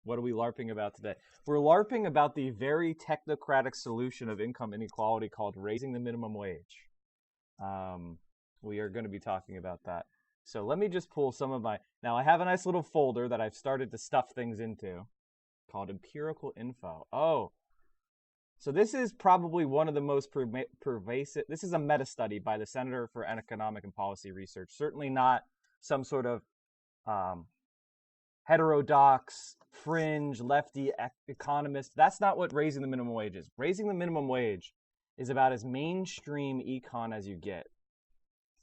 What are we LARPing about today? We're LARPing about the very technocratic solution of income inequality called raising the minimum wage. Um, we are going to be talking about that. So let me just pull some of my. Now I have a nice little folder that I've started to stuff things into called empirical info. Oh, so this is probably one of the most pervasive. This is a meta study by the Center for Economic and Policy Research. Certainly not some sort of um, heterodox, fringe, lefty economist. That's not what raising the minimum wage is. Raising the minimum wage is about as mainstream econ as you get.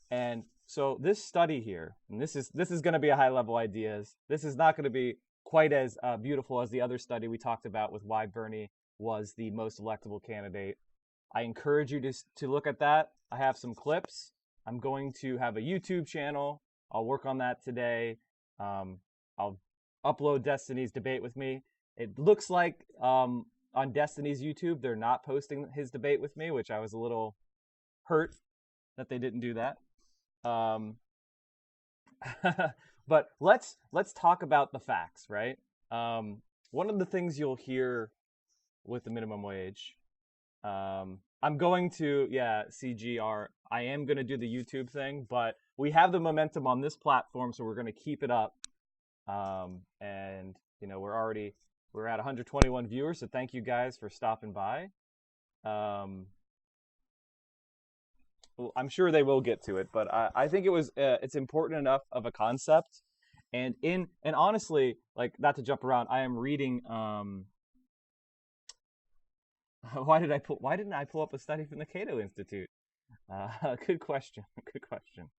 And so this study here, and this is going to be a high level ideas. This is not going to be quite as beautiful as the other study we talked about with why Bernie was the most electable candidate. I encourage you to look at that. I have some clips. I'm going to have a YouTube channel. I'll work on that today. I'll upload Destiny's debate with me. It looks like on Destiny's YouTube, they're not posting his debate with me, which I was a little hurt that they didn't do that. But let's talk about the facts, right? One of the things you'll hear with the minimum wage, I'm going to, CGR, I am going to do the YouTube thing, but we have the momentum on this platform, so we're going to keep it up. And you know, we're at 121 viewers, so thank you guys for stopping by. Well, I'm sure they will get to it, but I think it's important enough of a concept, and honestly, like, not to jump around, I am reading. Why didn't I pull up a study from the Cato Institute? Good question. Good question.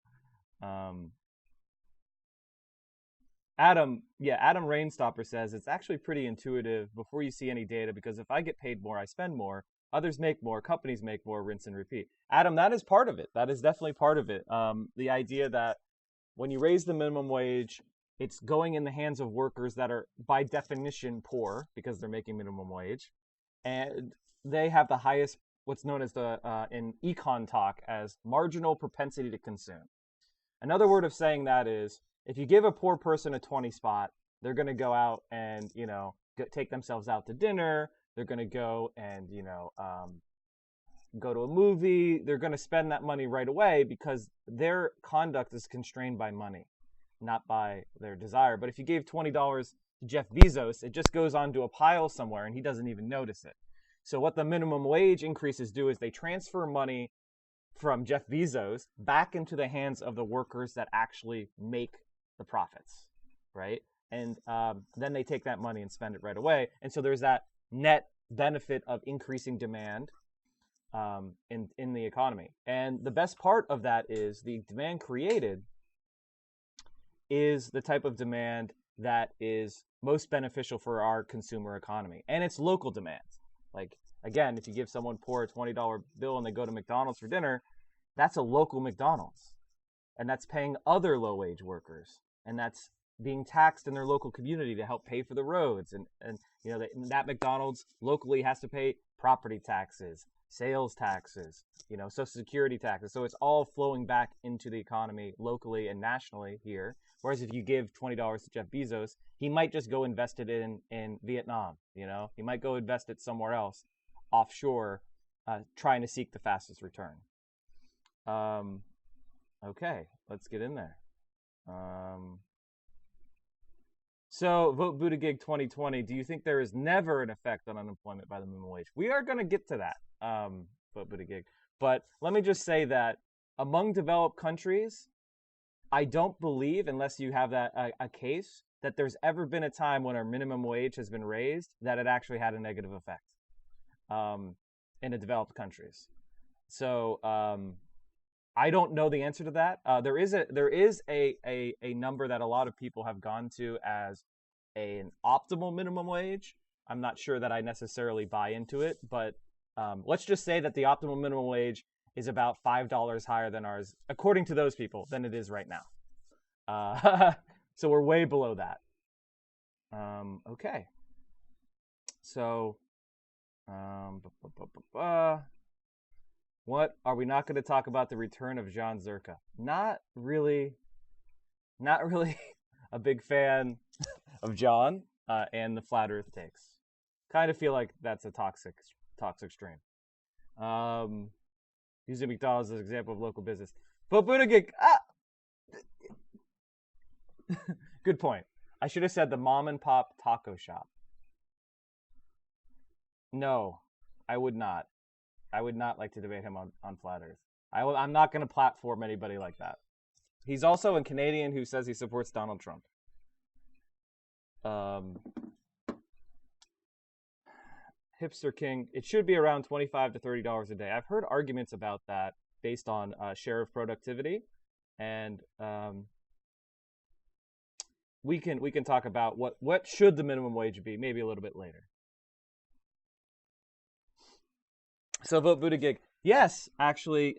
Adam Rainstopper says it's actually pretty intuitive before you see any data, because if I get paid more, I spend more. Others make more, companies make more, rinse and repeat. Adam, that is part of it. That is definitely part of it. The idea that when you raise the minimum wage, it's going in the hands of workers that are by definition poor because they're making minimum wage, and they have the highest, what's known as in econ talk as marginal propensity to consume. Another word of saying that is, if you give a poor person a 20 spot, they're going to go out and, take themselves out to dinner. They're going to go and, go to a movie. They're going to spend that money right away because their conduct is constrained by money, not by their desire. But if you gave $20 to Jeff Bezos, it just goes onto a pile somewhere and he doesn't even notice it. So what the minimum wage increases do is they transfer money from Jeff Bezos back into the hands of the workers that actually make the profits, right? And then they take that money and spend it right away. And so there's that net benefit of increasing demand in the economy. And the best part of that is the demand created is the type of demand that is most beneficial for our consumer economy. And it's local demand. Like, again, if you give someone poor a $20 bill and they go to McDonald's for dinner, that's a local McDonald's. And that's paying other low-wage workers. And that's being taxed in their local community to help pay for the roads. And that McDonald's locally has to pay property taxes, sales taxes, Social Security taxes. So it's all flowing back into the economy locally and nationally here. Whereas if you give $20 to Jeff Bezos, he might just go invest it in Vietnam. He might go invest it somewhere else, offshore, trying to seek the fastest return. Okay, let's get in there. So, vote Buttigieg 2020. Do you think there is never an effect on unemployment by the minimum wage? We are going to get to that, vote Buttigieg. But let me just say that among developed countries, I don't believe, unless you have a case, that there's ever been a time when our minimum wage has been raised that it actually had a negative effect in the developed countries. So I don't know the answer to that. There is a number that a lot of people have gone to as an optimal minimum wage. I'm not sure that I necessarily buy into it, but let's just say that the optimal minimum wage is about $5 higher than ours, according to those people, than it is right now. So we're way below that. Okay. So, what are we not going to talk about? The return of John Zerka? Not really a big fan of John. and the flat Earth takes. Kind of feel like that's a toxic strain. Using McDonald's as an example of local business. But Buttigieg, good point. I should have said the mom and pop taco shop. No, I would not. I would not like to debate him on flat Earth. I'm not going to platform anybody like that. He's also a Canadian who says he supports Donald Trump. Hipster King, it should be around $25 to $30 a day. I've heard arguments about that based on share of productivity, and we can talk about what should the minimum wage be, maybe a little bit later. So vote Buttigieg. Yes, actually,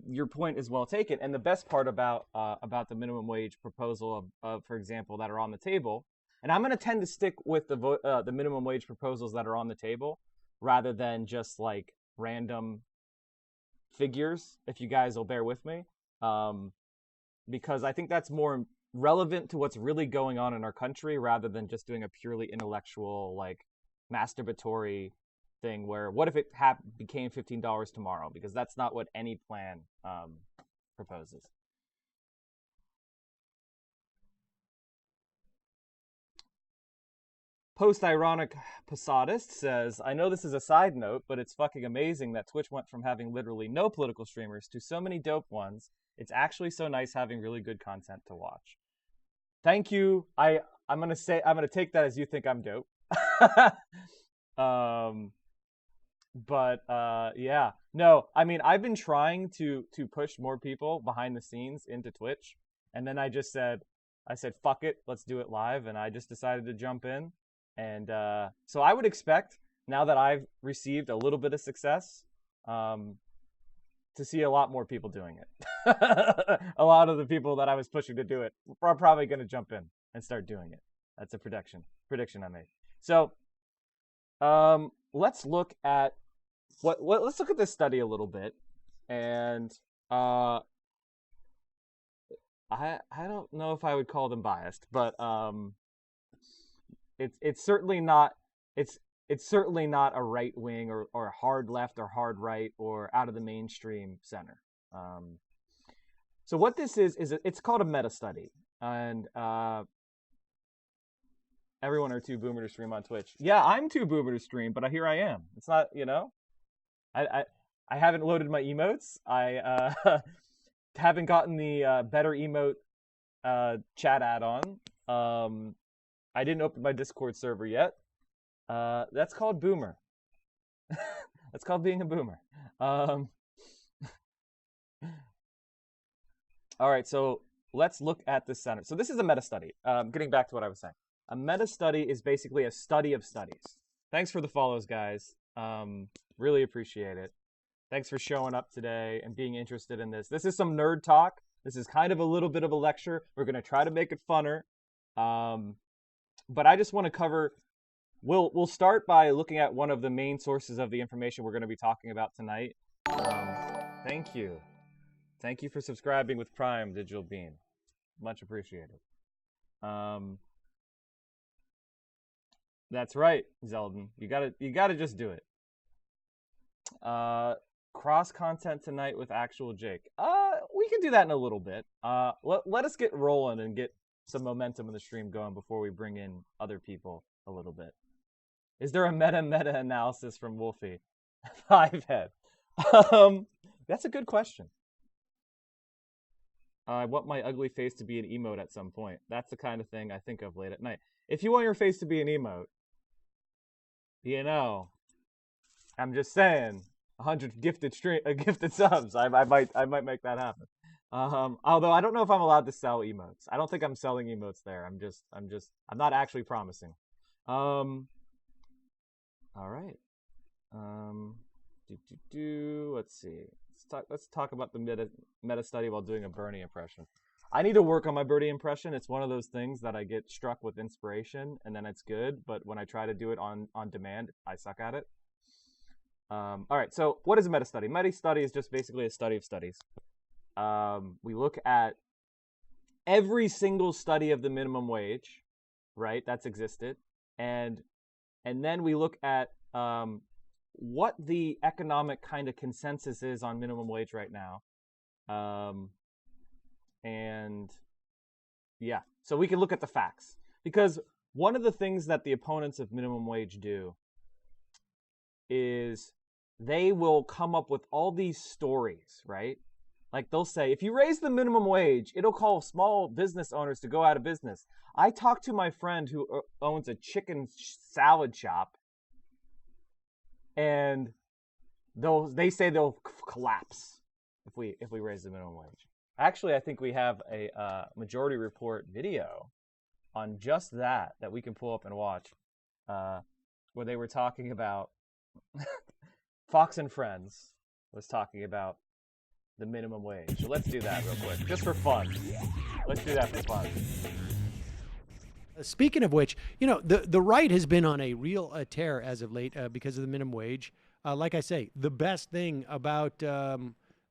your point is well taken. And the best part about the minimum wage proposal of, for example, that are on the table, and I'm going to tend to stick with the minimum wage proposals that are on the table rather than just like random figures, if you guys will bear with me, because I think that's more relevant to what's really going on in our country rather than just doing a purely intellectual, like, masturbatory thing where what if it became $15 tomorrow, because that's not what any plan proposes. Post-ironic Posadist says, I know this is a side note, but it's fucking amazing that Twitch went from having literally no political streamers to so many dope ones. It's actually so nice having really good content to watch. Thank you. I'm gonna take that as you think I'm dope. Yeah, no, I mean, I've been trying to push more people behind the scenes into Twitch, and then I said fuck it, let's do it live, and I just decided to jump in. And so I would expect, now that I've received a little bit of success, to see a lot more people doing it. A lot of the people that I was pushing to do it are probably going to jump in and start doing it. That's a prediction I made. So let's look at let's look at this study a little bit, and I don't know if I would call them biased, but it's certainly not a right wing or hard left or hard right or out of the mainstream center. So what this is it's called a meta study, and everyone are too boomer to stream on Twitch. Yeah, I'm too boomer to stream, but here I am. It's not, I haven't loaded my emotes. I haven't gotten the better emote chat add-on. I didn't open my Discord server yet. That's called boomer. That's called being a boomer. All right, so let's look at this center. So this is a meta study. Getting back to what I was saying. A meta study is basically a study of studies. Thanks for the follows, guys. Really appreciate it. Thanks for showing up today and being interested in this. This is some nerd talk. This is kind of a little bit of a lecture. We're going to try to make it funner. But I just want to cover, we'll start by looking at one of the main sources of the information we're going to be talking about tonight. Thank you. Thank you for subscribing with Prime, Digital Bean. Much appreciated. That's right, Zeldin. You gotta just do it. Cross content tonight with actual Jake. We can do that in a little bit. Let us get rolling and get some momentum in the stream going before we bring in other people a little bit. Is there a meta analysis from Wolfie? 5head. That's a good question. I want my ugly face to be an emote at some point. That's the kind of thing I think of late at night. If you want your face to be an emote, I'm just saying, 100 gifted subs. I might make that happen. Although I don't know if I'm allowed to sell emotes. I don't think I'm selling emotes there. I'm not actually promising. All right. Let's see. Let's talk about the meta study while doing a Bernie impression. I need to work on my Bernie impression. It's one of those things that I get struck with inspiration and then it's good, but when I try to do it on demand, I suck at it. All right, so what is a meta study? Meta study is just basically a study of studies. We look at every single study of the minimum wage, right? That's existed, and then we look at what the economic kind of consensus is on minimum wage right now, and yeah, so we can look at the facts, because one of the things that the opponents of minimum wage do is they will come up with all these stories, right? Like they'll say, if you raise the minimum wage, it'll cause small business owners to go out of business. I talked to my friend who owns a chicken salad shop, and they say they'll collapse if we raise the minimum wage. Actually, I think we have a Majority Report video on just that we can pull up and watch, where they were talking about Fox and Friends was talking about the minimum wage. So let's do that real quick, just for fun. Let's do that for fun. Speaking of which, the right has been on a real tear as of late because of the minimum wage. Like I say, the best thing about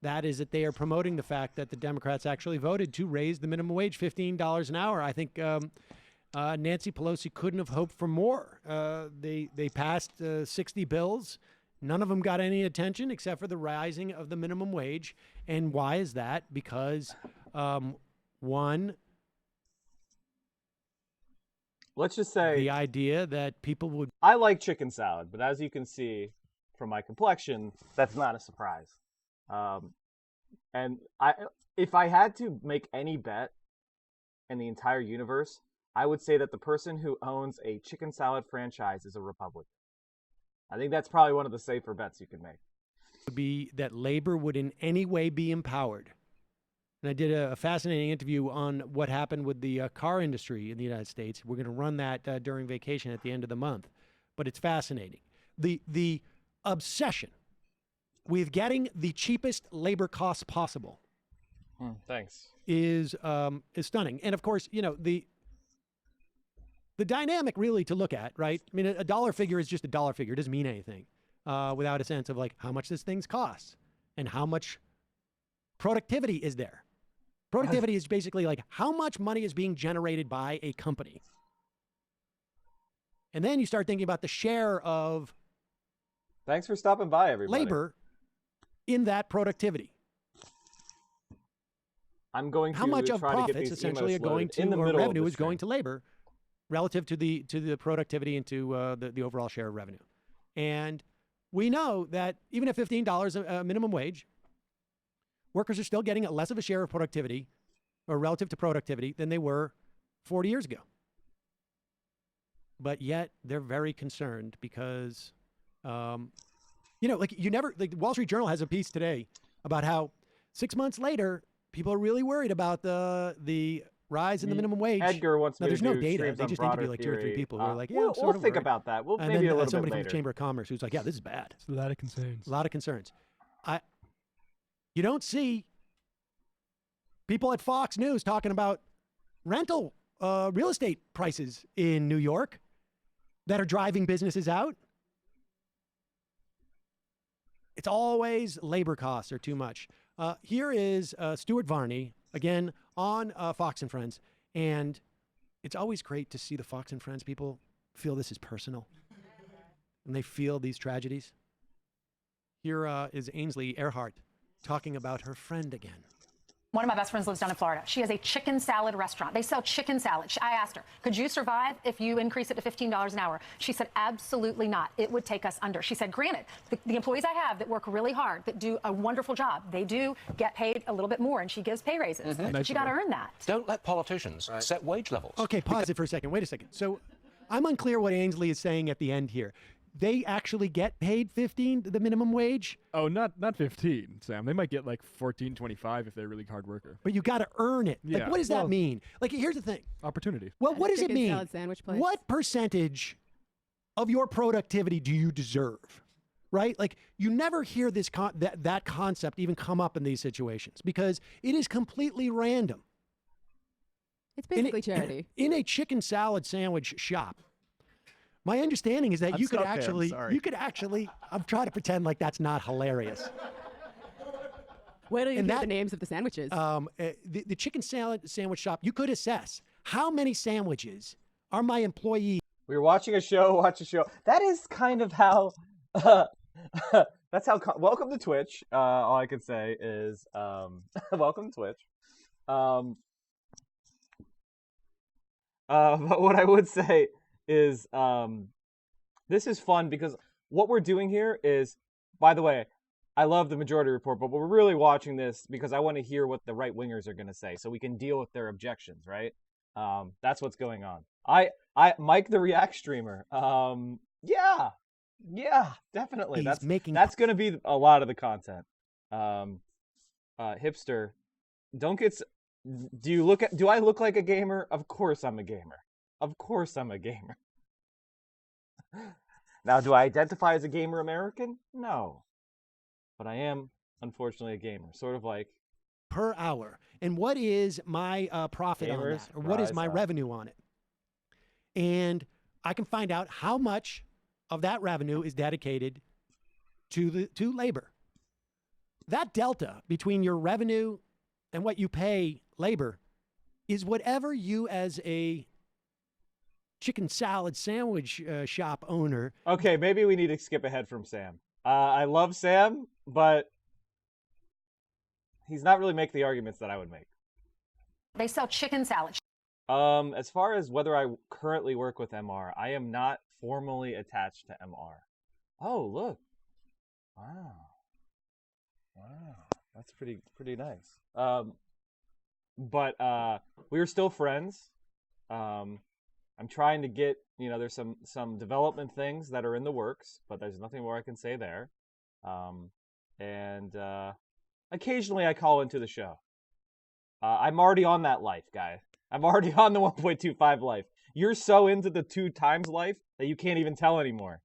that is that they are promoting the fact that the Democrats actually voted to raise the minimum wage $15 an hour. I think Nancy Pelosi couldn't have hoped for more. They passed 60 bills. None of them got any attention except for the rising of the minimum wage. And why is that? Because, one, let's just say the idea that people would... I like chicken salad, but as you can see from my complexion, that's not a surprise. And if I had to make any bet in the entire universe, I would say that the person who owns a chicken salad franchise is a Republican. I think that's probably one of the safer bets you can make. Would be that labor would in any way be empowered. And I did a fascinating interview on what happened with the car industry in the United States. We're going to run that during vacation at the end of the month. But it's fascinating. The obsession with getting the cheapest labor costs possible thanks. Is stunning. And of course, the dynamic really to look at, right? I mean, a dollar figure is just a dollar figure. It doesn't mean anything without a sense of like how much this thing costs and how much productivity is there. Productivity is basically like how much money is being generated by a company. And then you start thinking about the share of Thanks for stopping by, everybody. Labor in that productivity. I'm going to how much of try profits to get these essentially are going to, or revenue is going to labor relative to the productivity and to the overall share of revenue. And we know that even at $15 a minimum wage, workers are still getting less of a share of productivity or relative to productivity than they were 40 years ago. But yet they're very concerned because, like the Wall Street Journal has a piece today about how 6 months later, people are really worried about the rise in the minimum wage. Edgar wants me to do there's no data. They just need to be like theory. 2 or 3 people who are like, yeah, we'll think about that. We'll maybe a little bit somebody later. from the Chamber of Commerce who's like, yeah, this is bad. It's a lot of concerns. A lot of concerns. You don't see people at Fox News talking about rental real estate prices in New York that are driving businesses out. It's always labor costs are too much. Here is Stuart Varney, again, on Fox and Friends. And it's always great to see the Fox and Friends people feel this is personal. And they feel these tragedies. Here is Ainsley Earhart talking about her friend again. One of my best friends lives down in Florida. She has a chicken salad restaurant. They sell chicken salad. I asked her, could you survive if you increase it to $15 an hour? She said, absolutely not. It would take us under. She said, granted, the employees I have that work really hard, that do a wonderful job, they do get paid a little bit more, and she gives pay raises. But you got to earn that. Don't let politicians set wage levels. Okay, pause it for a second. Wait a second. So I'm unclear what Ainsley is saying at the end here. They actually get paid the minimum wage? Oh, not 15, Sam. They might get like $14.25 if they're a really hard worker. But you got to earn it. Yeah. Like, what does that mean? Like, here's the thing. Opportunity. Well, what does it mean? Salad sandwich place. What percentage of your productivity do you deserve? Right? Like, you never hear this that concept even come up in these situations because it is completely random. It's basically charity. In a chicken salad sandwich shop, my understanding is that you could actually, I'm trying to pretend like that's not hilarious. Where do you And get that- the names of the sandwiches? The chicken salad sandwich shop, you could assess how many sandwiches are my employees We were watching a show, That is kind of how. That's how. Welcome to Twitch. All I can say is, welcome to Twitch. But what I would say is, this is fun because what we're doing here is, by the way, I love the Majority Report, but we're really watching this because I want to hear what the right wingers are going to say, so we can deal with their objections, right? That's what's going on. Mike the React streamer. Yeah, definitely. That's going to be a lot of the content. Hipster, don't get. Do I look like a gamer? Of course I'm a gamer. Now, do I identify as a gamer American? No. But I am, unfortunately, a gamer. Sort of like per hour. And what is my profit on that? Or what is my revenue on it? And I can find out how much of that revenue is dedicated to labor. That delta between your revenue and what you pay labor is whatever you as a chicken salad sandwich shop owner. Okay, maybe we need to skip ahead from Sam. I love Sam, but he's not really making the arguments that I would make. They sell chicken salad. As far as whether I currently work with MR, I am not formally attached to MR. Oh, look. Wow. That's pretty nice. But we are still friends. I'm trying to get, there's some development things that are in the works, but there's nothing more I can say there. And occasionally I call into the show. I'm already on that life, guy. I'm already on the 1.25 life. You're so into the 2 times life that you can't even tell anymore.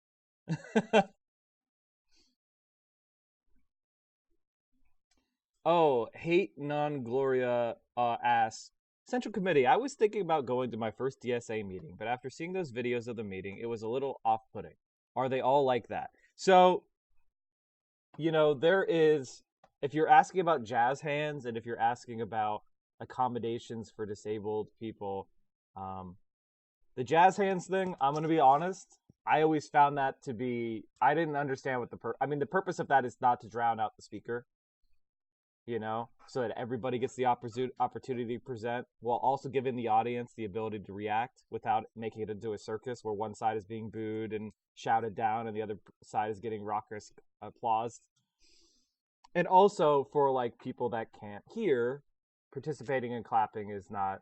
Oh, Hate Non Gloria asks, Central Committee, I was thinking about going to my first DSA meeting, but after seeing those videos of the meeting, it was a little off-putting. Are they all like that? So, there is, if you're asking about jazz hands and if you're asking about accommodations for disabled people, the jazz hands thing, I'm going to be honest, I always found that to be, I didn't understand what the purpose of that is not to drown out the speaker, so that everybody gets the opportunity to present, while also giving the audience the ability to react without making it into a circus where one side is being booed and shouted down and the other side is getting raucous applause. And also for people that can't hear, participating and clapping is not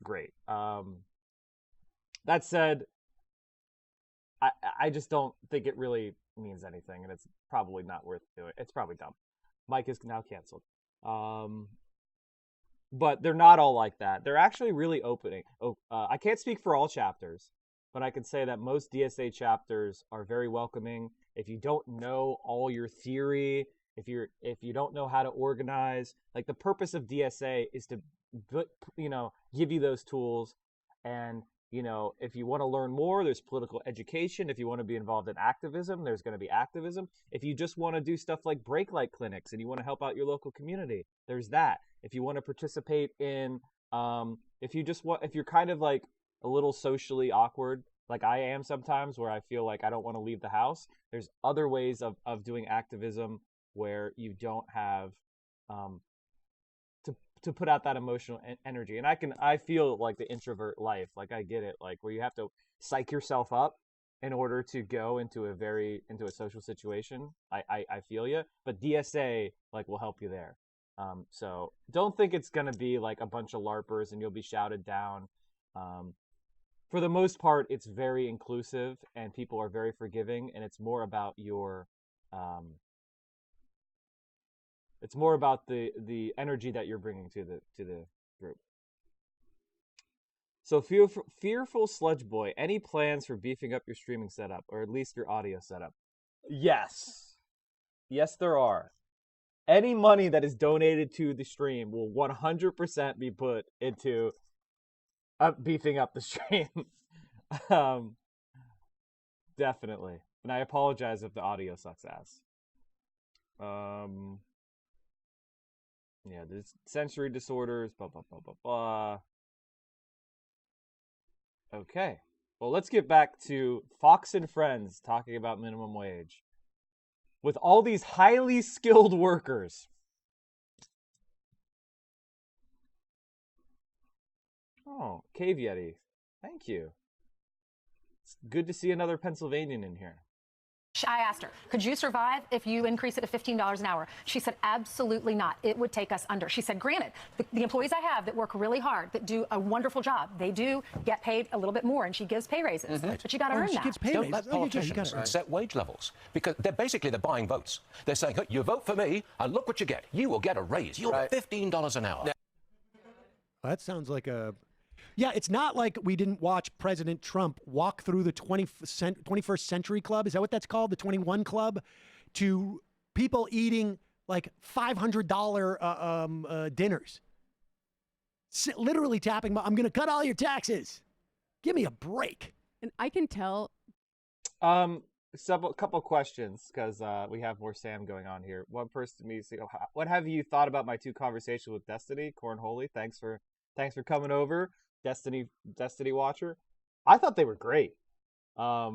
great. That said, I just don't think it really means anything, and it's probably not worth doing. It's probably dumb. Mike is now canceled. But they're not all like that. They're actually really opening. I can't speak for all chapters, but I can say that most DSA chapters are very welcoming. If you don't know all your theory, if you don't know how to organize, the purpose of DSA is to give you those tools. And if you want to learn more, there's political education. If you want to be involved in activism, there's going to be activism. If you just want to do stuff like brake light clinics and you want to help out your local community, there's that. If you want to participate in, if you're kind of a little socially awkward, like I am sometimes, where I feel like I don't want to leave the house, there's other ways of doing activism where you don't have to put out that emotional energy. And I feel like the introvert life, I get it, where you have to psych yourself up in order to go into a social situation. I feel you, but DSA will help you there. So don't think it's gonna be a bunch of LARPers and you'll be shouted down. For the most part, it's very inclusive and people are very forgiving, and it's more about your it's more about the energy that you're bringing to the group. So fearful sludge boy, any plans for beefing up your streaming setup, or at least your audio setup? Yes, there are. Any money that is donated to the stream will 100% be put into beefing up the stream. Definitely. And I apologize if the audio sucks ass. Yeah, there's sensory disorders, blah, blah, blah, blah, blah. Okay. Well, let's get back to Fox and Friends talking about minimum wage. With all these highly skilled workers. Oh, Cave Yeti. Thank you. It's good to see another Pennsylvanian in here. I asked her, could you survive if you increase it to $15 an hour? She said, absolutely not. It would take us under. She said, granted, the employees I have that work really hard, that do a wonderful job, they do get paid a little bit more, and she gives pay raises. But you got to earn She that. gets pay Don't raises. let Oh, you gotta politicians earn it. set wage levels, because they're buying votes. They're saying, you vote for me, and look what you get. You will get a raise. You'll get $15 an hour. That sounds like a... Yeah, it's not like we didn't watch President Trump walk through the 21st Century Club. Is that what that's called? The 21 Club? To people eating like $500 dinners. Literally tapping, I'm going to cut all your taxes. Give me a break. And I can tell. Couple questions, because we have more Sam going on here. One person to me say, what have you thought about my 2 conversations with Destiny? Cornholy, thanks for coming over. Destiny watcher. I thought they were great. I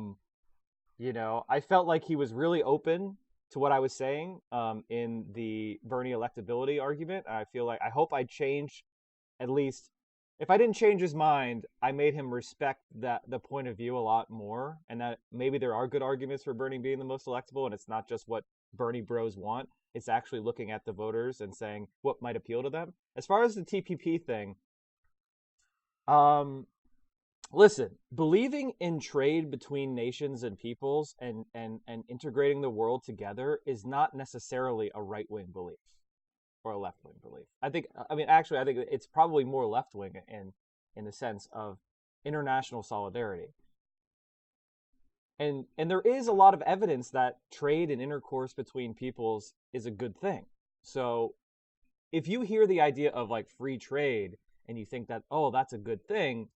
felt like he was really open to what I was saying in the Bernie electability argument. I hope I changed, at least if I didn't change his mind, I made him respect the point of view a lot more, and that maybe there are good arguments for Bernie being the most electable, and it's not just what Bernie bros want. It's actually looking at the voters and saying what might appeal to them. As far as the TPP thing, listen, believing in trade between nations and peoples and integrating the world together is not necessarily a right-wing belief or a left-wing belief. I think it's probably more left-wing in the sense of international solidarity. And there is a lot of evidence that trade and intercourse between peoples is a good thing. So if you hear the idea of like free trade and you think that, oh, that's a good thing,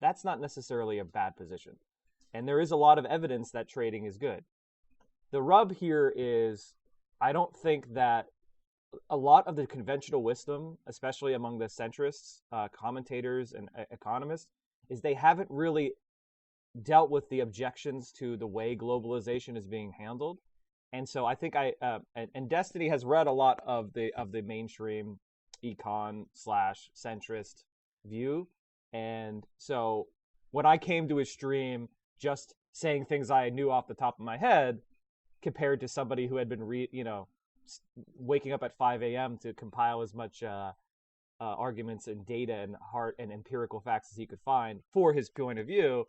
that's not necessarily a bad position. And there is a lot of evidence that trading is good. The rub here is, I don't think that a lot of the conventional wisdom, especially among the centrists, commentators and economists, is they haven't really dealt with the objections to the way globalization is being handled. And so I think and Destiny has read a lot of the mainstream econ/centrist view. And so when I came to his stream just saying things I knew off the top of my head, compared to somebody who had been waking up at 5 a.m. to compile as much arguments and data and hard and empirical facts as he could find for his point of view,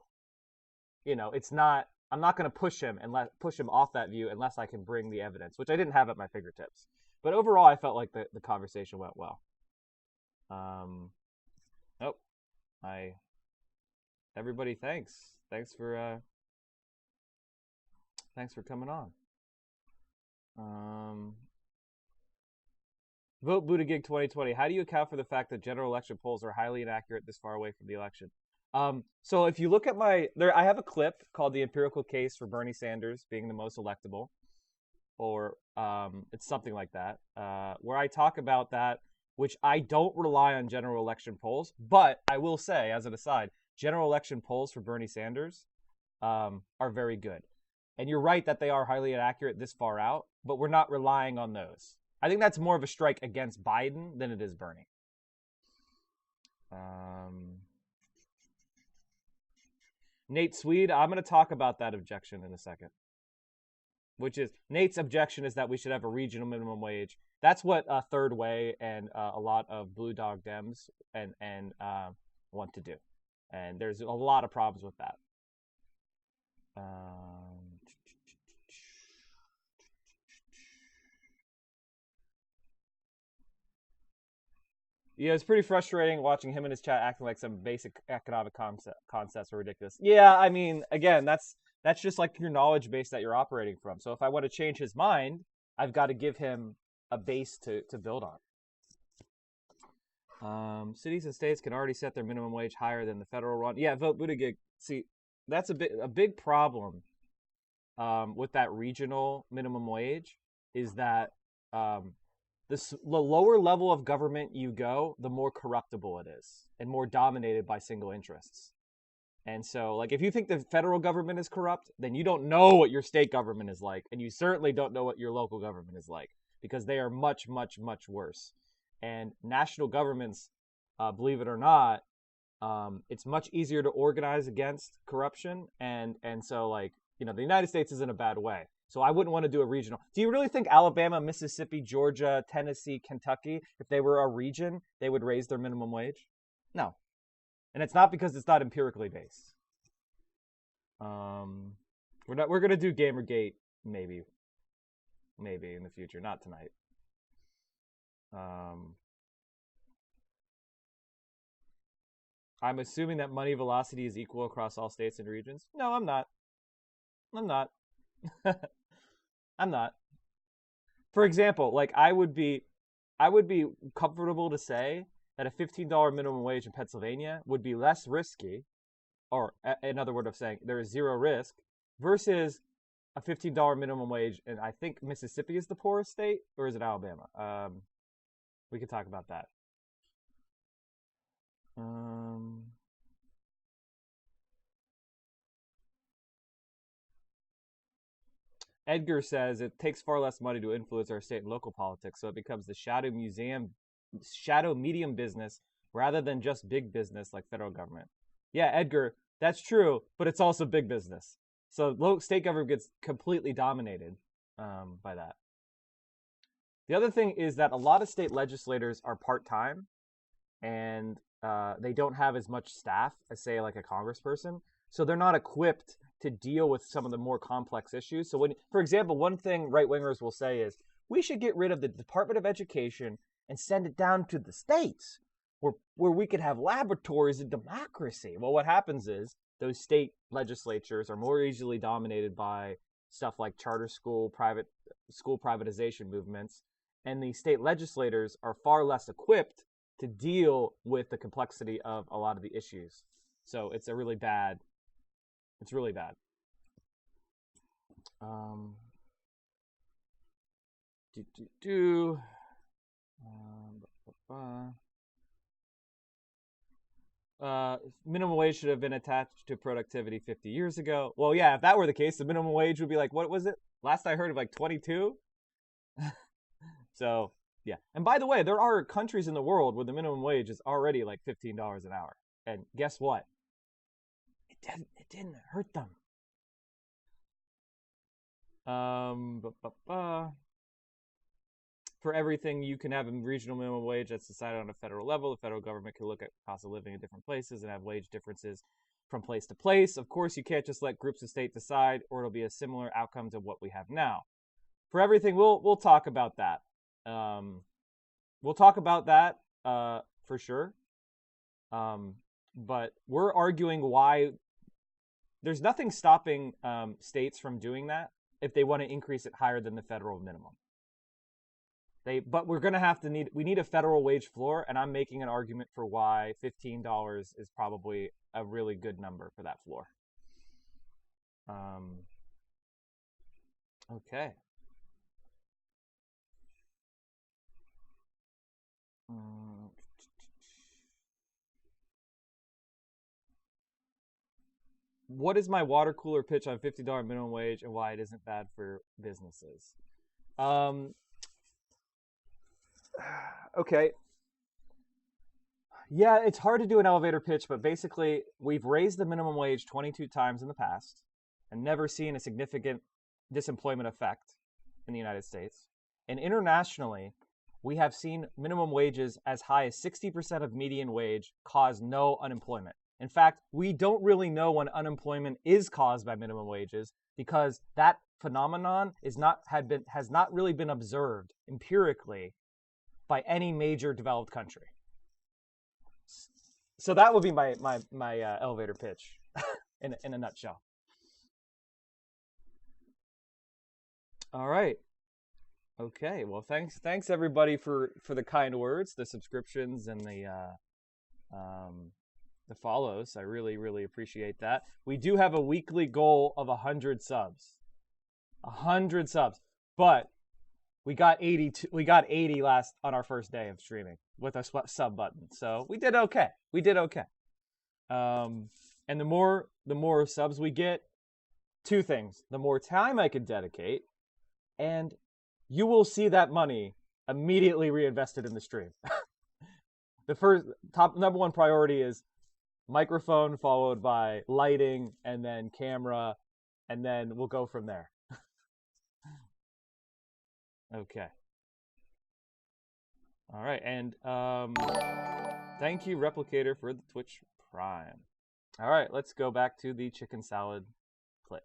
I'm not going to push him off that view unless I can bring the evidence, which I didn't have at my fingertips. But overall, I felt like the conversation went well. Everybody, thanks for coming on. Vote Buttigieg 2020. How do you account for the fact that general election polls are highly inaccurate this far away from the election? So if you look at I have a clip called "The Empirical Case for Bernie Sanders Being the Most Electable," or it's something like that, where I talk about that, which I don't rely on general election polls, but I will say, as an aside, general election polls for Bernie Sanders are very good. And you're right that they are highly inaccurate this far out, but we're not relying on those. I think that's more of a strike against Biden than it is Bernie. Nate Swede, I'm going to talk about that objection in a second. Which is, Nate's objection is that we should have a regional minimum wage. That's what Third Way and a lot of Blue Dog Dems and want to do. And there's a lot of problems with that. Yeah, it's pretty frustrating watching him in his chat acting like some basic economic concepts are ridiculous. Yeah, I mean, again, that's just like your knowledge base that you're operating from. So if I want to change his mind, I've got to give him a base to build on. Cities and states can already set their minimum wage higher than the federal one. Yeah, vote Buttigieg. See, that's a big problem with that regional minimum wage is that the lower level of government you go, the more corruptible it is and more dominated by single interests. And so, like, if you think the federal government is corrupt, then you don't know what your state government is like, and you certainly don't know what your local government is like, because they are much, much, much worse. And national governments, believe it or not, it's much easier to organize against corruption, and so, like, you know, the United States is in a bad way. So I wouldn't want to do a regional. Do you really think Alabama, Mississippi, Georgia, Tennessee, Kentucky, if they were a region, they would raise their minimum wage? No. And it's not because it's not empirically based. We're gonna do Gamergate maybe in the future, not tonight. I'm assuming that money velocity is equal across all states and regions. No, I'm not. I'm not. For example, like I would be comfortable to say that a $15 minimum wage in Pennsylvania would be less risky, or another word of saying there is zero risk, versus a $15 minimum wage, and I think Mississippi is the poorest state, or is it Alabama? We could talk about that. Edgar says it takes far less money to influence our state and local politics, so it becomes the shadow medium business rather than just big business like federal government. Yeah, Edgar, that's true, but it's also big business. So state government gets completely dominated by that. The other thing is that a lot of state legislators are part-time, and they don't have as much staff as, say, like a congressperson. So they're not equipped to deal with some of the more complex issues. So when, for example, one thing right-wingers will say is, we should get rid of the Department of Education and send it down to the states where we could have laboratories of democracy. Well, what happens is those state legislatures are more easily dominated by stuff like charter school, private school privatization movements, and the state legislators are far less equipped to deal with the complexity of a lot of the issues. So it's really bad. Minimum wage should have been attached to productivity 50 years ago. Well, yeah, if that were the case, the minimum wage would be like, what was it? Last I heard of, like 22. So, yeah. And by the way, there are countries in the world where the minimum wage is already like $15 an hour. And guess what? It didn't hurt them. For everything you can have a regional minimum wage that's decided on a federal level. The federal government can look at cost of living in different places and have wage differences from place to place. Of course, you can't just let groups of states decide, or it'll be a similar outcome to what we have now. For everything, we'll talk about that. We'll talk about that for sure. But we're arguing why there's nothing stopping states from doing that if they want to increase it higher than the federal minimum. But we're going to have to we need a federal wage floor, and I'm making an argument for why $15 is probably a really good number for that floor. Okay. What is my water cooler pitch on $50 minimum wage and why it isn't bad for businesses? Okay. Yeah, it's hard to do an elevator pitch, but basically we've raised the minimum wage 22 times in the past and never seen a significant disemployment effect in the United States. And internationally, we have seen minimum wages as high as 60% of median wage cause no unemployment. In fact, we don't really know when unemployment is caused by minimum wages because that phenomenon has not really been observed empirically by any major developed country. So that would be my elevator pitch in a nutshell. All right. Okay. Well, thanks everybody for the kind words, the subscriptions, and the follows. I really, really appreciate that. We do have a weekly goal of 100 subs. 100 subs. But We got 82. We got 80 last on our first day of streaming with a sub button. So we did okay. We did okay. And the more subs we get, two things: the more time I can dedicate, and you will see that money immediately reinvested in the stream. The first number one priority is microphone, followed by lighting, and then camera, and then we'll go from there. Okay. All right, and thank you, Replicator, for the Twitch Prime. All right, let's go back to the chicken salad clip.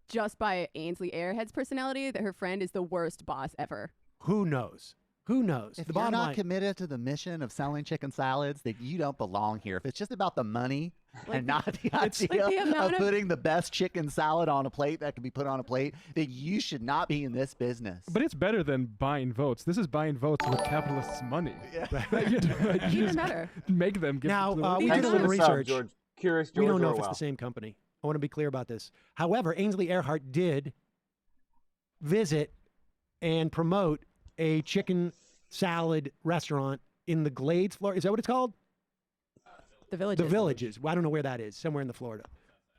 Just by Ainsley Airhead's personality, that her friend is the worst boss ever. Who knows? Who knows? If The you're bottom not line, committed to the mission of selling chicken salads, then you don't belong here. If it's just about the money and not the idea the amount of of- putting the best chicken salad on a plate that can be put on a plate, then you should not be in this business. But it's better than buying votes. This is buying votes with capitalists' money. You Even just better. make them give Now, it to the we Thanks did a for little the sub, research. George. Curious we George don't know if Orwell. it's the same company. I want to be clear about this. However, Ainsley Earhart did visit and promote a chicken salad restaurant in the Glades, Florida. Is that what it's called? The Village. The Villages. I don't know where that is. Somewhere in the Florida.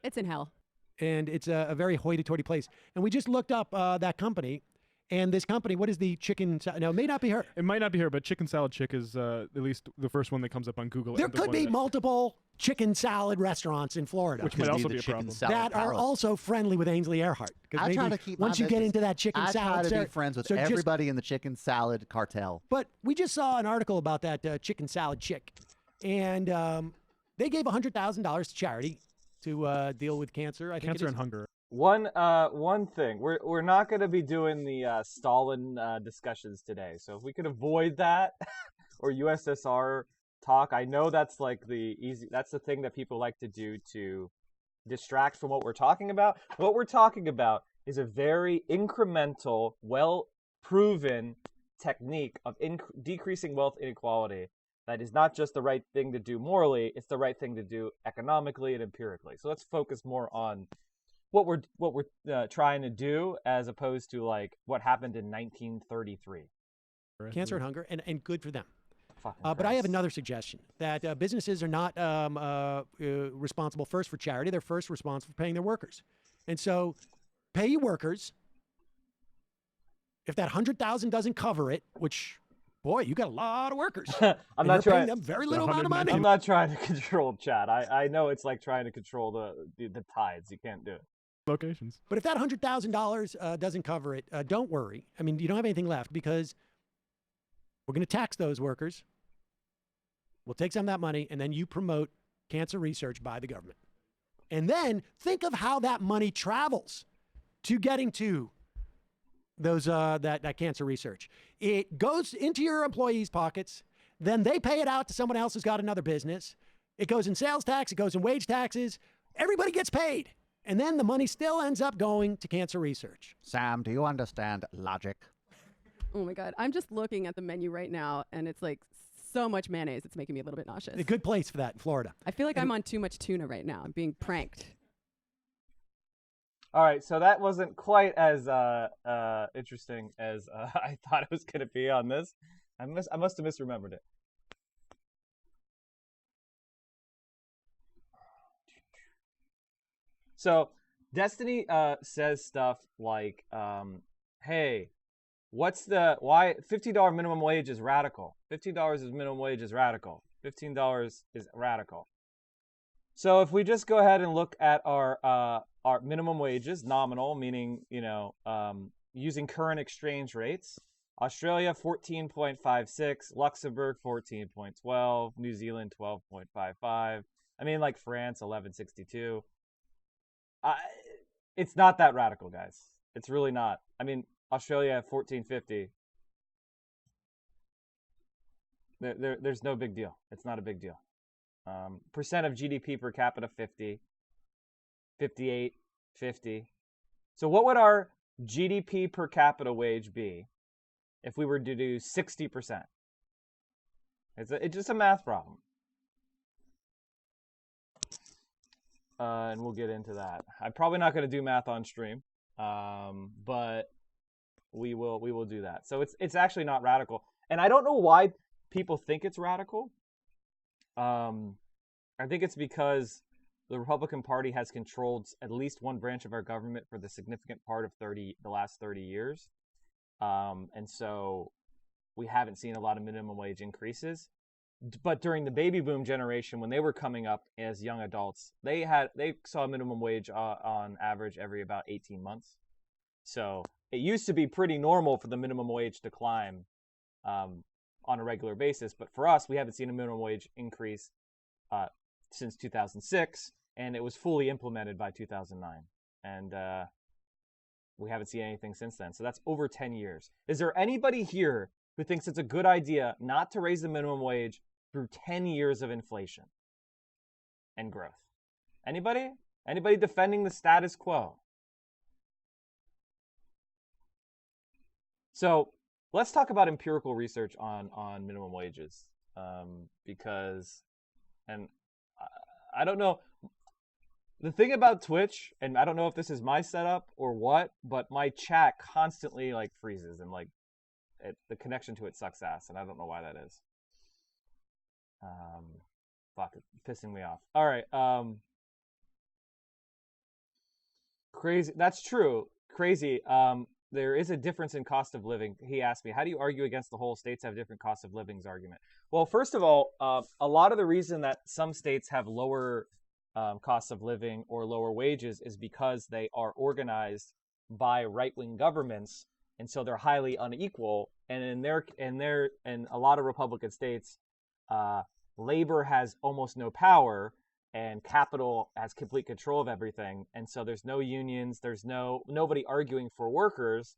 It's in hell. And it's a very hoity-toity place. And we just looked up that company. And this company, what is the chicken? No, it may not be her. It might not be her, but Chicken Salad Chick is at least the first one that comes up on Google. There and the could one be that- multiple chicken salad restaurants in Florida Which might also be a chicken problem. salad that are palace. also friendly with Ainsley Earhart. Because I try maybe to keep once my you get business- into that chicken I salad, try to Sarah- be friends with so just- everybody in the chicken salad cartel. But we just saw an article about that chicken salad chick, and they gave $100,000 to charity to deal with cancer. I think Cancer it is. and hunger. One thing, we're not going to be doing the Stalin discussions today. So if we could avoid that or USSR talk, I know that's like that's the thing that people like to do to distract from what we're talking about. What we're talking about is a very incremental, well-proven technique of decreasing wealth inequality. That is not just the right thing to do morally; it's the right thing to do economically and empirically. So let's focus more on what we're trying to do, as opposed to like what happened in 1933. Cancer and hunger, and good for them. Fucking But I have Christ. another suggestion, that businesses are not responsible first for charity. They're first responsible for paying their workers. And so pay your workers. If that $100,000 doesn't cover it, which, boy, you got a lot of workers. I'm and not you're paying trying. them very little amount of money. I'm not trying to control chat. I know it's like trying to control the tides. You can't do it. Locations. But if that $100,000 doesn't cover it, don't worry. I mean, you don't have anything left because we're going to tax those workers. We'll take some of that money, and then you promote cancer research by the government. And then think of how that money travels to getting to those that cancer research. It goes into your employees' pockets. Then they pay it out to someone else who's got another business. It goes in sales tax. It goes in wage taxes. Everybody gets paid. And then the money still ends up going to cancer research. Sam, do you understand logic? Oh my God. I'm just looking at the menu right now, and it's like so much mayonnaise. It's making me a little bit nauseous. A good place for that in Florida. I feel like I'm on too much tuna right now. I'm being pranked. All right, so that wasn't quite as interesting as I thought it was going to be on this. I must have misremembered it. So Destiny says stuff like, "Hey, why $15 minimum wage is radical? $15 is minimum wage is radical. $15 is radical." So if we just go ahead and look at our minimum wages, nominal, meaning using current exchange rates, Australia 14.56, Luxembourg 14.12, New Zealand 12.55. I mean, like France 11.62. It's not that radical, guys. It's really not. I mean, Australia 14.50. There's no big deal. It's not a big deal. Percent of GDP per capita 50, 58, 50. So what would our GDP per capita wage be if we were to do 60%? It's just a math problem. And we'll get into that. I'm probably not going to do math on stream, but we will do that. So it's actually not radical, and I don't know why people think it's radical. I think it's because the Republican Party has controlled at least one branch of our government for the significant part of the last 30 years, and so we haven't seen a lot of minimum wage increases. But during the baby boom generation, when they were coming up as young adults, they saw minimum wage on average every about 18 months. So it used to be pretty normal for the minimum wage to climb on a regular basis. But for us, we haven't seen a minimum wage increase since 2006, and it was fully implemented by 2009. And we haven't seen anything since then. So that's over 10 years. Is there anybody here who thinks it's a good idea not to raise the minimum wage through 10 years of inflation and growth? Anybody? Anybody defending the status quo? So let's talk about empirical research on minimum wages, because, and I don't know, the thing about Twitch, and I don't know if this is my setup or what, but my chat constantly like freezes and like the connection to it sucks ass, and I don't know why that is. Fuck, it's pissing me off. All right. Crazy. That's true. Crazy. There is a difference in cost of living. He asked me, how do you argue against the whole states have different cost of livings argument? Well, first of all, a lot of the reason that some states have lower costs of living or lower wages is because they are organized by right-wing governments, and so they're highly unequal. And in a lot of Republican states, labor has almost no power, and capital has complete control of everything. And so there's no unions, there's nobody arguing for workers,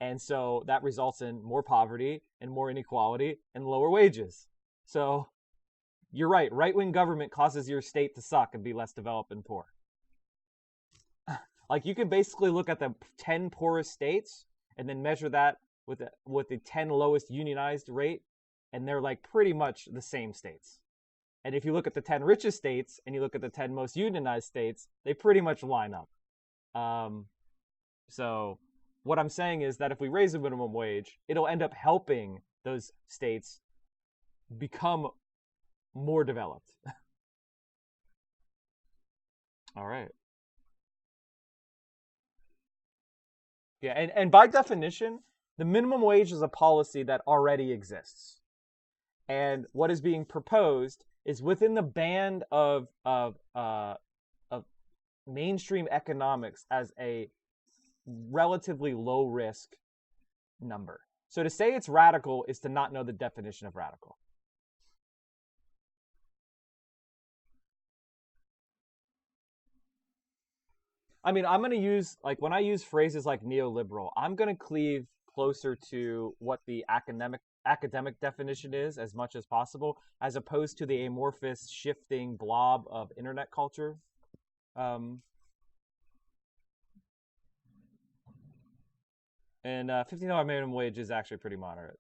and so that results in more poverty and more inequality and lower wages. So you're right, right-wing government causes your state to suck and be less developed and poor. Like, you can basically look at the 10 poorest states and then measure that with the 10 lowest unionized rate, and they're like pretty much the same states. And if you look at the 10 richest states and you look at the 10 most unionized states, they pretty much line up. So what I'm saying is that if we raise the minimum wage, it'll end up helping those states become more developed. All right. Yeah, and by definition, the minimum wage is a policy that already exists. And what is being proposed is within the band of mainstream economics as a relatively low risk number. So to say it's radical is to not know the definition of radical. I mean, I'm going to use, like, when I use phrases like neoliberal, I'm going to cleave closer to what the academic definition is as much as possible, as opposed to the amorphous, shifting blob of internet culture. And $15 minimum wage is actually pretty moderate.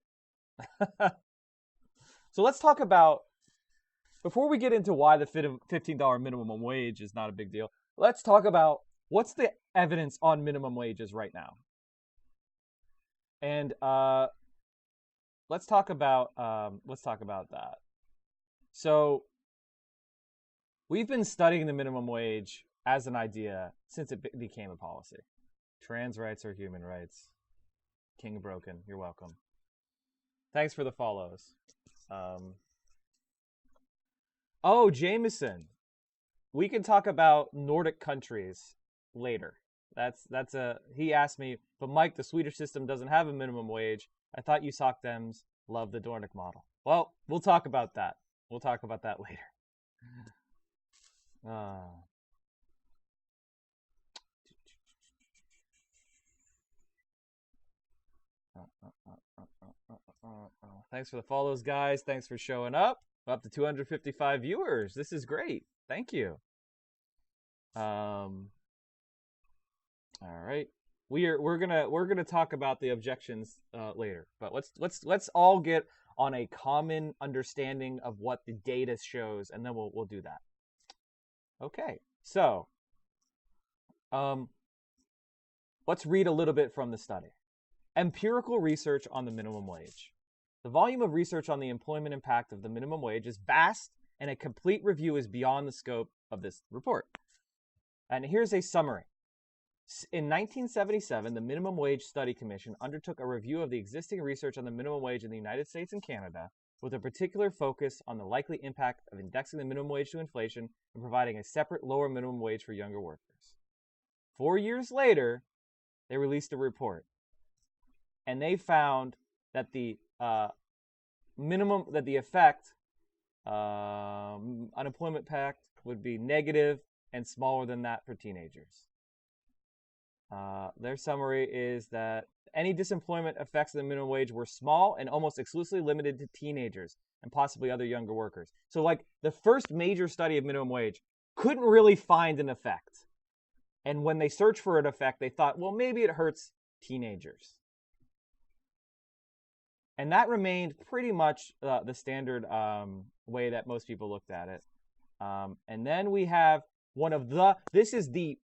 So let's talk about, before we get into why the $15 minimum wage is not a big deal, let's talk about what's the evidence on minimum wages right now. And let's talk about that. So we've been studying the minimum wage as an idea since it became a policy. Trans rights are human rights. King Broken, you're welcome. Thanks for the follows. Oh, Jameson. We can talk about Nordic countries later. He asked me, but Mike, the Swedish system doesn't have a minimum wage. I thought you sock dems love the Nordic model. Well, we'll talk about that. We'll talk about that later. Thanks for the follows, guys. Thanks for showing up. We're up to 255 viewers. This is great. Thank you. All right. We're gonna talk about the objections later, but let's all get on a common understanding of what the data shows, and then we'll do that. Okay. So let's read a little bit from the study. Empirical research on the minimum wage. The volume of research on the employment impact of the minimum wage is vast, and a complete review is beyond the scope of this report. And here's a summary. In 1977, the Minimum Wage Study Commission undertook a review of the existing research on the minimum wage in the United States and Canada, with a particular focus on the likely impact of indexing the minimum wage to inflation and providing a separate lower minimum wage for younger workers. 4 years later, they released a report, and they found that the unemployment impact would be negative and smaller than that for teenagers. Their summary is that any disemployment effects of the minimum wage were small and almost exclusively limited to teenagers and possibly other younger workers. So like the first major study of minimum wage couldn't really find an effect. And when they searched for an effect, they thought, well, maybe it hurts teenagers. And that remained pretty much the standard way that most people looked at it. And then we have this is the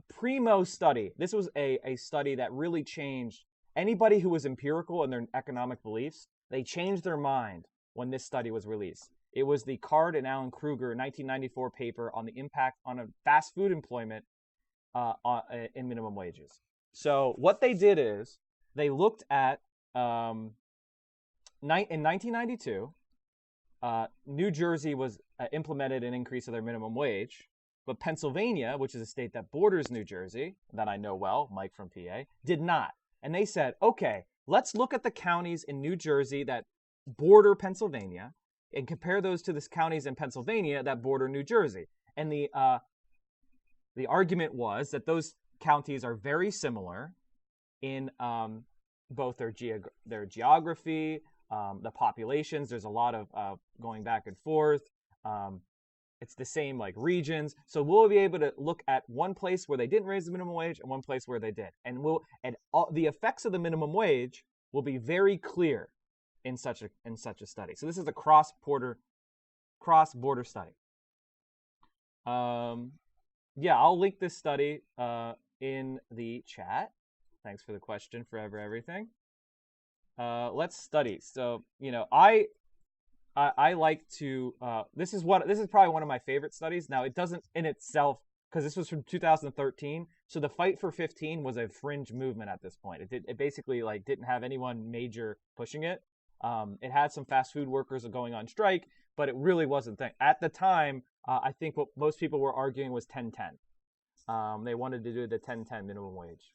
primo study. This was a study that really changed anybody who was empirical in their economic beliefs. They changed their mind when this study was released. It was the Card and Alan Kruger 1994 paper on the impact on a fast food employment in minimum wages. So what they did is they looked at in 1992, New Jersey was implemented an increase of their minimum wage. But Pennsylvania, which is a state that borders New Jersey, that I know well, Mike from PA, did not. And they said, okay, let's look at the counties in New Jersey that border Pennsylvania and compare those to the counties in Pennsylvania that border New Jersey. And the argument was that those counties are very similar in both their geography, the populations. There's a lot of going back and forth. It's the same like regions. So we'll be able to look at one place where they didn't raise the minimum wage and one place where they did. And the effects of the minimum wage will be very clear in such a study. So this is a cross-border study. Yeah, I'll link this study in the chat. Thanks for the question, Forever Everything. Let's study. So, I like to, this is probably one of my favorite studies. Now, it doesn't in itself, because this was from 2013, so the Fight for 15 was a fringe movement at this point. It basically like didn't have anyone major pushing it. It had some fast food workers going on strike, but it really wasn't at the time. I think what most people were arguing was 10-10. They wanted to do the 10-10 minimum wage.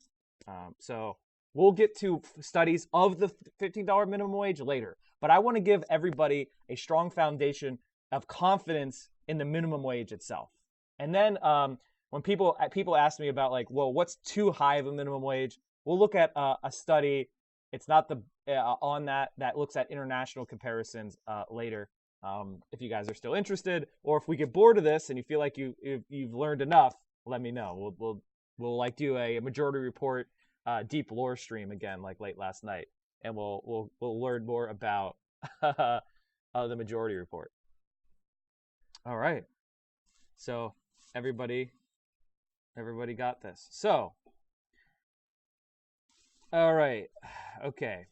So we'll get to studies of the $15 minimum wage later. But I want to give everybody a strong foundation of confidence in the minimum wage itself. And then when people ask me about like, well, what's too high of a minimum wage? We'll look at a study. It's not on that looks at international comparisons later. If you guys are still interested, or if we get bored of this and you feel like you've learned enough, let me know. We'll like do a majority report deep lore stream again, like late last night. And we'll learn more about the majority report. All right. So everybody got this. So, all right. Okay.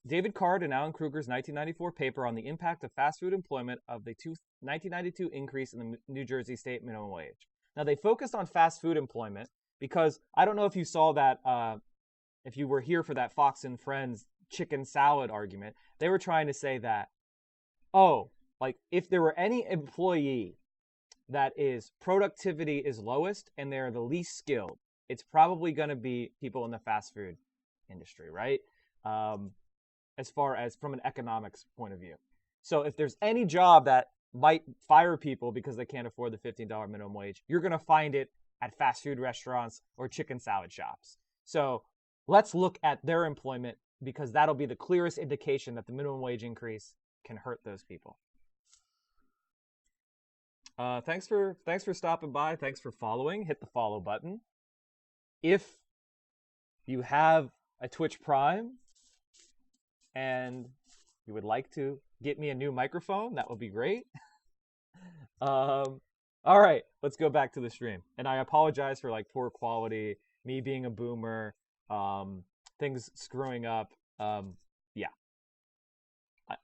David Card and Alan Kruger's 1994 paper on the impact of fast food employment of the 1992 increase in the New Jersey state minimum wage. Now, they focused on fast food employment because I don't know if you saw that, if you were here for that Fox and Friends chicken salad argument. They were trying to say that, like if there were any employee that is productivity is lowest and they're the least skilled, it's probably going to be people in the fast food industry, right? As far as from an economics point of view. So if there's any job that might fire people because they can't afford the $15 minimum wage, you're going to find it at fast food restaurants or chicken salad shops. So let's look at their employment because that'll be the clearest indication that the minimum wage increase can hurt those people. Thanks for stopping by. Thanks for following. Hit the follow button. If you have a Twitch Prime and you would like to get me a new microphone, that would be great. All right, let's go back to the stream. And I apologize for like poor quality, me being a boomer. things screwing up. Yeah.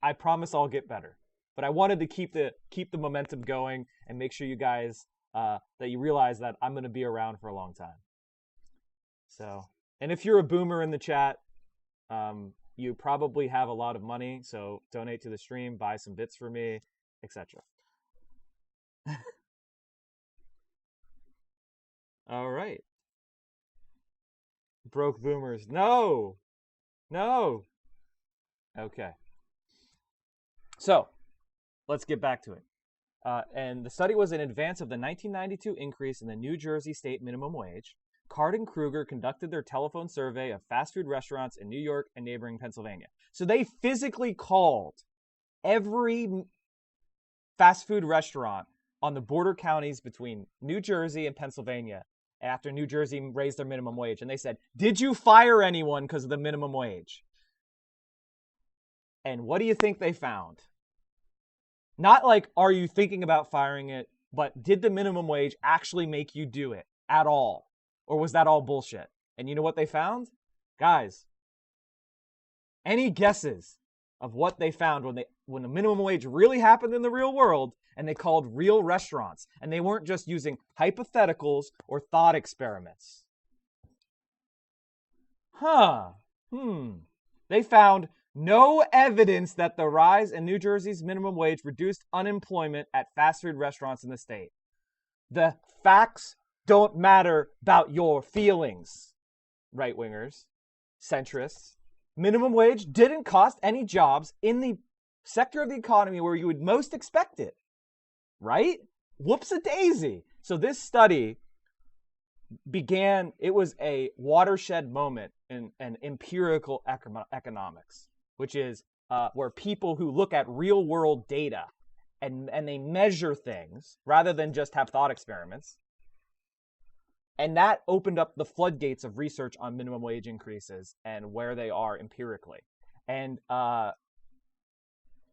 I promise I'll get better. But I wanted to keep the momentum going and make sure you guys that you realize that I'm going to be around for a long time. So, and if you're a boomer in the chat, you probably have a lot of money, so donate to the stream, buy some bits for me, etc. All right. Broke boomers. No. Okay. So, let's get back to it. And the study was in advance of the 1992 increase in the New Jersey state minimum wage. Card and Kruger conducted their telephone survey of fast food restaurants in New York and neighboring Pennsylvania. So they physically called every fast food restaurant on the border counties between New Jersey and Pennsylvania after New Jersey raised their minimum wage. And they said, did you fire anyone because of the minimum wage? And what do you think they found? Not like, are you thinking about firing it, but did the minimum wage actually make you do it at all? Or was that all bullshit? And you know what they found? Guys, any guesses of what they found when the minimum wage really happened in the real world and they called real restaurants and they weren't just using hypotheticals or thought experiments? They found no evidence that the rise in New Jersey's minimum wage reduced unemployment at fast food restaurants in the state. The facts don't matter about your feelings, right-wingers, centrists. Minimum wage didn't cost any jobs in the sector of the economy where you would most expect it, right? Whoops-a-daisy. So this study it was a watershed moment in empirical economics, which is where people who look at real-world data and they measure things rather than just have thought experiments. And that opened up the floodgates of research on minimum wage increases and where they are empirically. And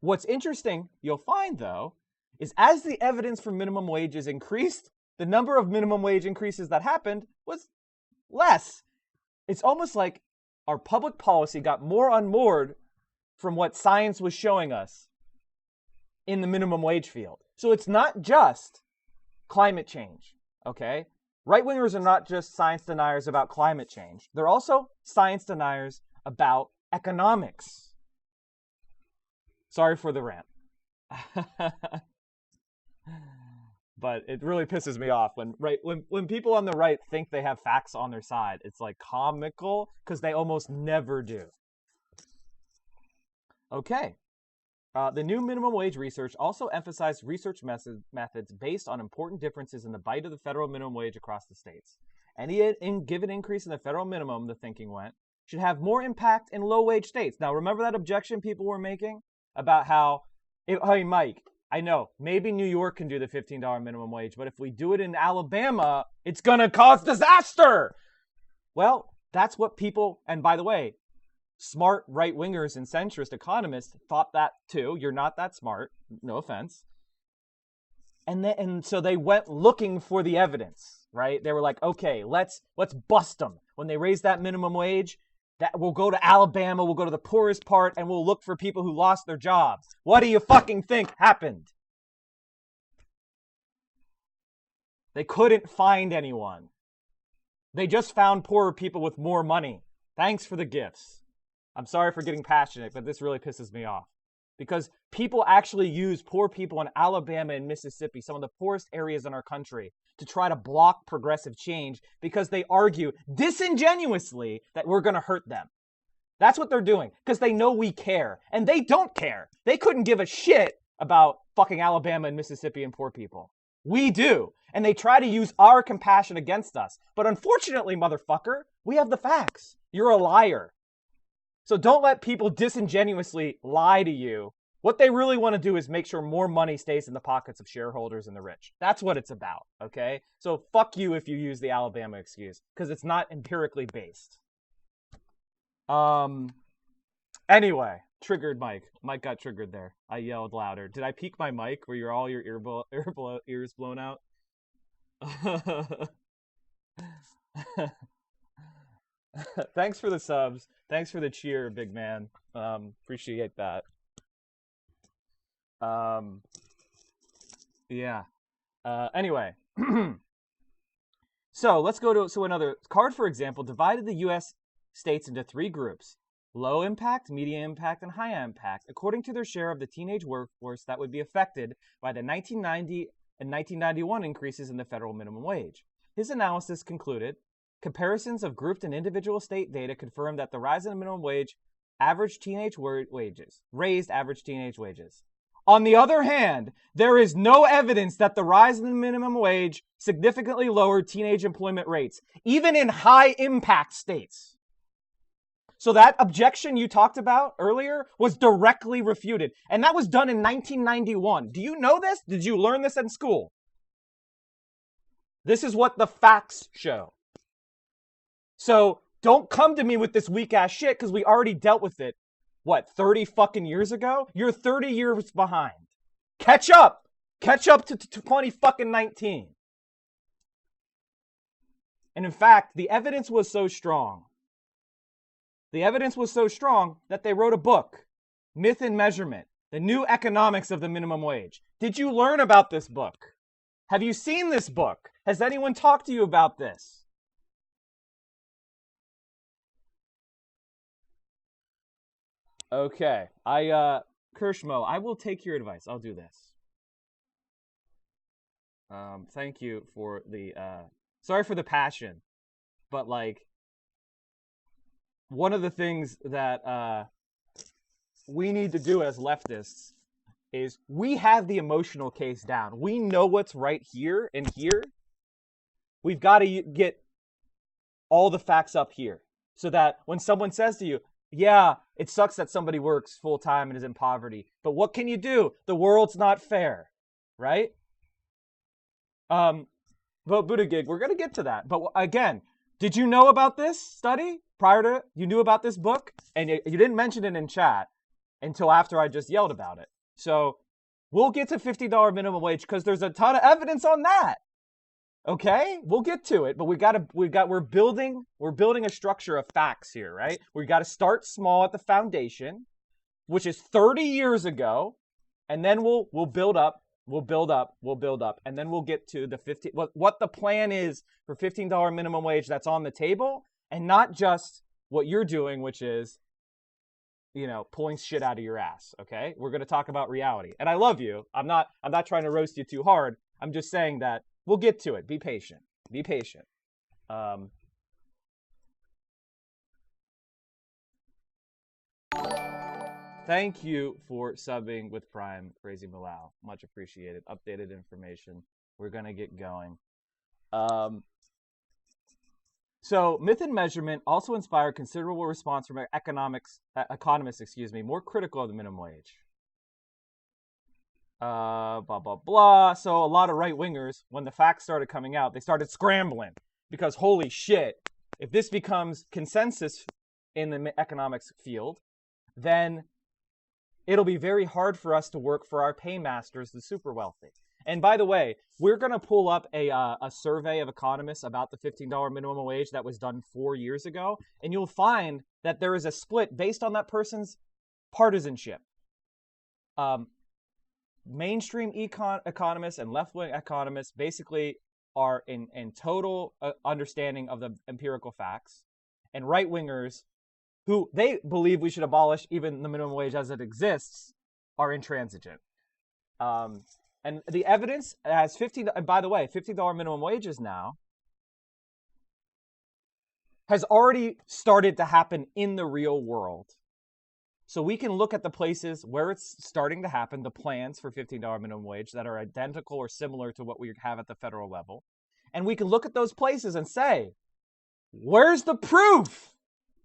what's interesting, you'll find, though, is as the evidence for minimum wages increased, the number of minimum wage increases that happened was less. It's almost like our public policy got more unmoored from what science was showing us in the minimum wage field. So it's not just climate change, okay? Right-wingers are not just science deniers about climate change. They're also science deniers about economics. Sorry for the rant. But it really pisses me off when people on the right think they have facts on their side. It's like comical because they almost never do. Okay. The new minimum wage research also emphasized research methods based on important differences in the bite of the federal minimum wage across the states. Any given increase in the federal minimum, the thinking went, should have more impact in low-wage states. Now, remember that objection people were making about how, hey, Mike, I know, maybe New York can do the $15 minimum wage, but if we do it in Alabama, it's going to cause disaster. Well, that's what people, and by the way, smart right-wingers and centrist economists thought that too. You're not that smart, no offense. And so they went looking for the evidence, right? They were like, okay, let's bust them. When they raise that minimum wage, that we'll go to Alabama, we'll go to the poorest part, and we'll look for people who lost their jobs. What do you fucking think happened? They couldn't find anyone. They just found poorer people with more money. Thanks for the gifts. I'm sorry for getting passionate, but this really pisses me off. Because people actually use poor people in Alabama and Mississippi, some of the poorest areas in our country, to try to block progressive change because they argue disingenuously that we're going to hurt them. That's what they're doing, because they know we care. And they don't care. They couldn't give a shit about fucking Alabama and Mississippi and poor people. We do. And they try to use our compassion against us. But unfortunately, motherfucker, we have the facts. You're a liar. So don't let people disingenuously lie to you. What they really want to do is make sure more money stays in the pockets of shareholders and the rich. That's what it's about, okay? So fuck you if you use the Alabama excuse, because it's not empirically based. Anyway, triggered Mike. Mike got triggered there. I yelled louder. Did I peak my mic? Were all your ears blown out? Thanks for the subs. Thanks for the cheer, big man. Appreciate that. Yeah. Anyway. So let's go to another card, for example, divided the U.S. states into 3 groups: low impact, medium impact, and high impact, according to their share of the teenage workforce that would be affected by the 1990 and 1991 increases in the federal minimum wage. His analysis concluded, comparisons of grouped and individual state data confirmed that the rise in the minimum wage raised average teenage wages. On the other hand, there is no evidence that the rise in the minimum wage significantly lowered teenage employment rates, even in high-impact states. So that objection you talked about earlier was directly refuted, and that was done in 1991. Do you know this? Did you learn this in school? This is what the facts show. So don't come to me with this weak-ass shit, because we already dealt with it. What, 30 fucking years ago? You're 30 years behind. Catch up. Catch up to 20 fucking 19. And in fact, the evidence was so strong. The evidence was so strong that they wrote a book, Myth and Measurement, The New Economics of the Minimum Wage. Did you learn about this book? Have you seen this book? Has anyone talked to you about this? Okay, Kirschmo, I will take your advice. I'll do this. Thank you for the, sorry for the passion, but like, one of the things that we need to do as leftists is we have the emotional case down. We know what's right here and here. We've got to get all the facts up here so that when someone says to you, yeah, it sucks that somebody works full-time and is in poverty, but what can you do? The world's not fair, right? Vote Buttigieg, we're going to get to that. But again, did you know about this study prior to, you knew about this book? And you didn't mention it in chat until after I just yelled about it. So we'll get to $50 minimum wage because there's a ton of evidence on that. Okay, we'll get to it, but we're building a structure of facts here, right? We got to start small at the foundation, which is 30 years ago, and then we'll build up, and then we'll get to the what the plan is for $15 minimum wage that's on the table, and not just what you're doing, which is, you know, pulling shit out of your ass. Okay, we're going to talk about reality, and I love you. I'm not trying to roast you too hard. I'm just saying that. We'll get to it. Be patient. Be patient. Thank you for subbing with Prime, Crazy Bilal. Much appreciated. Updated information. We're going to get going. So, Myth and Measurement also inspired considerable response from economists, more critical of the minimum wage. Blah, blah, blah. So a lot of right-wingers, when the facts started coming out, they started scrambling because holy shit, if this becomes consensus in the economics field, then it'll be very hard for us to work for our paymasters, the super wealthy. And by the way, we're going to pull up a survey of economists about the $15 minimum wage that was done 4 years ago, and you'll find that there is a split based on that person's partisanship. Mainstream economists and left-wing economists basically are in total understanding of the empirical facts, and right-wingers who they believe we should abolish even the minimum wage as it exists are intransigent. And the evidence has and by the way, $15 minimum wages now has already started to happen in the real world. So we can look at the places where it's starting to happen, the plans for $15 minimum wage that are identical or similar to what we have at the federal level. And we can look at those places and say, where's the proof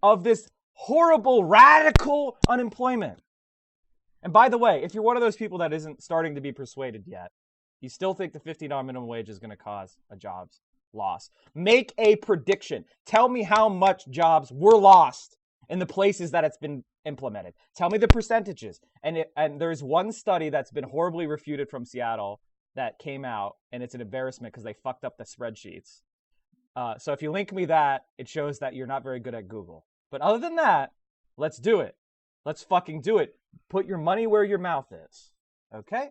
of this horrible, radical unemployment? And by the way, if you're one of those people that isn't starting to be persuaded yet, you still think the $15 minimum wage is going to cause a jobs loss. Make a prediction. Tell me how much jobs were lost in the places that it's been implemented. Tell me the percentages. And there's one study that's been horribly refuted from Seattle that came out, and it's an embarrassment because they fucked up the spreadsheets. So if you link me that, it shows that you're not very good at Google. But other than that, let's do it. Let's fucking do it. Put your money where your mouth is. Okay?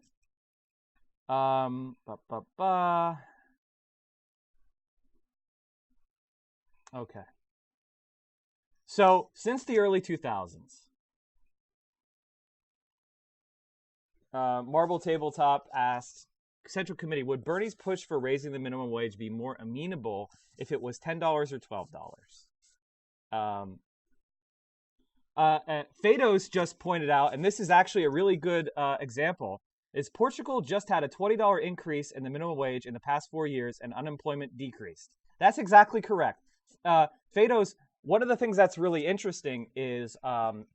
Okay. So since the early 2000s, Marble Tabletop asks, Central Committee, would Bernie's push for raising the minimum wage be more amenable if it was $10 or $12? Fados just pointed out, and this is actually a really good example, is Portugal just had a $20 increase in the minimum wage in the past 4 years and unemployment decreased. That's exactly correct. Fados, one of the things that's really interesting is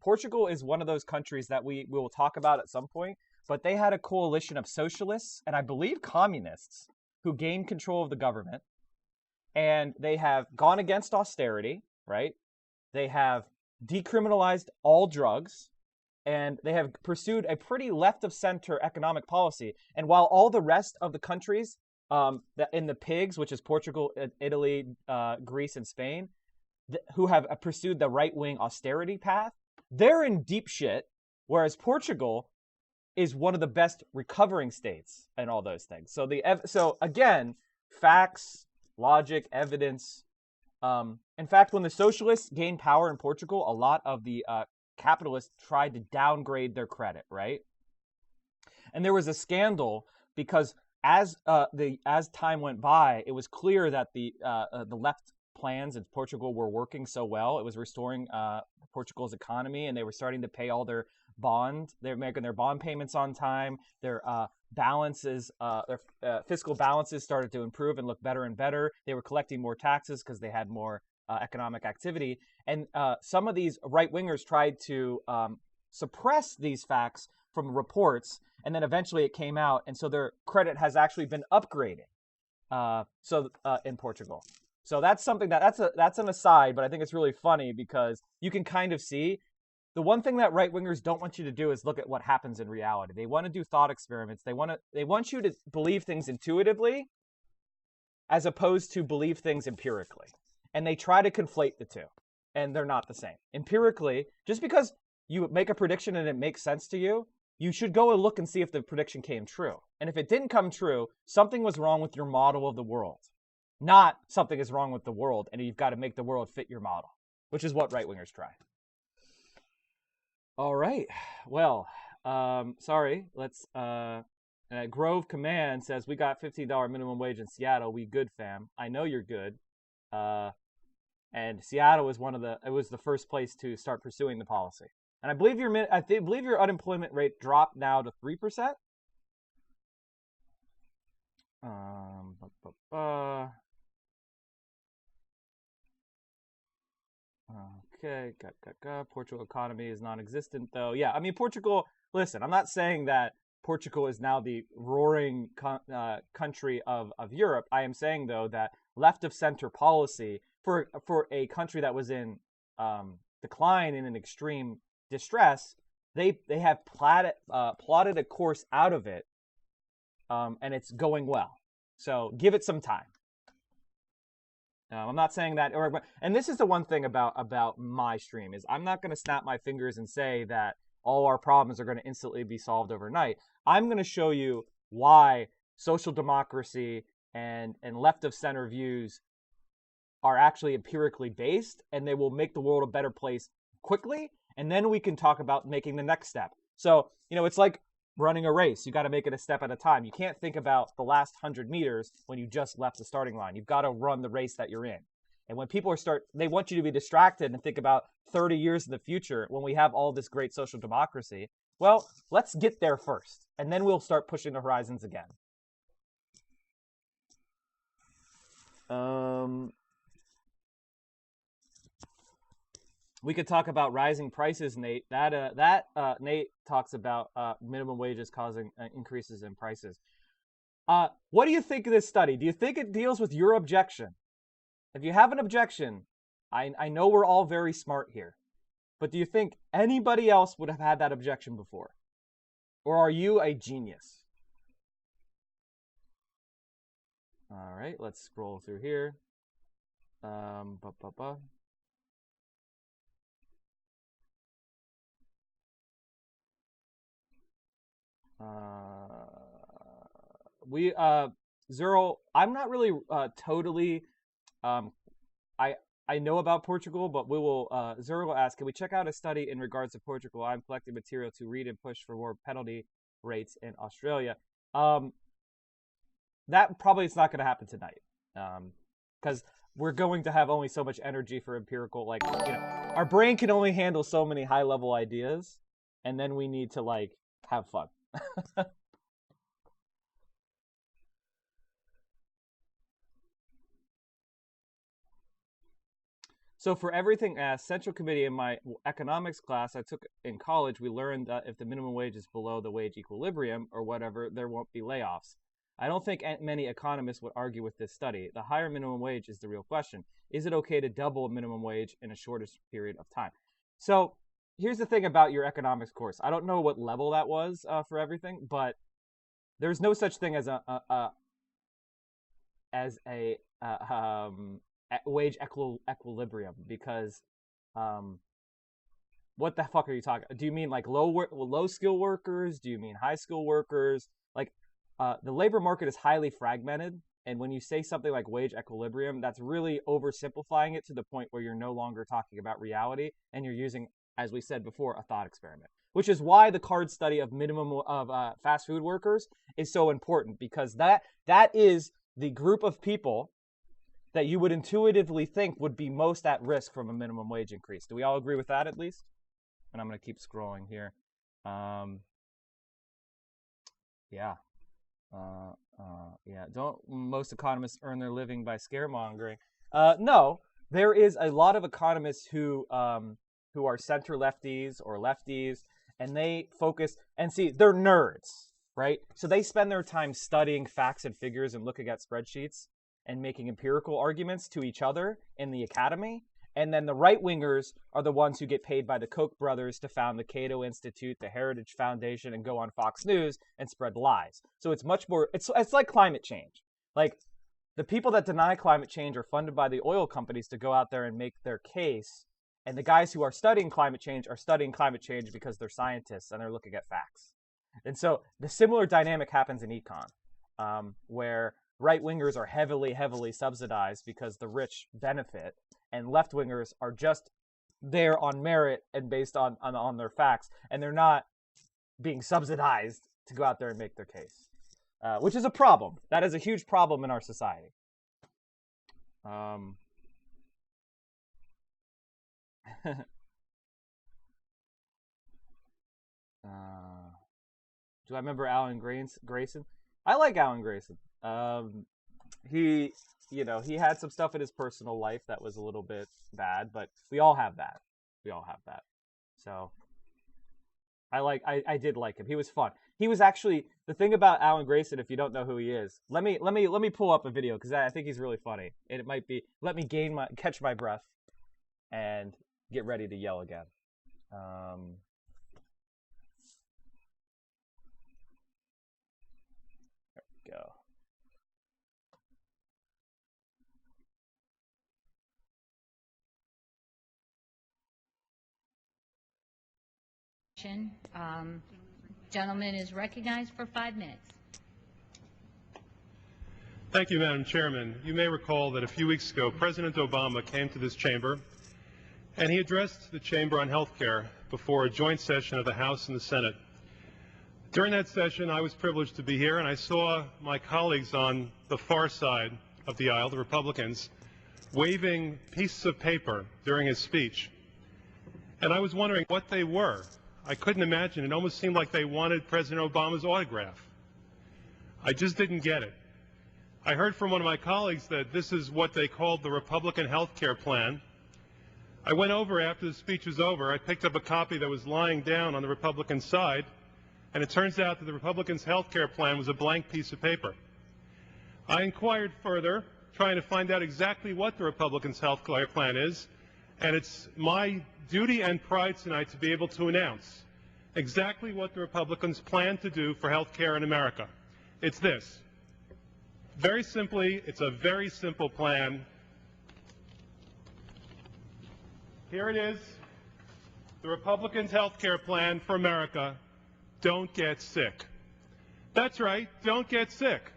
Portugal is one of those countries that we will talk about at some point, but they had a coalition of socialists and I believe communists who gained control of the government, and they have gone against austerity, right? They have decriminalized all drugs, and they have pursued a pretty left-of-center economic policy. And while all the rest of the countries in the PIGS, which is Portugal, Italy, Greece, and Spain, who have pursued the right-wing austerity path, they're in deep shit, whereas Portugal is one of the best recovering states and all those things. So again, facts, logic, evidence. In fact, when the socialists gained power in Portugal, a lot of the capitalists tried to downgrade their credit, right? And there was a scandal because as time went by, it was clear that the left plans in Portugal were working so well. It was restoring Portugal's economy, and they were starting to pay all their bonds. They're making their bond payments on time. Their balances, their fiscal balances started to improve and look better and better. They were collecting more taxes because they had more economic activity. And some of these right-wingers tried to suppress these facts from reports, and then eventually it came out, and so their credit has actually been upgraded in Portugal. So that's something that's an aside, but I think it's really funny because you can kind of see the one thing that right-wingers don't want you to do is look at what happens in reality. They want to do thought experiments. They want you to believe things intuitively as opposed to believe things empirically. And they try to conflate the two, and they're not the same. Empirically, just because you make a prediction and it makes sense to you, you should go and look and see if the prediction came true. And if it didn't come true, something was wrong with your model of the world. Not something is wrong with the world, and you've got to make the world fit your model, which is what right-wingers try. All right. Well, sorry. Let's. Grove Command says we got $15 minimum wage in Seattle. We good, fam. I know you're good. And Seattle was the first place to start pursuing the policy. And I believe your unemployment rate dropped now to 3%. Okay, Portugal economy is non-existent, though. Yeah, I mean, Portugal, listen, I'm not saying that Portugal is now the roaring country of Europe. I am saying, though, that left-of-center policy for a country that was in decline and in extreme distress, they have plotted a course out of it, and it's going well. So give it some time. I'm not saying that, and this is the one thing about my stream is I'm not going to snap my fingers and say that all our problems are going to instantly be solved overnight. I'm going to show you why social democracy and left of center views are actually empirically based, and they will make the world a better place quickly, and then we can talk about making the next step. So, it's like running a race. You got to make it a step at a time. You can't think about the last 100 meters when you just left the starting line. You've got to run the race that you're in. And when people they want you to be distracted and think about 30 years in the future when we have all this great social democracy. Well, let's get there first, and then we'll start pushing the horizons again. We could talk about rising prices, Nate. Nate talks about minimum wages causing increases in prices. What do you think of this study? Do you think it deals with your objection? If you have an objection, I know we're all very smart here, but do you think anybody else would have had that objection before? Or are you a genius? All right, let's scroll through here. Ba, ba, ba. We Zero, I'm not really totally I know about Portugal, but we will Zero will ask, can we check out a study in regards to Portugal? I'm collecting material to read and push for more penalty rates in Australia. That probably is not going to happen tonight. Because we're going to have only so much energy for empirical, like, our brain can only handle so many high level ideas, and then we need to like have fun. So for everything asked, Central Committee in my economics class I took in college, we learned that if the minimum wage is below the wage equilibrium or whatever, there won't be layoffs. I don't think many economists would argue with this study. The higher minimum wage is the real question. Is it okay to double minimum wage in a shortest period of time? So here's the thing about your economics course. I don't know what level that was for everything, but there's no such thing as a wage equilibrium, because what the fuck are you talking? Do you mean like low skill workers? Do you mean high skill workers? Like the labor market is highly fragmented, and when you say something like wage equilibrium, that's really oversimplifying it to the point where you're no longer talking about reality and you're using, as we said before, a thought experiment. Which is why the card study of minimum of fast food workers is so important, because that is the group of people that you would intuitively think would be most at risk from a minimum wage increase. Do we all agree with that at least? And I'm going to keep scrolling here. Yeah. Don't most economists earn their living by scaremongering? No, there is a lot of economists who are center lefties or lefties, and they focus, and see, they're nerds, right? So they spend their time studying facts and figures and looking at spreadsheets and making empirical arguments to each other in the academy. And then the right-wingers are the ones who get paid by the Koch brothers to found the Cato Institute, the Heritage Foundation, and go on Fox News and spread lies. So it's much more, it's like climate change. Like, the people that deny climate change are funded by the oil companies to go out there and make their case. And the guys who are studying climate change because they're scientists and they're looking at facts. And so the similar dynamic happens in econ, where right-wingers are heavily, heavily subsidized because the rich benefit, and left-wingers are just there on merit and based on their facts, and they're not being subsidized to go out there and make their case, which is a problem. That is a huge problem in our society. Do I remember Alan Grayson? I like Alan Grayson. He had some stuff in his personal life that was a little bit bad, but we all have that. So I did like him. He was fun. He was actually, the thing about Alan Grayson, if you don't know who he is, let me pull up a video, because I think he's really funny. And it might be, let me catch my breath and get ready to yell again. There we go. Gentleman is recognized for 5 minutes. Thank you, Madam Chairman. You may recall that a few weeks ago, President Obama came to this chamber and he addressed the chamber on health care before a joint session of the House and the Senate. During that session, I was privileged to be here, and I saw my colleagues on the far side of the aisle, the Republicans, waving pieces of paper during his speech. And I was wondering what they were. I couldn't imagine. It almost seemed like they wanted President Obama's autograph. I just didn't get it. I heard from one of my colleagues that this is what they called the Republican health care plan. I went over after the speech was over. I picked up a copy that was lying down on the Republican side, and it turns out that the Republicans' health care plan was a blank piece of paper. I inquired further, trying to find out exactly what the Republicans' health care plan is, and it's my duty and pride tonight to be able to announce exactly what the Republicans plan to do for health care in America. It's this. Very simply, it's a very simple plan. Here it is. The Republicans' health care plan for America. Don't get sick. That's right. Don't get sick.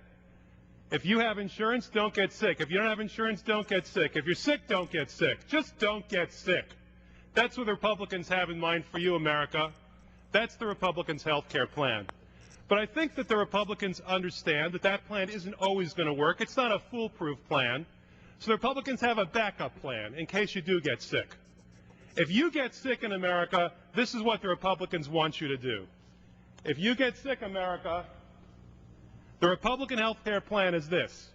If you have insurance, don't get sick. If you don't have insurance, don't get sick. If you're sick, don't get sick. Just don't get sick. That's what the Republicans have in mind for you, America. That's the Republicans' health care plan. But I think that the Republicans understand that that plan isn't always going to work. It's not a foolproof plan. So the Republicans have a backup plan in case you do get sick. If you get sick in America, this is what the Republicans want you to do. If you get sick, America, the Republican health care plan is this.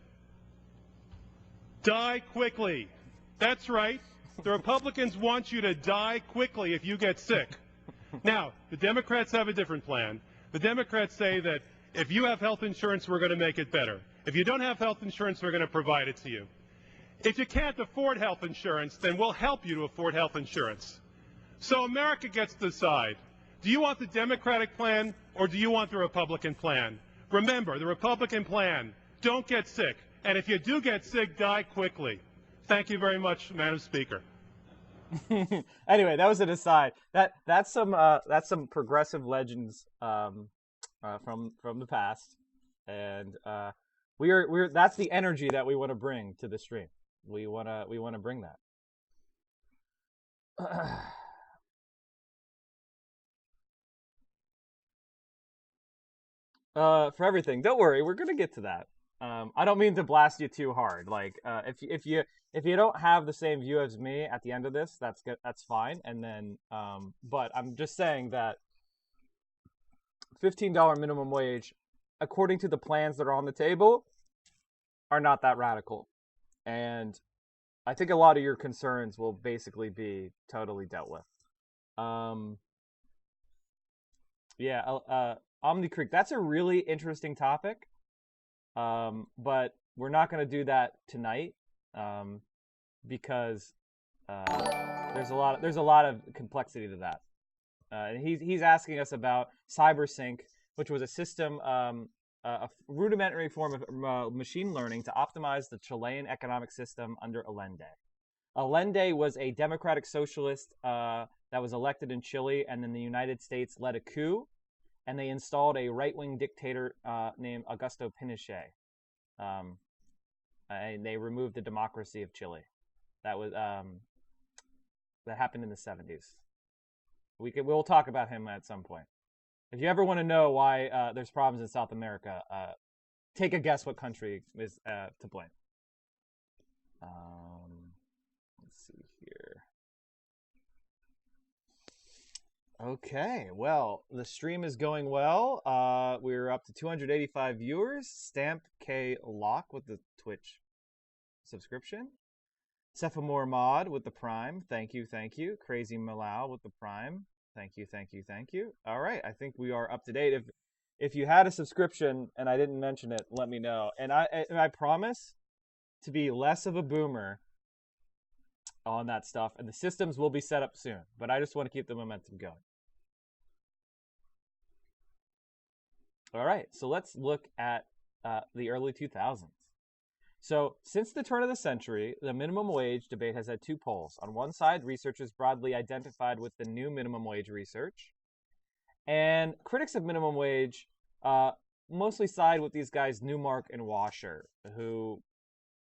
Die quickly. That's right. The Republicans want you to die quickly if you get sick. Now, the Democrats have a different plan. The Democrats say that if you have health insurance, we're going to make it better. If you don't have health insurance, we're going to provide it to you. If you can't afford health insurance, then we'll help you to afford health insurance. So America gets to decide. Do you want the Democratic plan or do you want the Republican plan? Remember, the Republican plan, don't get sick. And if you do get sick, die quickly. Thank you very much, Madam Speaker. Anyway, that was an aside. That's some progressive legends from the past, and we're that's the energy that we want to bring to the stream. We wanna bring that. For everything, don't worry, we're gonna get to that. I don't mean to blast you too hard. Like, if you don't have the same view as me at the end of this, that's good. That's fine. And then, but I'm just saying that $15 minimum wage, according to the plans that are on the table, are not that radical. And I think a lot of your concerns will basically be totally dealt with. Omni Creek, that's a really interesting topic. But we're not going to do that tonight, because there's a lot of complexity to that. And he's asking us about CyberSync, which was a system, a rudimentary form of machine learning to optimize the Chilean economic system under Allende. Allende was a democratic socialist that was elected in Chile, and then the United States led a coup, and they installed a right-wing dictator named Augusto Pinochet. And they removed the democracy of Chile. That was that happened in the 70s. We'll talk about him at some point. If you ever want to know why there's problems in South America, take a guess what country is to blame. Let's see here. Okay, well, the stream is going well. We're up to 285 viewers. Stamp K Lock with the Twitch subscription. Sephamore Mod with the Prime. Thank you, thank you. Crazy Malal with the Prime. Thank you, thank you, thank you. All right, I think we are up to date. If you had a subscription and I didn't mention it, let me know. And I promise to be less of a boomer on that stuff, and the systems will be set up soon. But I just want to keep the momentum going. All right, so let's look at the early 2000s. So since the turn of the century, the minimum wage debate has had two poles. On one side, researchers broadly identified with the new minimum wage research, and critics of minimum wage mostly side with these guys Newmark and Washer, who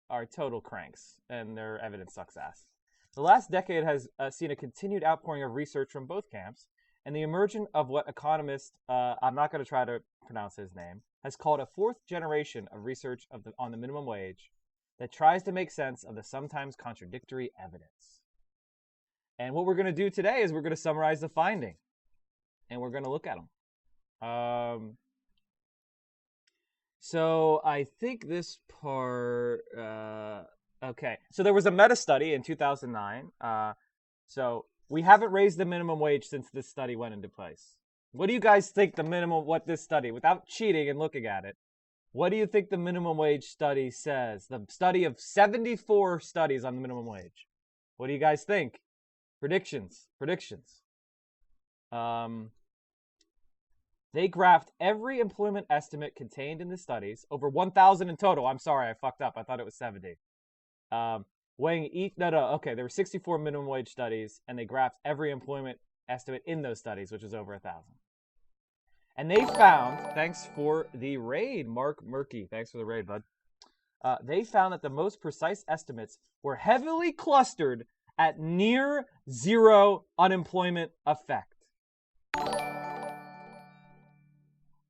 are total cranks, and their evidence sucks ass. The last decade has seen a continued outpouring of research from both camps, and the emergence of what economist, I'm not going to try to pronounce his name, has called a fourth generation of research on the minimum wage that tries to make sense of the sometimes contradictory evidence. And what we're going to do today is we're going to summarize the finding, and we're going to look at them. So I think this part, okay. So there was a meta study in 2009. So we haven't raised the minimum wage since this study went into place. What do you guys think the minimum, what this study, without cheating and looking at it, what do you think the minimum wage study says? The study of 74 studies on the minimum wage. What do you guys think? Predictions. They graphed every employment estimate contained in the studies, over 1,000 in total. I'm sorry, I fucked up. I thought it was 70. weighing each. No. Okay, there were 64 minimum wage studies, and they graphed every employment estimate in those studies, which is over 1,000. And they found, thanks for the raid, Mark Murky. Thanks for the raid, bud. They found that the most precise estimates were heavily clustered at near zero unemployment effect.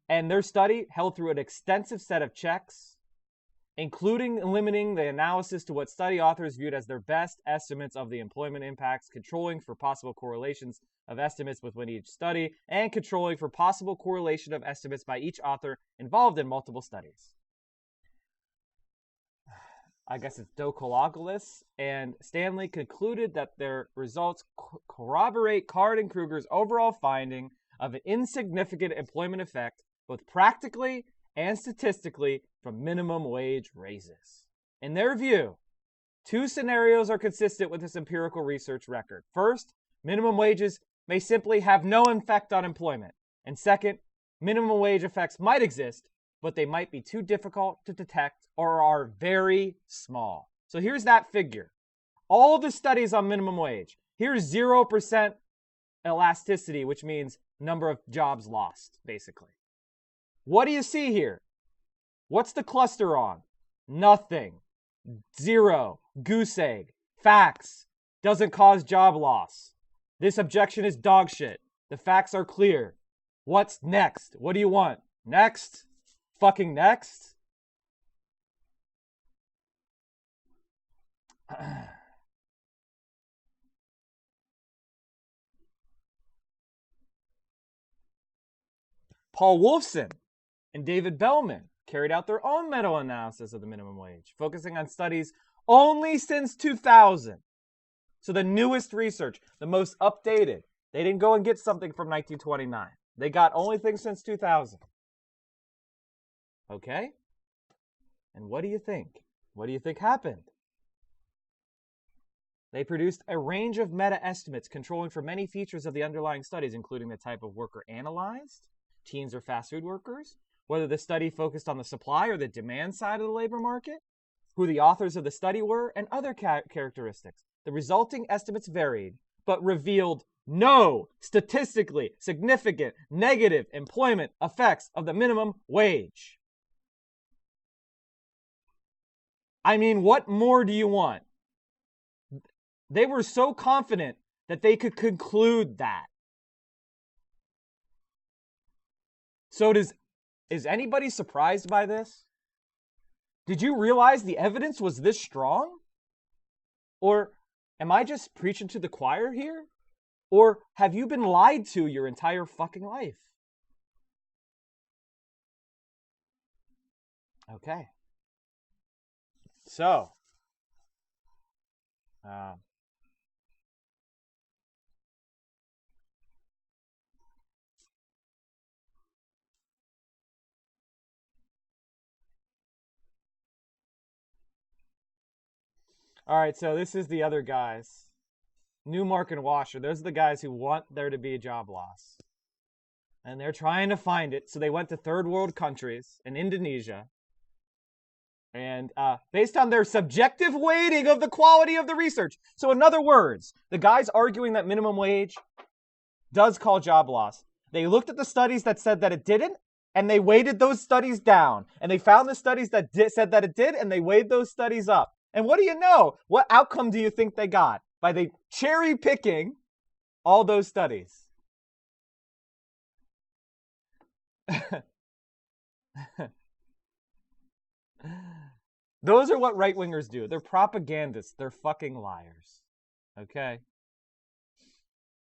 And their study held through an extensive set of checks, including limiting the analysis to what study authors viewed as their best estimates of the employment impacts, controlling for possible correlations of estimates within each study, and controlling for possible correlation of estimates by each author involved in multiple studies. I guess it's Dokologoulos, and Stanley concluded that their results corroborate Card and Kruger's overall finding of an insignificant employment effect, both practically and statistically, from minimum wage raises. In their view, two scenarios are consistent with this empirical research record. First, minimum wages may simply have no effect on employment. And second, minimum wage effects might exist, but they might be too difficult to detect or are very small. So here's that figure. All the studies on minimum wage. Here's 0% elasticity, which means number of jobs lost, basically. What do you see here? What's the cluster on? Nothing. Zero. Goose egg. Facts. Doesn't cause job loss. This objection is dog shit. The facts are clear. What's next? What do you want? Next? Fucking next? Paul Wolfson and David Bellman carried out their own meta-analysis of the minimum wage, focusing on studies only since 2000. So the newest research, the most updated. They didn't go and get something from 1929. They got only things since 2000. Okay? And what do you think? What do you think happened? They produced a range of meta-estimates controlling for many features of the underlying studies, including the type of worker analyzed, teens or fast food workers, whether the study focused on the supply or the demand side of the labor market, who the authors of the study were, and other characteristics. The resulting estimates varied, but revealed no statistically significant negative employment effects of the minimum wage. I mean, what more do you want? They were so confident that they could conclude that. So is anybody surprised by this? Did you realize the evidence was this strong? Or am I just preaching to the choir here? Or have you been lied to your entire fucking life? Okay. So, all right, so this is the other guys. Newmark and Washer. Those are the guys who want there to be a job loss. And they're trying to find it. So they went to third world countries in Indonesia. And based on their subjective weighting of the quality of the research. So in other words, the guys arguing that minimum wage does cause job loss. They looked at the studies that said that it didn't, and they weighted those studies down. And they found the studies that said that it did, and they weighed those studies up. And what do you know? What outcome do you think they got? By the cherry picking all those studies. Those are what right-wingers do. They're propagandists. They're fucking liars. Okay?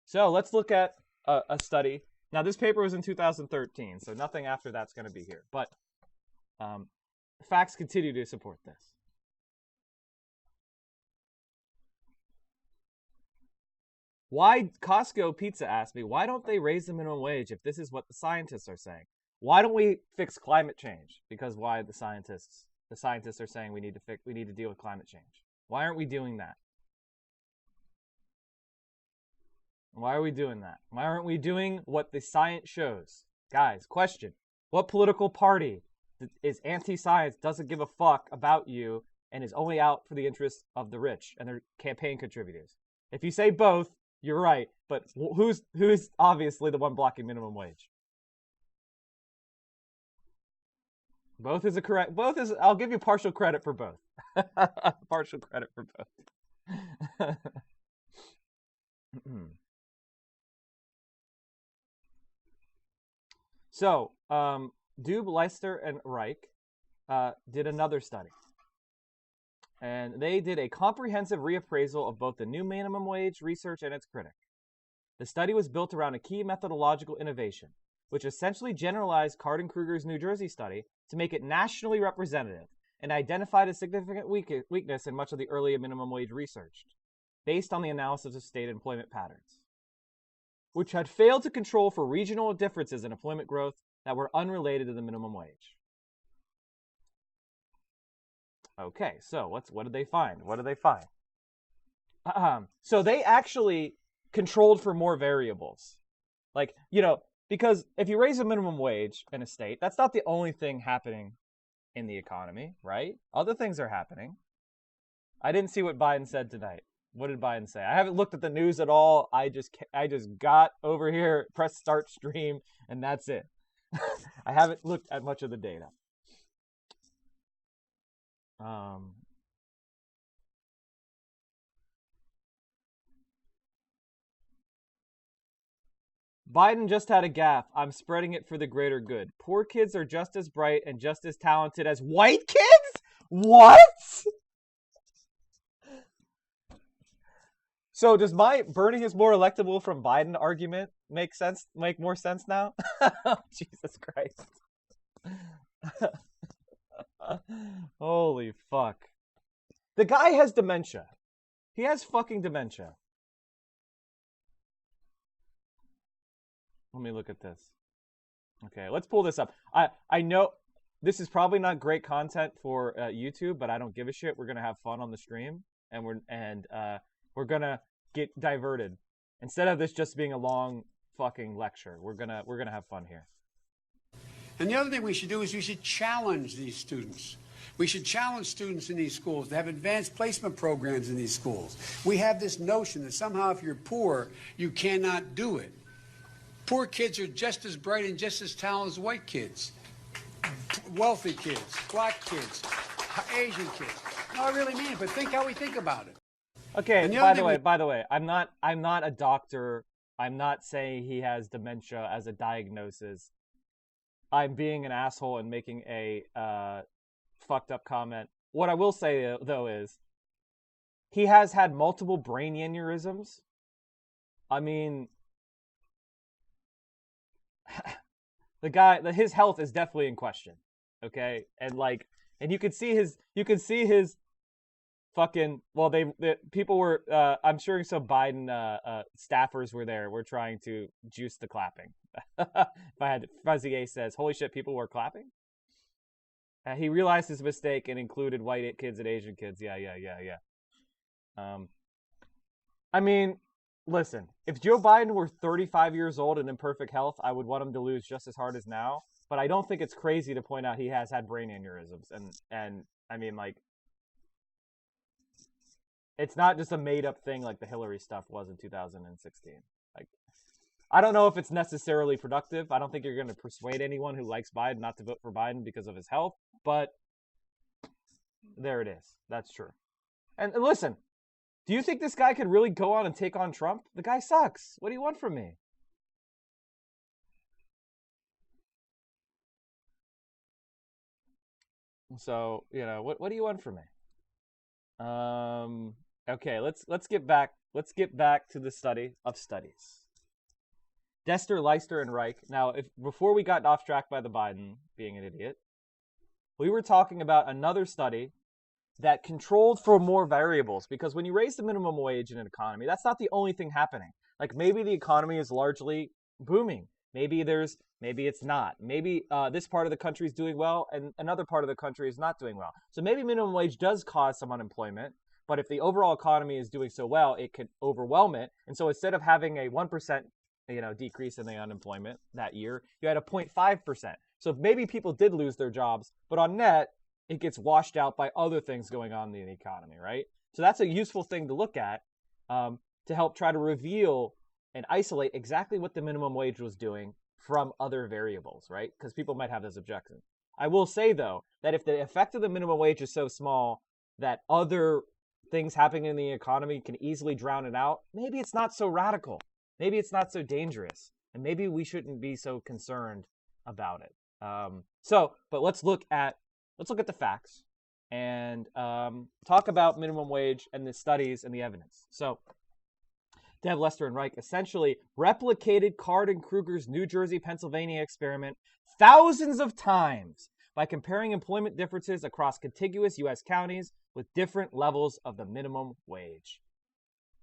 So let's look at a study. Now, this paper was in 2013, so nothing after that's going to be here. But facts continue to support this. Why, Costco Pizza asked me, why don't they raise the minimum wage if this is what the scientists are saying? Why don't we fix climate change? Because why the scientists are saying we need to deal with climate change. Why aren't we doing that? Why are we doing that? Why aren't we doing what the science shows? Guys, question. What political party is anti-science, doesn't give a fuck about you, and is only out for the interests of the rich and their campaign contributors. If you say both, you're right, but who's obviously the one blocking minimum wage? Both is a correct. Both is. I'll give you partial credit for both. Partial credit for both. So, Dube, Leister, and Reich did another study. And they did a comprehensive reappraisal of both the new minimum wage research and its critic. The study was built around a key methodological innovation, which essentially generalized Carden-Kruger's New Jersey study to make it nationally representative and identified a significant weakness in much of the earlier minimum wage research, based on the analysis of state employment patterns, which had failed to control for regional differences in employment growth that were unrelated to the minimum wage. Okay, so what did they find? What did they find? So they actually controlled for more variables. Like, because if you raise a minimum wage in a state, that's not the only thing happening in the economy, right? Other things are happening. I didn't see what Biden said tonight. What did Biden say? I haven't looked at the news at all. I just got over here, pressed start stream, and that's it. I haven't looked at much of the data. Biden just had a gaffe. I'm spreading it for the greater good. Poor kids are just as bright and just as talented as white kids? What? So does my burning is more electable from Biden argument make more sense now? Jesus Christ. Holy fuck. The guy has dementia. He has fucking dementia. Let me look at this. Okay, let's pull this up. I know this is probably not great content for YouTube, but I don't give a shit. We're gonna have fun on the stream, and we're gonna get diverted. Instead of this just being a long fucking lecture, we're gonna have fun here. And the other thing we should do is we should challenge these students. We should challenge students in these schools to have advanced placement programs in these schools. We have this notion that somehow if you're poor, you cannot do it. Poor kids are just as bright and just as talented as white kids. Wealthy kids, black kids, Asian kids. No, I really mean it, but think how we think about it. Okay, by the way, I'm not a doctor. I'm not saying he has dementia as a diagnosis. I'm being an asshole and making a fucked up comment. What I will say though is he has had multiple brain aneurysms. I mean, the guy, his health is definitely in question. Okay, and you could see his fucking, well, people were, I'm sure some Biden staffers were there. We're trying to juice the clapping. Fuzzy A says, holy shit, people were clapping? He realized his mistake and included white kids and Asian kids. Yeah. I mean, listen, if Joe Biden were 35 years old and in perfect health, I would want him to lose just as hard as now. But I don't think it's crazy to point out he has had brain aneurysms. And I mean, it's not just a made-up thing like the Hillary stuff was in 2016. I don't know if it's necessarily productive. I don't think you're going to persuade anyone who likes Biden not to vote for Biden because of his health. But there it is. That's true. And listen, do you think this guy could really go on and take on Trump? The guy sucks. What do you want from me? So, what do you want from me? Okay, let's get back to the study of studies. Dester, Leister, and Reich. Now, before we got off track by the Biden being an idiot, we were talking about another study that controlled for more variables, because when you raise the minimum wage in an economy, that's not the only thing happening. Maybe the economy is largely booming. Maybe it's not. Maybe this part of the country is doing well and another part of the country is not doing well. So maybe minimum wage does cause some unemployment, but if the overall economy is doing so well, it could overwhelm it. And so instead of having a 1% decrease in the unemployment that year, you had a 0.5%. So maybe people did lose their jobs, but on net, it gets washed out by other things going on in the economy, right? So that's a useful thing to look at to help try to reveal and isolate exactly what the minimum wage was doing from other variables, right? Because people might have those objections. I will say, though, that if the effect of the minimum wage is so small that other things happening in the economy can easily drown it out, maybe it's not so radical. Maybe it's not so dangerous. And maybe we shouldn't be so concerned about it. But let's look at the facts and talk about minimum wage and the studies and the evidence. So Deb, Lester, and Reich essentially replicated Card and Kruger's New Jersey, Pennsylvania experiment thousands of times by comparing employment differences across contiguous U.S. counties with different levels of the minimum wage.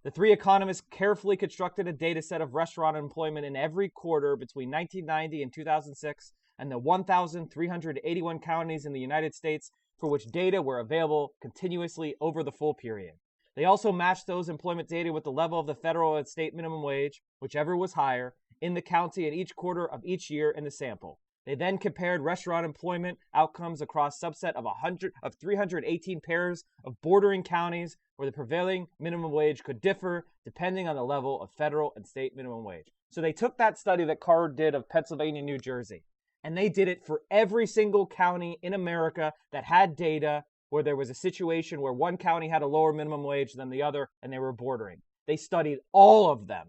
The three economists carefully constructed a data set of restaurant employment in every quarter between 1990 and 2006 and the 1,381 counties in the United States for which data were available continuously over the full period. They also matched those employment data with the level of the federal and state minimum wage, whichever was higher, in the county in each quarter of each year in the sample. They then compared restaurant employment outcomes across a subset of 318 pairs of bordering counties where the prevailing minimum wage could differ depending on the level of federal and state minimum wage. So they took that study that Card did of Pennsylvania, New Jersey, and they did it for every single county in America that had data where there was a situation where one county had a lower minimum wage than the other and they were bordering. They studied all of them.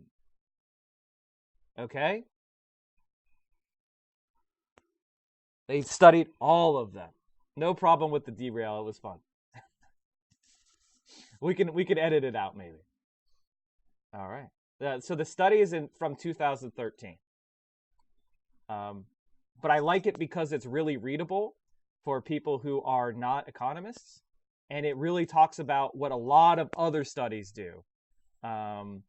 Okay? They studied all of them. No problem with the derail. It was fun. we can edit it out maybe. All right. So the study is from 2013. But I like it because it's really readable for people who are not economists, and it really talks about what a lot of other studies do. And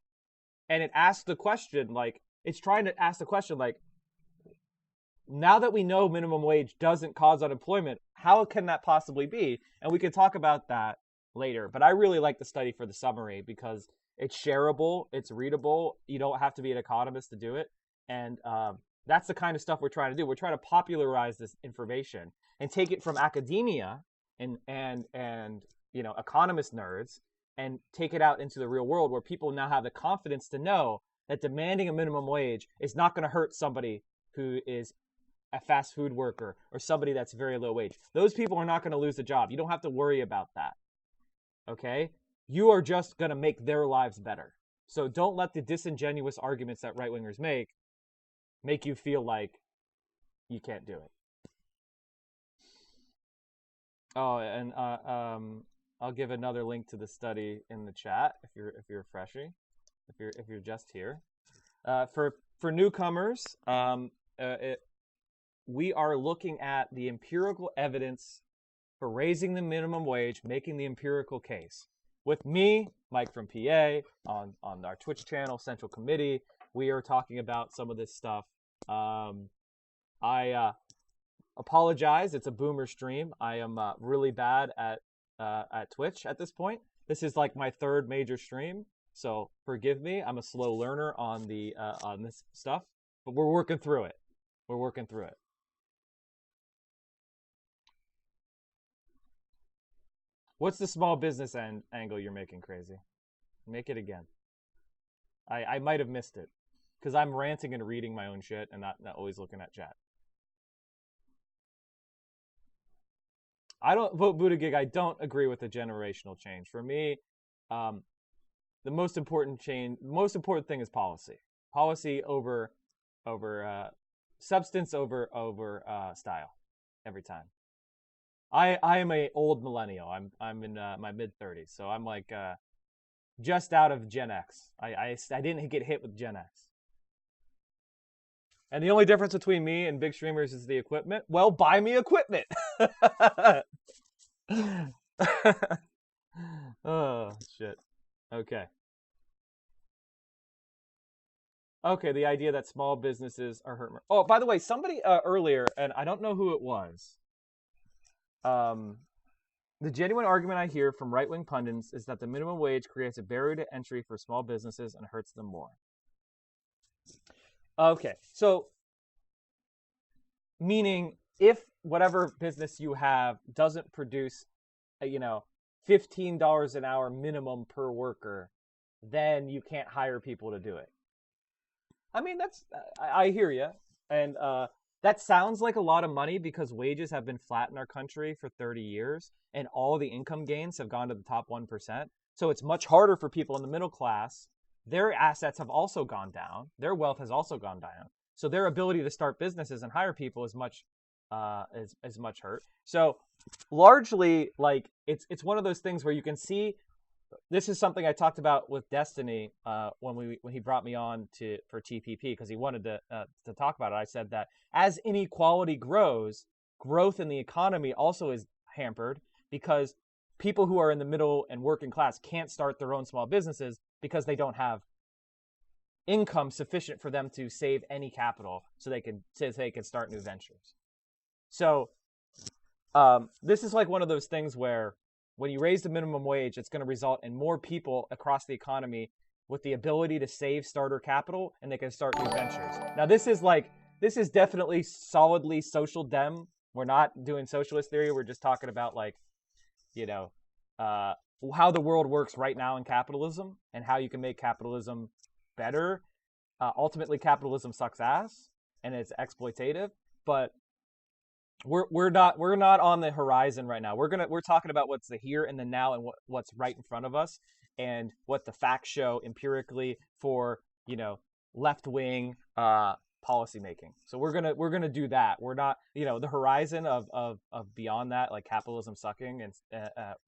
it asks the question, it's trying to ask the question, now that we know minimum wage doesn't cause unemployment, how can that possibly be? And we can talk about that later. But I really like the study for the summary because it's shareable, it's readable. You don't have to be an economist to do it. And that's the kind of stuff we're trying to do. We're trying to popularize this information and take it from academia and economist nerds and take it out into the real world where people now have the confidence to know that demanding a minimum wage is not going to hurt somebody who is a fast food worker or somebody that's very low wage. Those people are not going to lose a job. You don't have to worry about that. Okay? You are just going to make their lives better. So don't let the disingenuous arguments that right-wingers make you feel like you can't do it. Oh, and I'll give another link to the study in the chat if you're freshy, if you're just here. For newcomers, we are looking at the empirical evidence for raising the minimum wage, making the empirical case. With me, Mike from PA, on our Twitch channel, Central Committee, we are talking about some of this stuff. I apologize, it's a boomer stream. I am really bad at Twitch at this point. This is like my third major stream, so forgive me. I'm a slow learner on this stuff, but we're working through it. We're working through it. What's the small business angle you're making, Crazy? Make it again. I might have missed it because I'm ranting and reading my own shit and not always looking at chat. I don't vote Buttigieg. I don't agree with the generational change. For me, the most important thing is policy. Policy over substance over style every time. I am a old millennial. I'm in my mid-30s, so I'm like just out of Gen X. I didn't get hit with Gen X. And the only difference between me and big streamers is the equipment. Well, buy me equipment. Oh, shit. Okay. Okay, the idea that small businesses are hurt. Oh, by the way, somebody earlier, and I don't know who it was. The genuine argument I hear from right-wing pundits is that the minimum wage creates a barrier to entry for small businesses and hurts them more. Okay, so meaning if whatever business you have doesn't produce, $15 an hour minimum per worker, then you can't hire people to do it. I mean, I hear you. And that sounds like a lot of money because wages have been flat in our country for 30 years and all the income gains have gone to the top 1%. So it's much harder for people in the middle class. Their assets have also gone down. Their wealth has also gone down. So their ability to start businesses and hire people is much hurt. So largely, like, it's one of those things where you can see. This is something I talked about with Destiny when he brought me on for TPP because he wanted to talk about it. I said that as inequality grows, growth in the economy also is hampered because people who are in the middle and working class can't start their own small businesses because they don't have income sufficient for them to save any capital so they can start new ventures. So this is like one of those things where when you raise the minimum wage, it's going to result in more people across the economy with the ability to save starter capital, and they can start new ventures. Now, this is definitely solidly social dem. We're not doing socialist theory. We're just talking about how the world works right now in capitalism and how you can make capitalism better. Ultimately, capitalism sucks ass and it's exploitative, but we're not on the horizon right now. We're talking about what's the here and the now and what's right in front of us and what the facts show empirically for left wing policy making. So we're gonna do that. We're not the horizon of beyond that, like capitalism sucking, and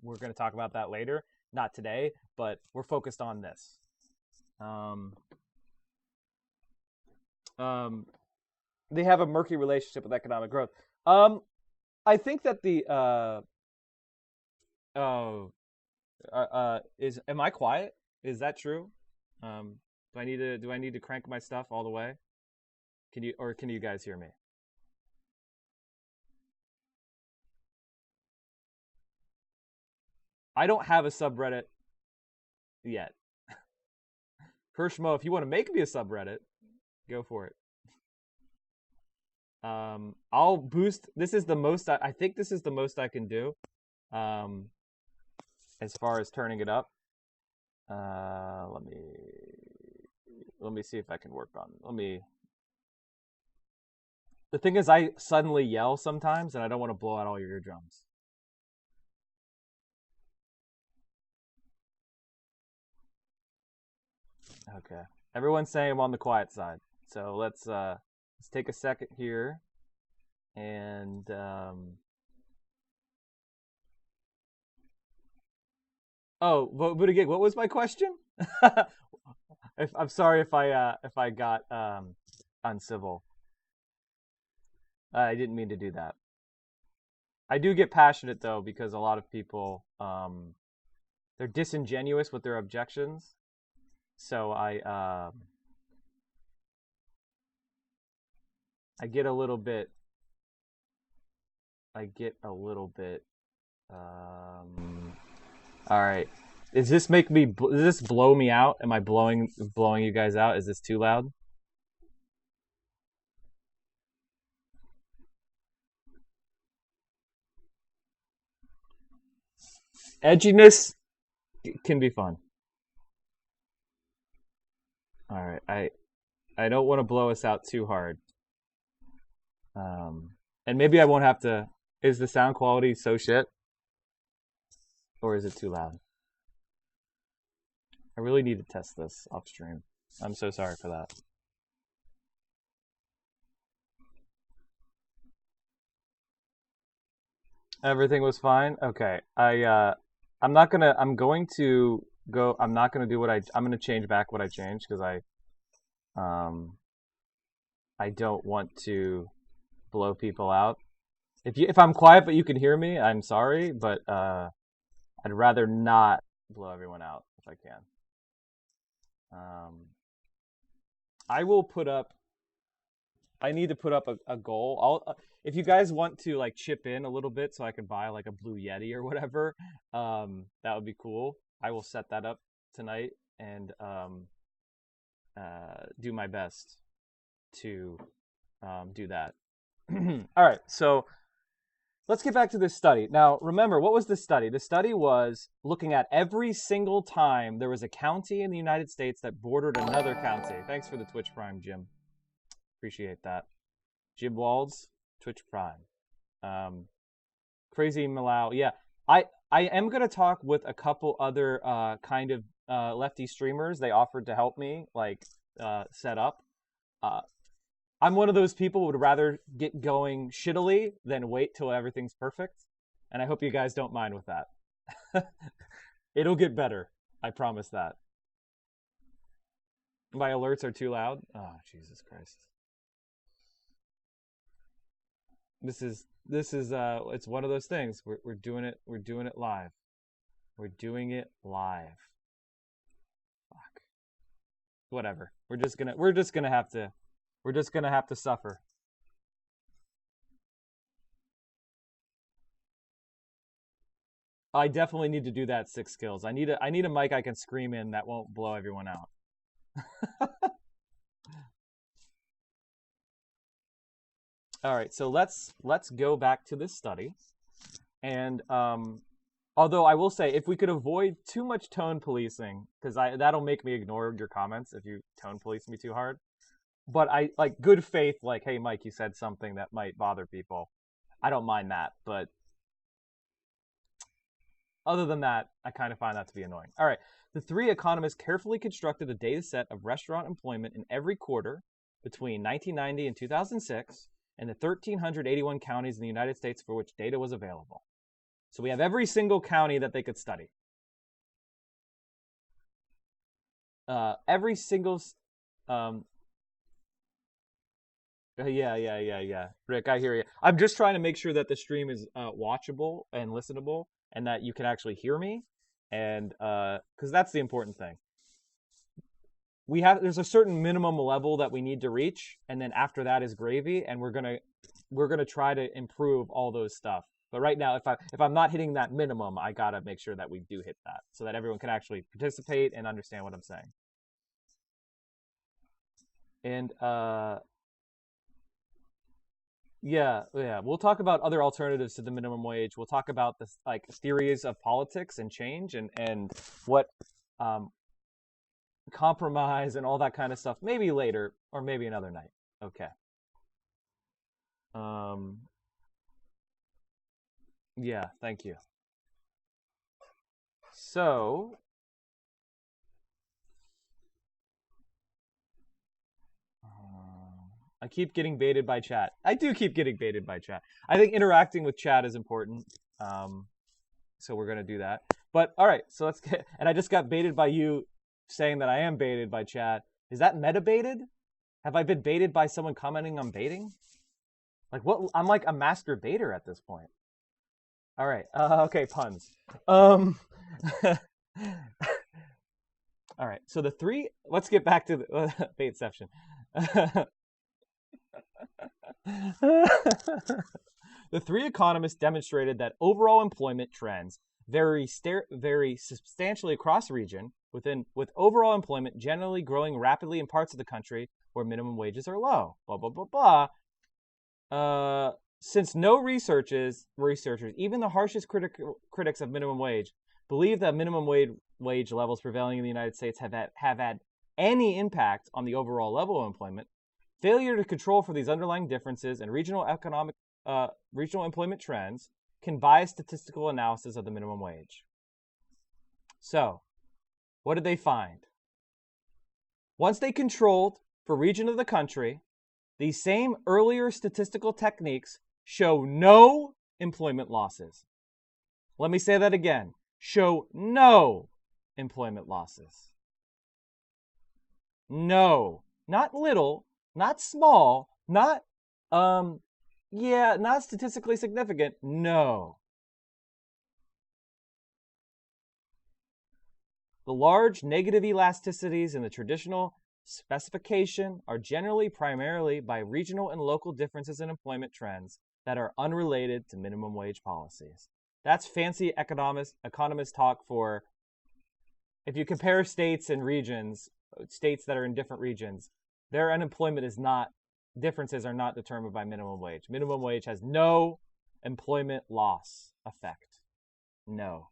we're gonna talk about that later. Not today, but we're focused on this. They have a murky relationship with economic growth. I think that am I quiet? Is that true? Do I need to crank my stuff all the way? Can you guys hear me? I don't have a subreddit yet. Hirschmo, if you want to make me a subreddit, go for it. I'll boost. This is the most. I think this is the most I can do. As far as turning it up. Let me see if I can work on. The thing is, I suddenly yell sometimes, and I don't want to blow out all your eardrums. Okay. Everyone's saying I'm on the quiet side, so let's take a second here, and Budagig, what was my question? I'm sorry if I got uncivil. I didn't mean to do that. I do get passionate though because a lot of people they're disingenuous with their objections, so I get a little bit. All right. Does this blow me out? Am I blowing you guys out? Is this too loud? Edginess can be fun. All right. I don't want to blow us out too hard. And maybe I won't have to. Is the sound quality so shit? Or is it too loud? I really need to test this off stream. I'm so sorry for that. Everything was fine? Okay. I'm going to change back what I changed because I don't want to blow people out. If I'm quiet but you can hear me, I'm sorry, but I'd rather not blow everyone out if I can. I need to put up a goal. If you guys want to like chip in a little bit so I can buy like a Blue Yeti or whatever, that would be cool. I will set that up tonight and do my best to do that. All right, so let's get back to this study. Now, remember, what was the study? The study was looking at every single time there was a county in the United States that bordered another county. Thanks for the Twitch Prime, Jim. Appreciate that. Jim Walds, Twitch Prime. Crazy Malau. Yeah, I am going to talk with a couple other kind of lefty streamers. They offered to help me, like, set up. I'm one of those people who would rather get going shittily than wait till everything's perfect. And I hope you guys don't mind with that. It'll get better. I promise that. My alerts are too loud? Oh, Jesus Christ. This is it's one of those things. We're doing it live. We're doing it live. Fuck. Whatever. We're just gonna have to suffer. I definitely need to do that 6 skills. I need a mic I can scream in that won't blow everyone out. All right, so let's go back to this study. And although I will say, if we could avoid too much tone policing, because that'll make me ignore your comments if you tone police me too hard. But I like good faith, like, hey, Mike, you said something that might bother people. I don't mind that, but other than that, I kind of find that to be annoying. All right, the 3 economists carefully constructed a data set of restaurant employment in every quarter between 1990 and 2006, and the 1,381 counties in the United States for which data was available. So we have every single county that they could study. Every single... Yeah. Rick, I hear you. I'm just trying to make sure that the stream is watchable and listenable, and that you can actually hear me, and because that's the important thing. There's a certain minimum level that we need to reach, and then after that is gravy, and we're gonna try to improve all those stuff. But right now, if I'm not hitting that minimum, I gotta make sure that we do hit that, so that everyone can actually participate and understand what I'm saying. And yeah, we'll talk about other alternatives to the minimum wage. We'll talk about the theories of politics and change and what compromise and all that kind of stuff. Maybe later or maybe another night. Okay. Yeah, thank you. So I keep getting baited by chat. I do keep getting baited by chat. I think interacting with chat is important. So we're going to do that. But all right, so let's get... And I just got baited by you saying that I am baited by chat. Is that meta-baited? Have I been baited by someone commenting on baiting? Like what? I'm like a master baiter at this point. All right. Okay, puns. All right, so the 3... Let's get back to the baitception. The 3 economists demonstrated that overall employment trends vary substantially across region, with overall employment generally growing rapidly in parts of the country where minimum wages are low. Blah blah blah blah. Since no researchers, even the harshest critics of minimum wage, believe that minimum wage levels prevailing in the United States have had any impact on the overall level of employment, failure to control for these underlying differences in regional employment trends can bias statistical analysis of the minimum wage. So, what did they find? Once they controlled for region of the country, these same earlier statistical techniques show no employment losses. Let me say that again. Show no employment losses. No. Not little, not small, not not statistically significant. No. The large negative elasticities in the traditional specification are generally primarily by regional and local differences in employment trends that are unrelated to minimum wage policies. That's fancy economist talk for if you compare states and regions, states that are in different regions, their unemployment is not differences are not determined by minimum wage. Minimum wage has no employment loss effect. No.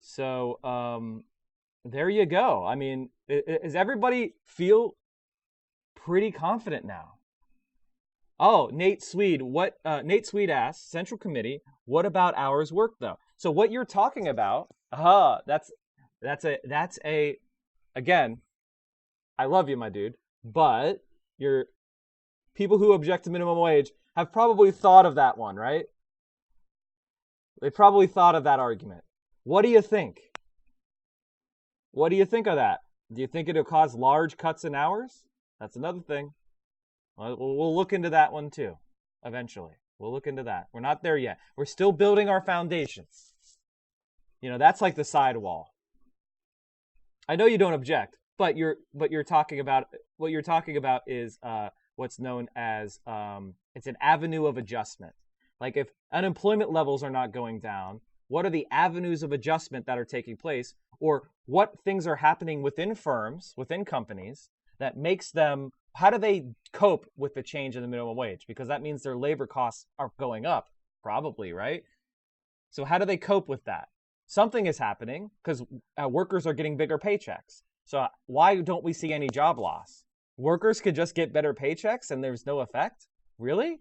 So there you go. I mean, does everybody feel pretty confident now? Oh, Nate Swede. Nate Swede asks, Central Committee, what about hours worked though? So what you're talking about, that's a again, I love you, my dude, but your people who object to minimum wage have probably thought of that one, right? They probably thought of that argument. What do you think? What do you think of that? Do you think it'll cause large cuts in hours? That's another thing. We'll look into that one too, eventually. We'll look into that. We're not there yet. We're still building our foundations. You know, that's like the sidewall. I know you don't object, but you're talking about what you're talking about is what's known as it's an avenue of adjustment. Like if unemployment levels are not going down, what are the avenues of adjustment that are taking place, or what things are happening within firms, within companies that makes them, how do they cope with the change in the minimum wage? Because that means their labor costs are going up, probably, right? So how do they cope with that? Something is happening because workers are getting bigger paychecks. So why don't we see any job loss? Workers could just get better paychecks and there's no effect? Really?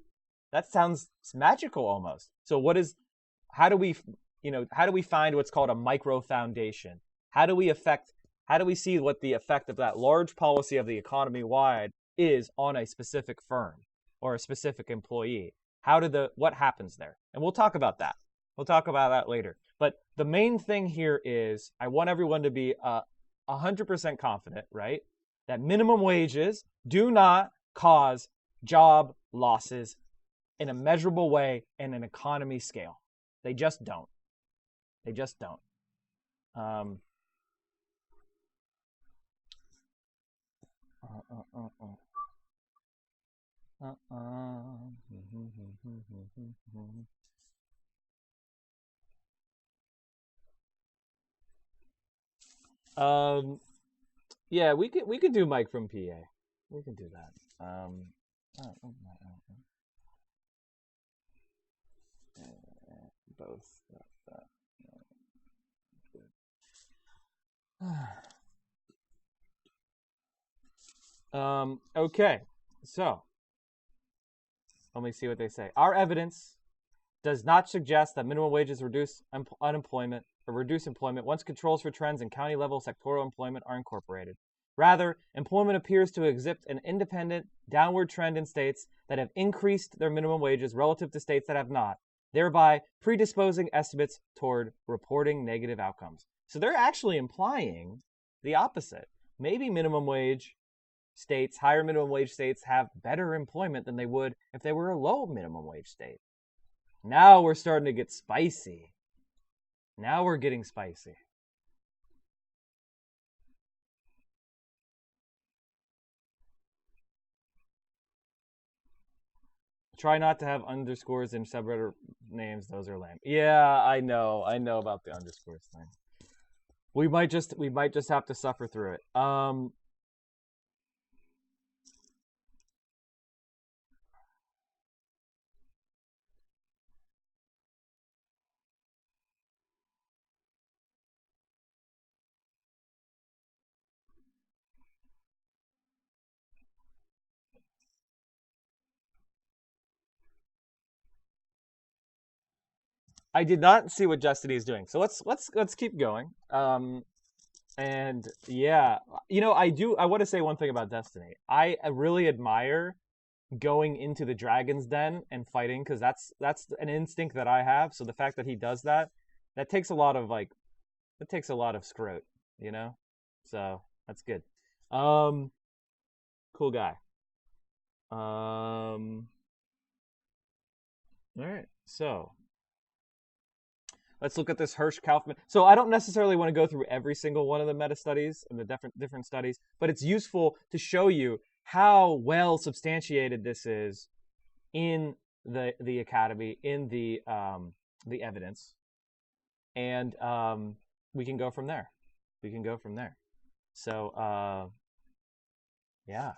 That sounds magical almost. So how do we find what's called a micro foundation? How do we see what the effect of that large policy of the economy wide is on a specific firm or a specific employee? What happens there? And we'll talk about that. We'll talk about that later. But the main thing here is I want everyone to be 100% confident, right? That minimum wages do not cause job losses in a measurable way in an economy scale. They just don't. They just don't. Yeah, we could do Mike from PA. We can do that. Both. Okay, so let me see what they say. Our evidence does not suggest that minimum wages reduce unemployment or reduce employment once controls for trends in county level sectoral employment are incorporated. Rather, employment appears to exhibit an independent downward trend in states that have increased their minimum wages relative to states that have not, thereby predisposing estimates toward reporting negative outcomes. So they're actually implying the opposite. Maybe minimum wage states, higher minimum wage states, have better employment than they would if they were a low minimum wage state. Now we're starting to get spicy. Now we're getting spicy. Try not to have underscores in subreddit names. Those are lame. Yeah, I know about the underscores thing. We might just have to suffer through it. I did not see what Destiny is doing, so let's keep going. And yeah, I want to say one thing about Destiny. I really admire going into the Dragon's Den and fighting, because that's an instinct that I have. So the fact that he does that takes a lot of scrot, So that's good. Cool guy. All right, so let's look at this Hirsch Kaufman. So I don't necessarily want to go through every single one of the meta studies and the different studies, but it's useful to show you how well substantiated this is in the academy, in the evidence, and we can go from there. So Yeah.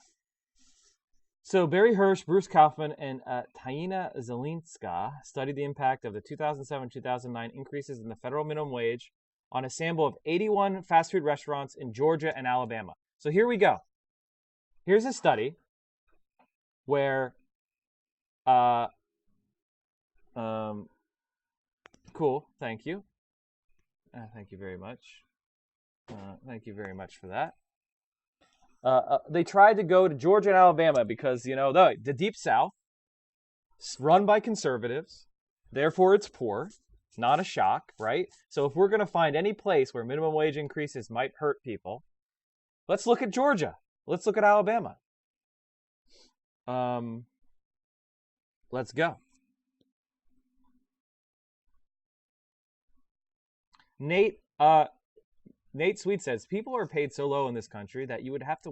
So Barry Hirsch, Bruce Kaufman, and Taina Zelinska studied the impact of the 2007-2009 increases in the federal minimum wage on a sample of 81 fast food restaurants in Georgia and Alabama. So here we go. Here's a study where, cool, thank you. Thank you very much. Thank you very much for that. They tried to go to Georgia and Alabama because, you know, the Deep South, run by conservatives, therefore it's poor. Not a shock, right? So if we're going to find any place where minimum wage increases might hurt people, let's look at Georgia. Let's look at Alabama. Let's go. Nate Sweet says, people are paid so low in this country that you would have to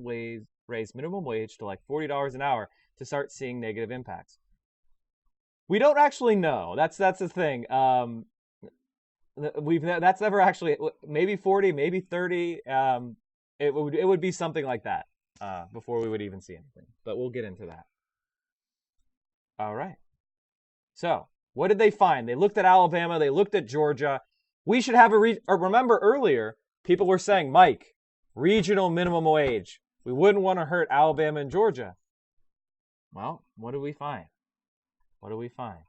raise minimum wage to like $40 an hour to start seeing negative impacts. We don't actually know. That's the thing. That's never actually, maybe 40, maybe 30. It would be something like that before we would even see anything. But we'll get into that. All right. So what did they find? They looked at Alabama. They looked at Georgia. We should have remember earlier, people were saying, Mike, regional minimum wage. We wouldn't want to hurt Alabama and Georgia. Well, what do we find? What do we find?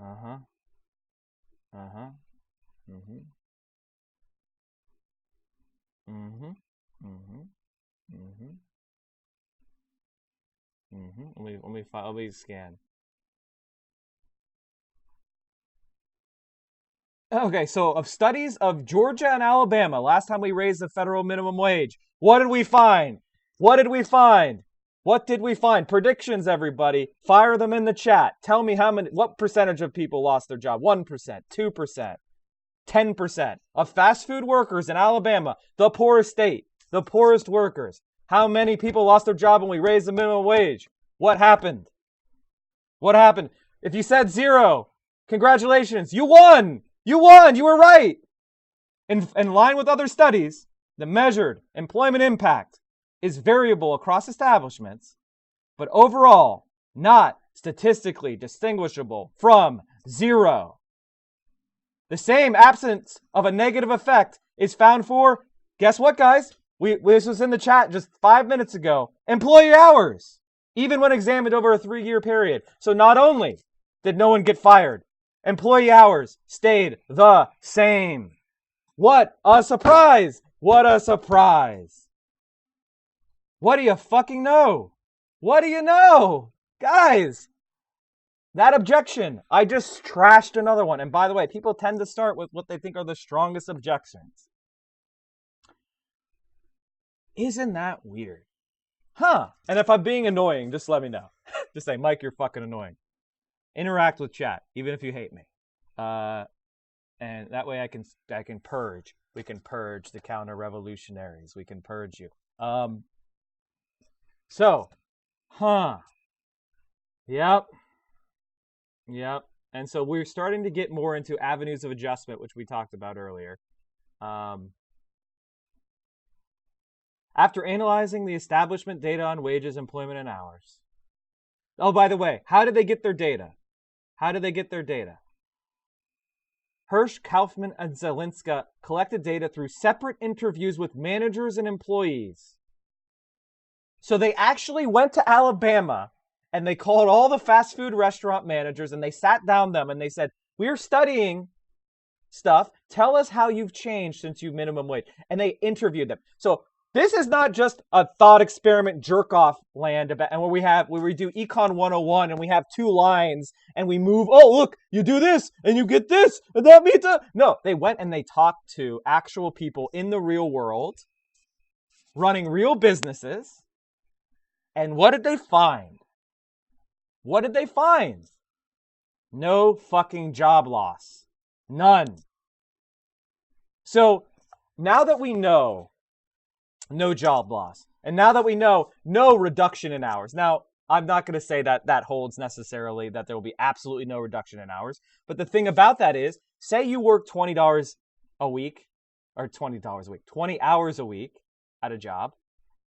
Uh-huh. Uh-huh. Mm-hmm. Mm-hmm. Mm-hmm. Mm-hmm. Mm-hmm. Let me scan. Okay, so of studies of Georgia and Alabama, last time we raised the federal minimum wage, what did we find? What did we find? What did we find? Predictions, everybody. Fire them in the chat. Tell me what percentage of people lost their job? 1%, 2%, 10% of fast food workers in Alabama, the poorest state, the poorest workers. How many people lost their job when we raised the minimum wage? What happened? What happened? If you said 0, congratulations, you won! You won! You were right! In line with other studies, the measured employment impact is variable across establishments, but overall not statistically distinguishable from 0. The same absence of a negative effect is found for, guess what, guys? This was in the chat just 5 minutes ago, employee hours, even when examined over a 3-year period. So not only did no one get fired, employee hours stayed the same. What a surprise! What a surprise! What do you fucking know? What do you know? Guys, that objection, I just trashed another one. And by the way, people tend to start with what they think are the strongest objections. Isn't that weird? Huh. And if I'm being annoying, just let me know. Just say, Mike, you're fucking annoying. Interact with chat, even if you hate me. And that way I can purge. We can purge the counter-revolutionaries. We can purge you. Yep. And so we're starting to get more into avenues of adjustment, which we talked about earlier. After analyzing the establishment data on wages, employment, and hours. Oh, by the way, how did they get their data? Hirsch, Kaufman, and Zelinska collected data through separate interviews with managers and employees. So they actually went to Alabama and they called all the fast food restaurant managers and they sat down them and they said, we're studying stuff. Tell us how you've changed since you minimum wage. And they interviewed them. So this is not just a thought experiment jerk-off land about, and where we do Econ 101 and we have 2 lines and we move, oh, look, you do this and you get this and that means that. No, they went and they talked to actual people in the real world running real businesses. And what did they find? No fucking job loss. None. So now that we know no job loss, and now that we know no reduction in hours. Now, I'm not going to say that that holds necessarily, that there will be absolutely no reduction in hours. But the thing about that is, say you work $20 a week, or $20 a week, 20 hours a week at a job,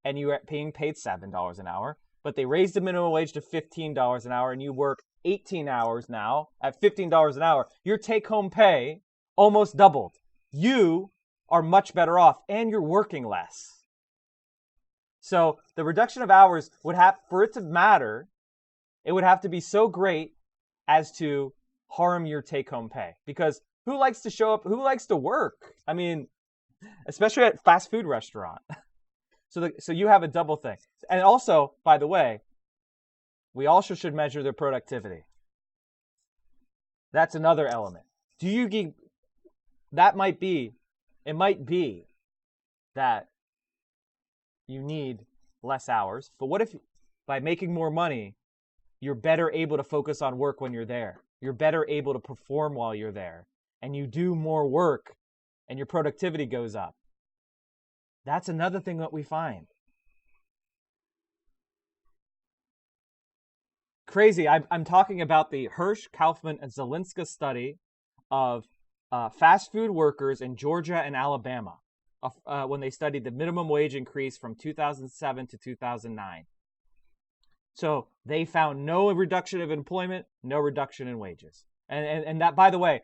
and you are being paid $7 an hour, but they raised the minimum wage to $15 an hour, and you work 18 hours now at $15 an hour, your take-home pay almost doubled. You are much better off, and you're working less. So the reduction of hours would have, for it to matter, it would have to be so great as to harm your take-home pay. Because who likes to show up? Who likes to work? I mean, especially at fast food restaurant. So you have a double thing. And also, by the way, we also should measure their productivity. That's another element. It might be that you need less hours, but what if by making more money, you're better able to focus on work when you're there? You're better able to perform while you're there, and you do more work, and your productivity goes up. That's another thing that we find. Crazy. I'm talking about the Hirsch, Kaufman, and Zelinska study of fast food workers in Georgia and Alabama when they studied the minimum wage increase from 2007 to 2009. So they found no reduction of employment, no reduction in wages. And that, by the way,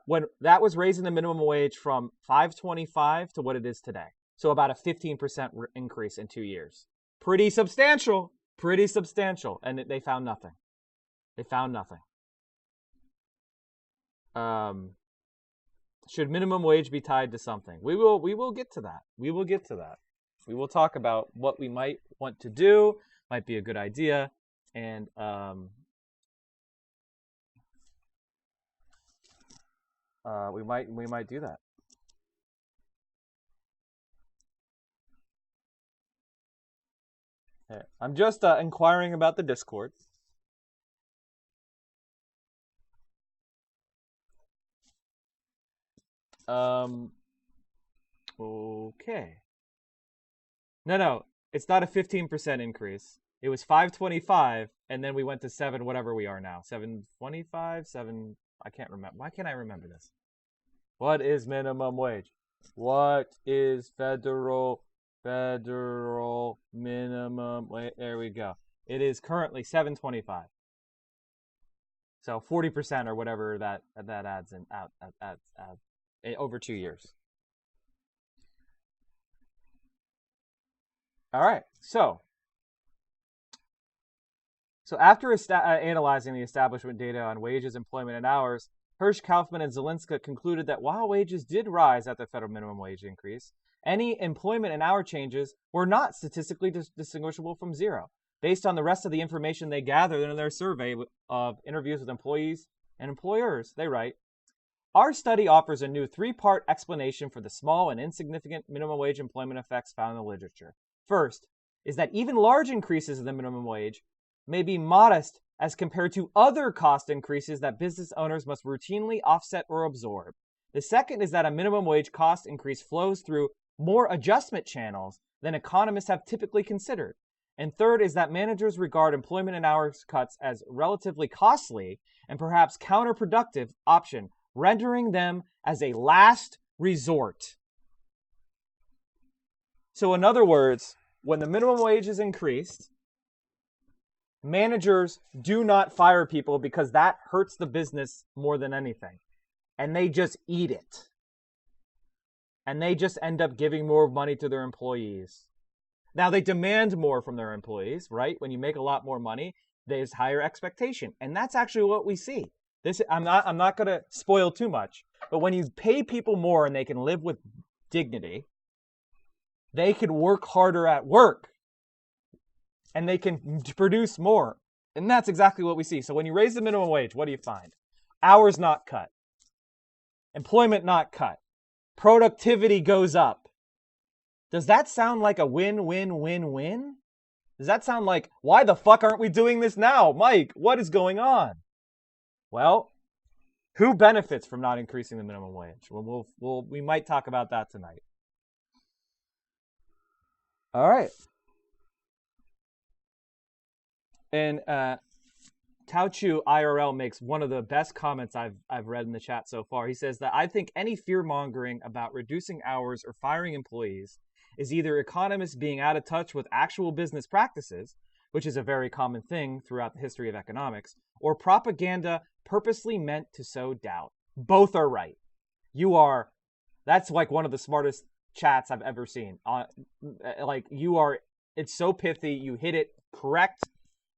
when that was raising the minimum wage from $5.25 to what it is today. So about a 15% increase in 2 years. Pretty substantial. And they found nothing. Should minimum wage be tied to something? We will get to that. We will talk about what we might want to do, might be a good idea, and we might do that. Okay. I'm just inquiring about the Discord. Okay. No, it's not a 15% increase. It was 525, and then we went to 7, whatever we are now. 725, 7, I can't remember. Why can't I remember this? What is minimum wage? What is federal minimum wage? There we go. It is currently 725. So 40% or whatever that adds in out over 2 years. All right. So after analyzing the establishment data on wages, employment, and hours, Hirsch, Kaufman, and Zelinska concluded that while wages did rise at the federal minimum wage increase, any employment and hour changes were not statistically distinguishable from zero. Based on the rest of the information they gathered in their survey of interviews with employees and employers, they write, our study offers a new 3-part explanation for the small and insignificant minimum wage employment effects found in the literature. First is that even large increases in the minimum wage may be modest as compared to other cost increases that business owners must routinely offset or absorb. The second is that a minimum wage cost increase flows through more adjustment channels than economists have typically considered. And third is that managers regard employment and hours cuts as relatively costly and perhaps counterproductive option, rendering them as a last resort. So in other words, when the minimum wage is increased, managers do not fire people because that hurts the business more than anything. And they just eat it. And they just end up giving more money to their employees. Now, they demand more from their employees, right? When you make a lot more money, there's higher expectation. And that's actually what we see. I'm not going to spoil too much, but when you pay people more and they can live with dignity, they can work harder at work and they can produce more. And that's exactly what we see. So when you raise the minimum wage, what do you find? Hours not cut. Employment not cut. Productivity goes up. Does that sound like a win-win-win-win? Does that sound like, why the fuck aren't we doing this now? Mike, what is going on? Well, who benefits from not increasing the minimum wage? We might talk about that tonight. All right. And Tauchu IRL makes one of the best comments I've read in the chat so far. He says that I think any fear-mongering about reducing hours or firing employees is either economists being out of touch with actual business practices, which is a very common thing throughout the history of economics, or propaganda purposely meant to sow doubt. Both are right. That's like one of the smartest chats I've ever seen. It's so pithy, you hit it correct,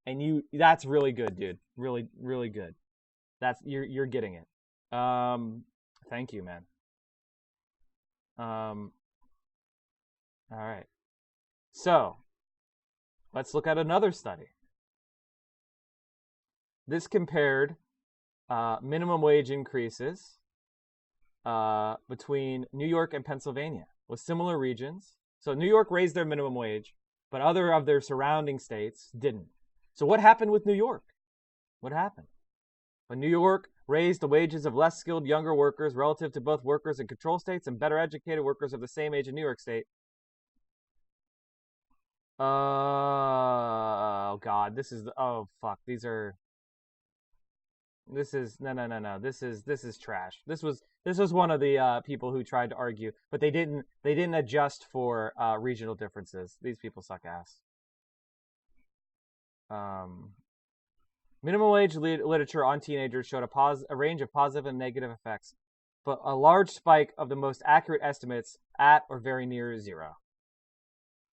and that's really good, dude. Really, really good. You're getting it. Thank you, man. All right. So, let's look at another study. This compared minimum wage increases between New York and Pennsylvania with similar regions. So New York raised their minimum wage, but other of their surrounding states didn't. So what happened with New York? What happened? When New York raised the wages of less skilled younger workers relative to both workers in control states and better educated workers of the same age in New York State. Oh God, oh fuck, this is trash. This was one of the people who tried to argue, but they didn't adjust for regional differences. These people suck ass. Minimum wage literature on teenagers showed a range of positive and negative effects, but a large spike of the most accurate estimates at or very near zero.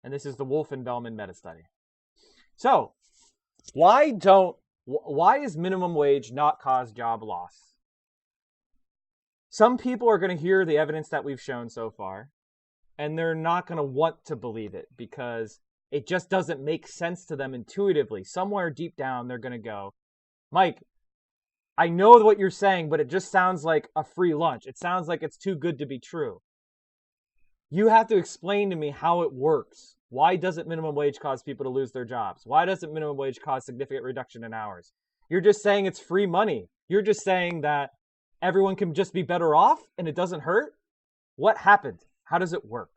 And this is the Wolf and Bellman meta-study. So, why is minimum wage not cause job loss? Some people are going to hear the evidence that we've shown so far, and they're not going to want to believe it because it just doesn't make sense to them intuitively. Somewhere deep down, they're going to go, Mike, I know what you're saying, but it just sounds like a free lunch. It sounds like it's too good to be true. You have to explain to me how it works. Why doesn't minimum wage cause people to lose their jobs? Why doesn't minimum wage cause significant reduction in hours? You're just saying it's free money. You're just saying that everyone can just be better off and it doesn't hurt? What happened? How does it work?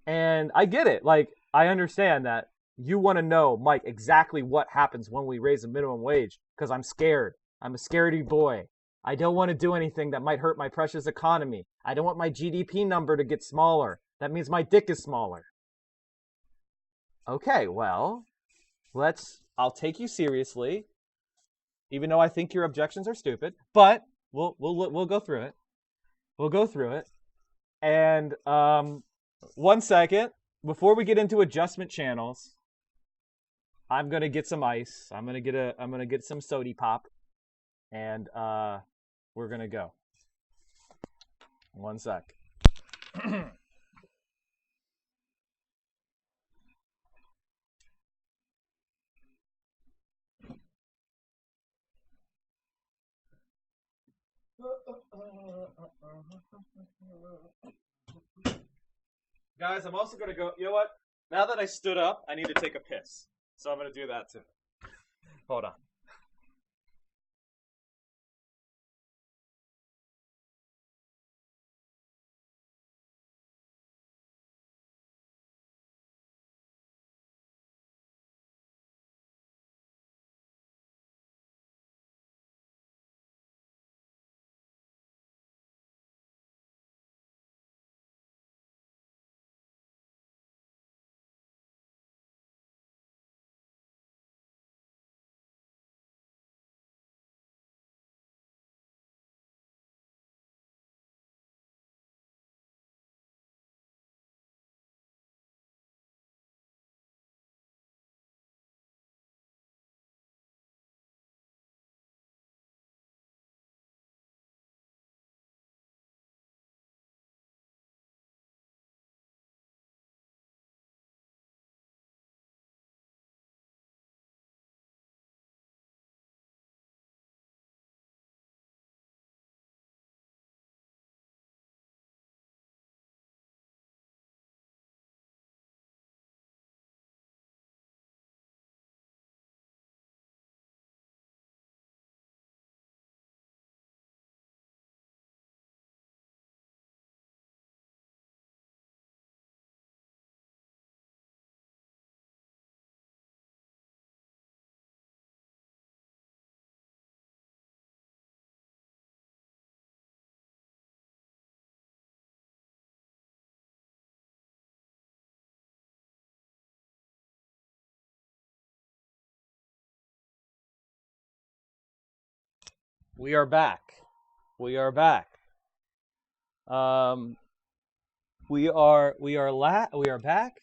And I get it. Like, I understand that you want to know, Mike, exactly what happens when we raise the minimum wage because I'm scared. I'm a scaredy boy. I don't want to do anything that might hurt my precious economy. I don't want my GDP number to get smaller. That means my dick is smaller. Okay, well, I'll take you seriously, even though I think your objections are stupid, but we'll go through it. We'll go through it. And 1 second, before we get into adjustment channels, I'm gonna get some ice. I'm gonna get some sody pop, and we're gonna go. 1 sec. Guys, I'm also gonna go. You know what? Now that I stood up, I need to take a piss. So I'm gonna do that too. Hold on. We are back. We are back. We are back.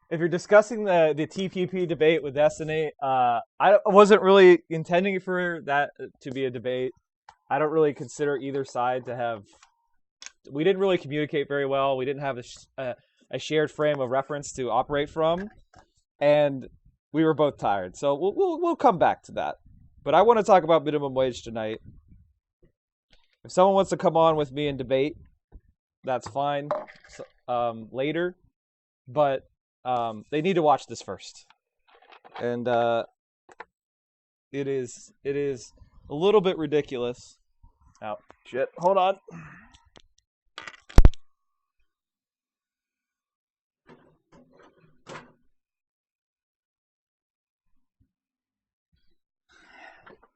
If you're discussing the TPP debate with Destiny, I wasn't really intending for that to be a debate. I don't really consider either side to have. We didn't really communicate very well. We didn't have a shared frame of reference to operate from, and we were both tired. So we'll come back to that. But I want to talk about minimum wage tonight. If someone wants to come on with me and debate, that's fine. Later, but they need to watch this first. And it is a little bit ridiculous. Oh shit! Hold on.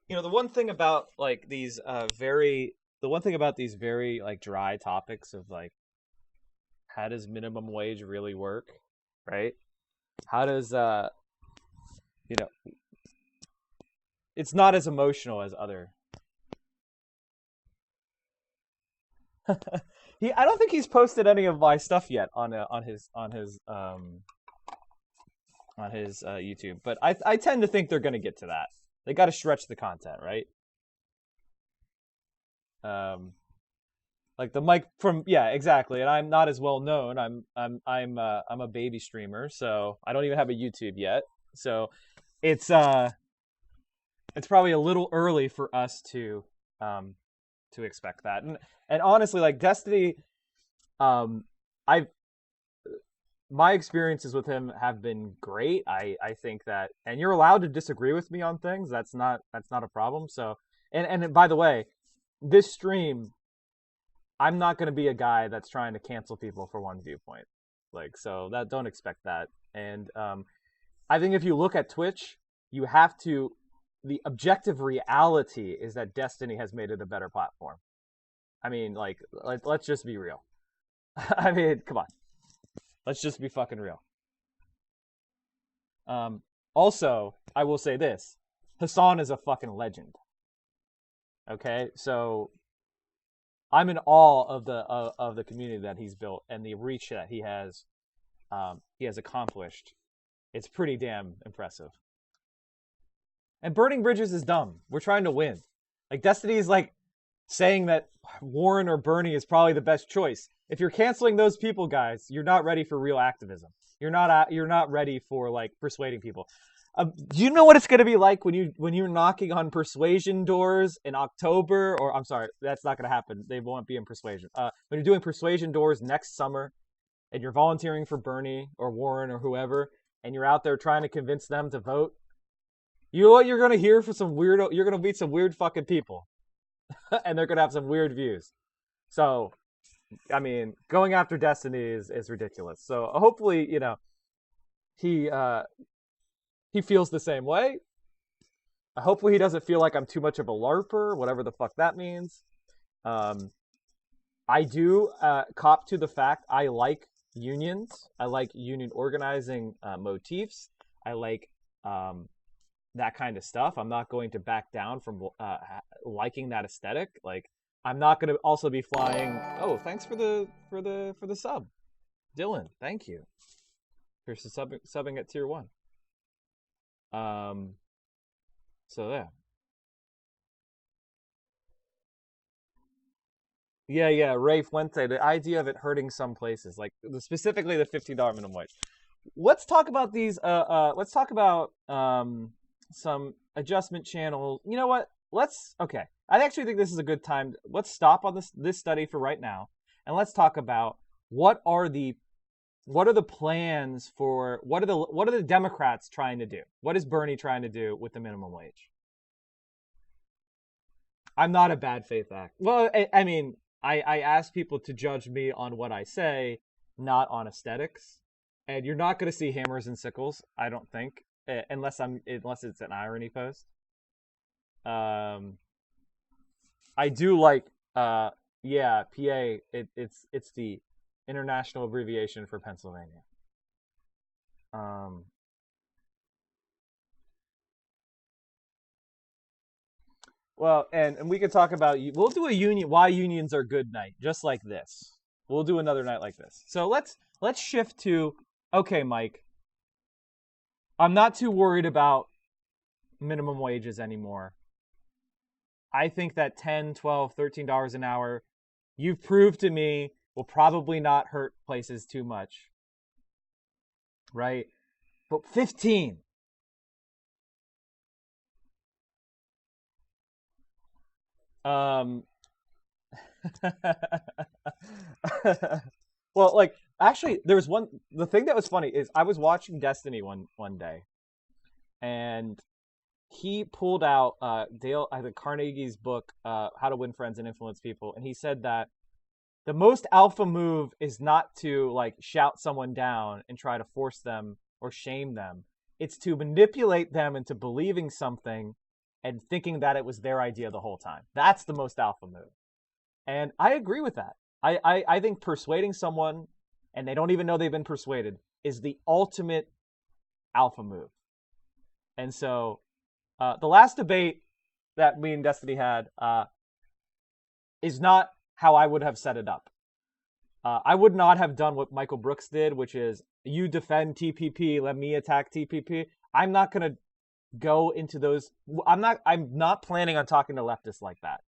You know, the one thing about like these very like dry topics of like how does minimum wage really work, right? How does you know, it's not as emotional as other. I don't think he's posted any of my stuff yet on his YouTube, but I tend to think they're going to get to that. They got to stretch the content, right? Like the mic from exactly. And I'm not as well known. I'm a baby streamer, so I don't even have a YouTube yet. So it's probably a little early for us to expect that. And honestly, like Destiny, my experiences with him have been great. I think that, and you're allowed to disagree with me on things. That's not a problem. So, and by the way, this stream, I'm not going to be a guy that's trying to cancel people for one viewpoint. Like, so that don't expect that. And I think if you look at Twitch, you have to. The objective reality is that Destiny has made it a better platform. I mean, like let's just be real. I mean, come on. Let's just be fucking real. Also, I will say this. Hassan is a fucking legend. Okay? So I'm in awe of the community that he's built and the reach that he has accomplished. It's pretty damn impressive. And burning bridges is dumb. We're trying to win. Like Destiny is like saying that Warren or Bernie is probably the best choice. If you're canceling those people, guys, you're not ready for real activism. You're not ready for like persuading people. Do you know what it's going to be like when you're knocking on persuasion doors in October? Or I'm sorry, that's not going to happen. They won't be in persuasion. When you're doing persuasion doors next summer, and you're volunteering for Bernie or Warren or whoever, and you're out there trying to convince them to vote. You know what you're going to hear from some weirdo? You're going to meet some weird fucking people. And they're going to have some weird views. So, I mean, going after Destiny is ridiculous. So hopefully, you know, he feels the same way. Hopefully he doesn't feel like I'm too much of a LARPer, whatever the fuck that means. I do cop to the fact I like unions. I like union organizing motifs. I like that kind of stuff. I'm not going to back down from liking that aesthetic. Like, I'm not going to also be flying. Oh, thanks for the sub, Dylan. Thank you for subbing at tier 1. So yeah. Ray Fuente. The idea of it hurting some places, like specifically the $15 minimum wage. Let's talk about these. Let's talk about some adjustment channels. You know what? Okay. I actually think this is a good time. Let's stop on this study for right now, and let's talk about what are the plans for what are the Democrats trying to do? What is Bernie trying to do with the minimum wage? I'm not a bad faith act. Well, I mean, I ask people to judge me on what I say, not on aesthetics. And you're not going to see hammers and sickles, I don't think, unless it's an irony post. I do like PA. It's the international abbreviation for Pennsylvania. Well, and we could talk about, we'll do a union, why unions are good night, just like this. We'll do another night like this. So let's shift to, okay, Mike, I'm not too worried about minimum wages anymore. I think that $10, $12, $13 an hour, you've proved to me, will probably not hurt places too much. Right? But 15. Well, like, actually, there was the thing that was funny is I was watching Destiny one day, and he pulled out Dale Carnegie's book, How to Win Friends and Influence People, and he said that the most alpha move is not to like shout someone down and try to force them or shame them. It's to manipulate them into believing something and thinking that it was their idea the whole time. That's the most alpha move. And I agree with that. I think persuading someone, and they don't even know they've been persuaded, is the ultimate alpha move. And so the last debate that me and Destiny had is not how I would have set it up. I would not have done what Michael Brooks did, which is you defend TPP, let me attack TPP. I'm not going to go into those. I'm not planning on talking to leftists like that.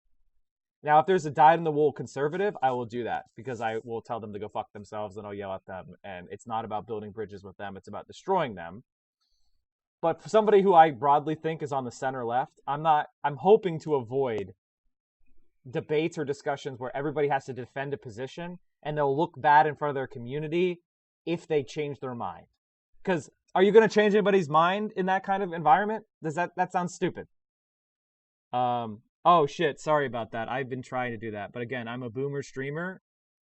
Now, if there's a dyed-in-the-wool conservative, I will do that because I will tell them to go fuck themselves and I'll yell at them. And it's not about building bridges with them. It's about destroying them. But for somebody who I broadly think is on the center left, I'm hoping to avoid debates or discussions where everybody has to defend a position and they'll look bad in front of their community if they change their mind. Because are you going to change anybody's mind in that kind of environment? Does that sounds stupid? Oh shit, sorry about that. I've been trying to do that. But again, I'm a boomer streamer.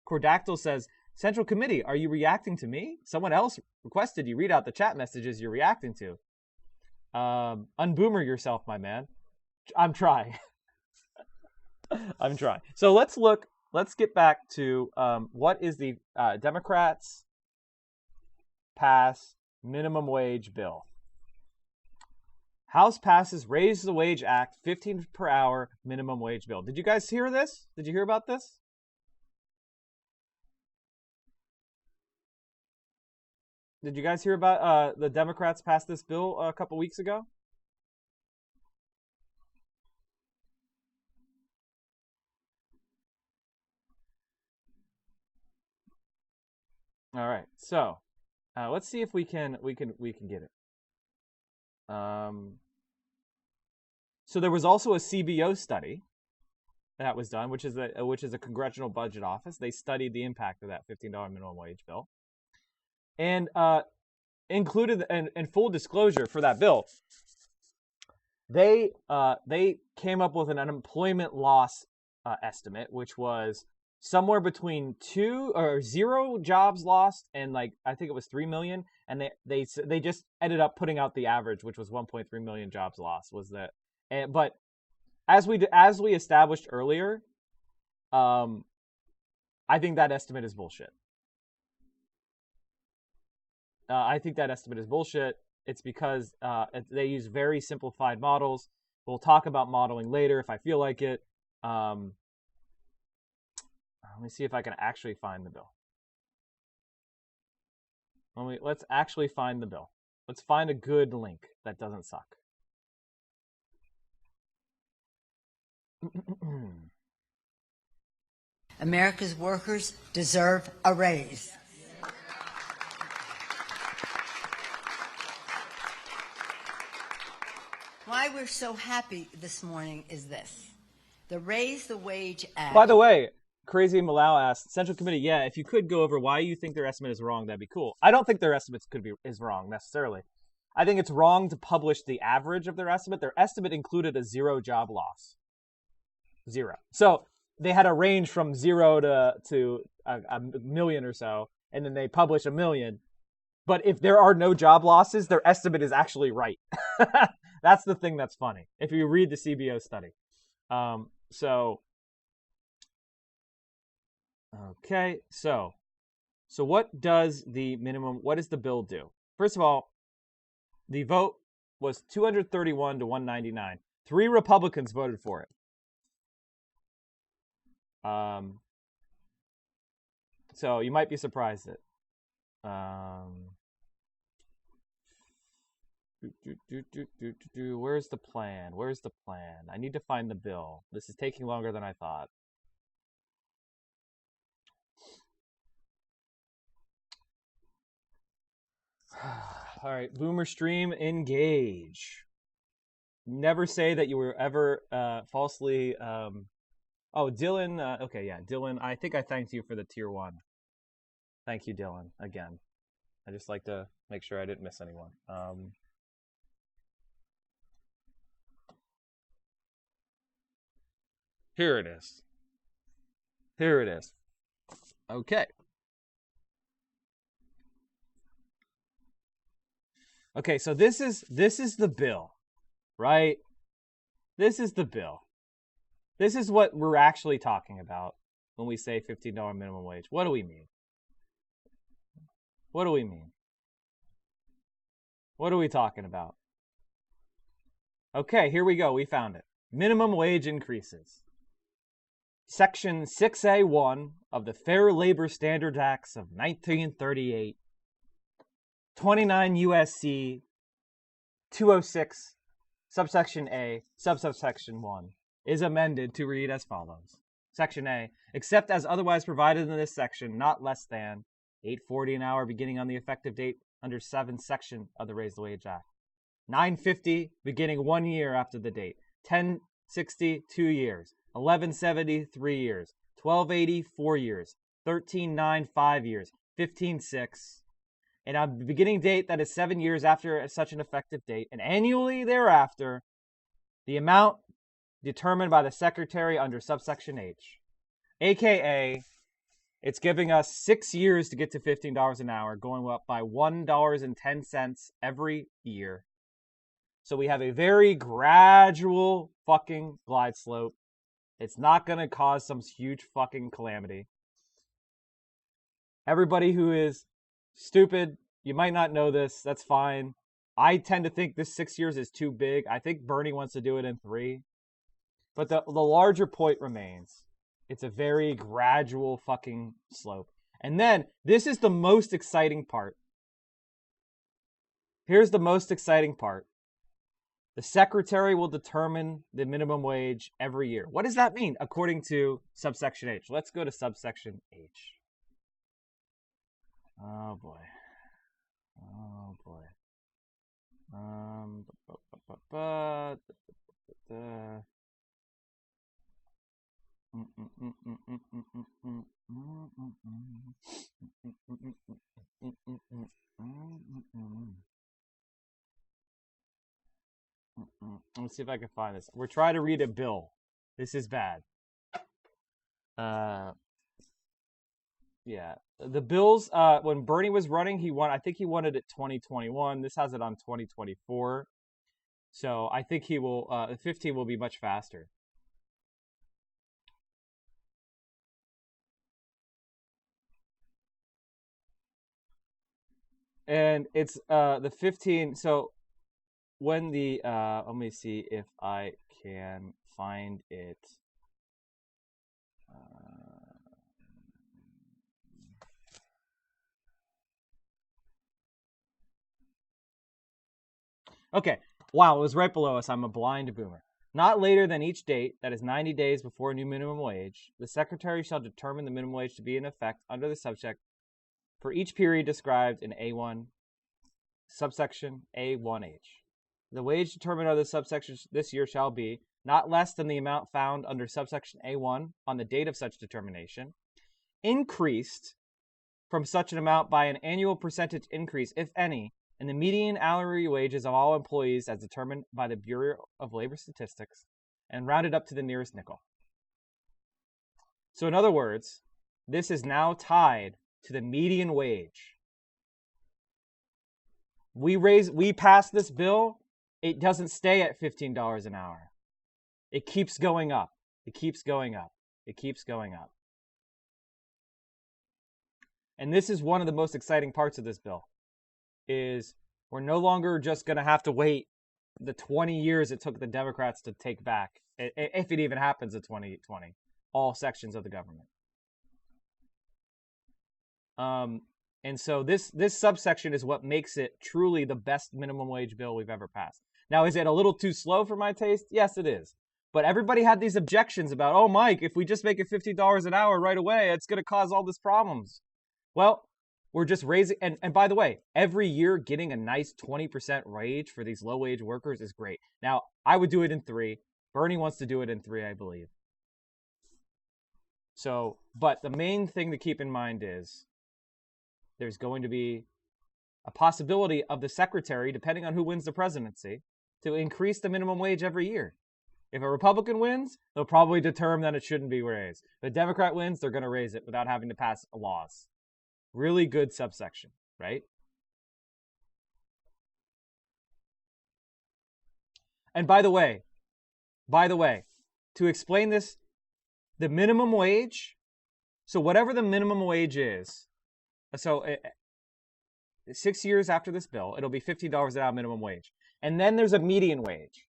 Cordactyl says, Central Committee, are you reacting to me? Someone else requested you read out the chat messages you're reacting to. Unboomer yourself, my man. I'm trying. I'm trying. So let's get back to what is the Democrats pass minimum wage bill. House passes Raise the Wage Act, 15 per hour minimum wage bill. Did you guys hear this? Did you hear about this? Did you guys hear about the Democrats passed this bill a couple weeks ago? All right, so let's see if we can get it. So there was also a CBO study that was done, which is a Congressional Budget Office. They studied the impact of that $15 minimum wage bill, and included in full disclosure for that bill, they came up with an unemployment loss estimate, which was somewhere between 2 or 0 jobs lost and like I think it was 3 million, and they just ended up putting out the average, which was 1.3 million jobs lost. Was that? But as we established earlier, I think that estimate is bullshit. I think that estimate is bullshit. It's because they use very simplified models. We'll talk about modeling later if I feel like it. Let me see if I can actually find the bill. Let's actually find the bill. Let's find a good link that doesn't suck. America's workers deserve a raise. Why we're so happy this morning is this. The Raise the Wage Act. By the way, Crazy Malau asked, Central Committee, yeah, if you could go over why you think their estimate is wrong, that'd be cool. I don't think their estimates is wrong necessarily. I think it's wrong to publish the average of their estimate. Their estimate included a 0 job loss. 0. So they had a range from 0 to a million or so, and then they publish a million. But if there are no job losses, their estimate is actually right. That's the thing that's funny. If you read the CBO study. Okay, so what does the bill do? First of all, the vote was 231 to 199. 3 Republicans voted for it. So you might be surprised that. Where's the plan? Where's the plan? I need to find the bill. This is taking longer than I thought. All right, Boomer Stream, engage. Never say that you were ever falsely. Oh, Dylan. Okay, yeah, Dylan. I think I thanked you for the tier 1. Thank you, Dylan. Again, I just like to make sure I didn't miss anyone. Here it is. Here it is. Okay. Okay, so this is the bill, right? This is the bill. This is what we're actually talking about when we say $15 minimum wage. What do we mean? What do we mean? What are we talking about? Okay, here we go. We found it. Minimum wage increases. Section 6A1 of the Fair Labor Standards Acts of 1938, 29 U.S.C. 206, subsection A, subsection 1, is amended to read as follows. Section A, except as otherwise provided in this section, not less than $8.40 an hour beginning on the effective date under 7th section of the Raise the Wage Act. $9.50 beginning 1 year after the date. $10.60, 2 years. $11.70, 3 years. $12.80, 4 years. $13.9, 5 years. $15.6. And on the beginning date that is 7 years after such an effective date, and annually thereafter, the amount determined by the Secretary under subsection H. AKA, it's giving us 6 years to get to $15 an hour, going up by $1.10 every year. So we have a very gradual fucking glide slope. It's not going to cause some huge fucking calamity. Everybody who is stupid, you might not know this, that's fine. I tend to think this 6 years is too big. I think Bernie wants to do it in 3. But the larger point remains. It's a very gradual fucking slope. And then, this is the most exciting part. Here's the most exciting part. The Secretary will determine the minimum wage every year. What does that mean according to subsection H? Let's go to subsection H. Oh boy. Oh boy. Let's see if I can find this. We're trying to read a bill. This is bad. Yeah. The bills, when Bernie was running, I think he wanted it 2021. This has it on 2024. So I think he will, 15 will be much faster. And it's the 15, so when the, let me see if I can find it. Okay, wow, it was right below us. I'm a blind boomer. Not later than each date, that is 90 days before a new minimum wage, the Secretary shall determine the minimum wage to be in effect under the subject for each period described in A1, subsection A1H. The wage determined under the subsection this year shall be not less than the amount found under subsection A1 on the date of such determination, increased from such an amount by an annual percentage increase, if any, in the median hourly wages of all employees as determined by the Bureau of Labor Statistics and rounded up to the nearest nickel. So in other words, this is now tied to the median wage. We pass this bill, it doesn't stay at $15 an hour. It keeps going up. It keeps going up. It keeps going up. And this is one of the most exciting parts of this bill, is we're no longer just going to have to wait the 20 years it took the Democrats to take back, if it even happens in 2020, all sections of the government. And so this subsection is what makes it truly the best minimum wage bill we've ever passed. Now, is it a little too slow for my taste? Yes, it is. But everybody had these objections about, oh, Mike, if we just make it $50 an hour right away, it's going to cause all these problems. Well, we're just raising, and by the way, every year getting a nice 20% wage for these low-wage workers is great. Now, I would do it in 3. Bernie wants to do it in 3, I believe. So, but the main thing to keep in mind is there's going to be a possibility of the secretary, depending on who wins the presidency, to increase the minimum wage every year. If a Republican wins, they'll probably determine that it shouldn't be raised. If a Democrat wins, they're going to raise it without having to pass laws. Really good subsection, right? And by the way, to explain this, the minimum wage, so whatever the minimum wage is, so 6 years after this bill, it'll be $50 an hour minimum wage. And then there's a median wage,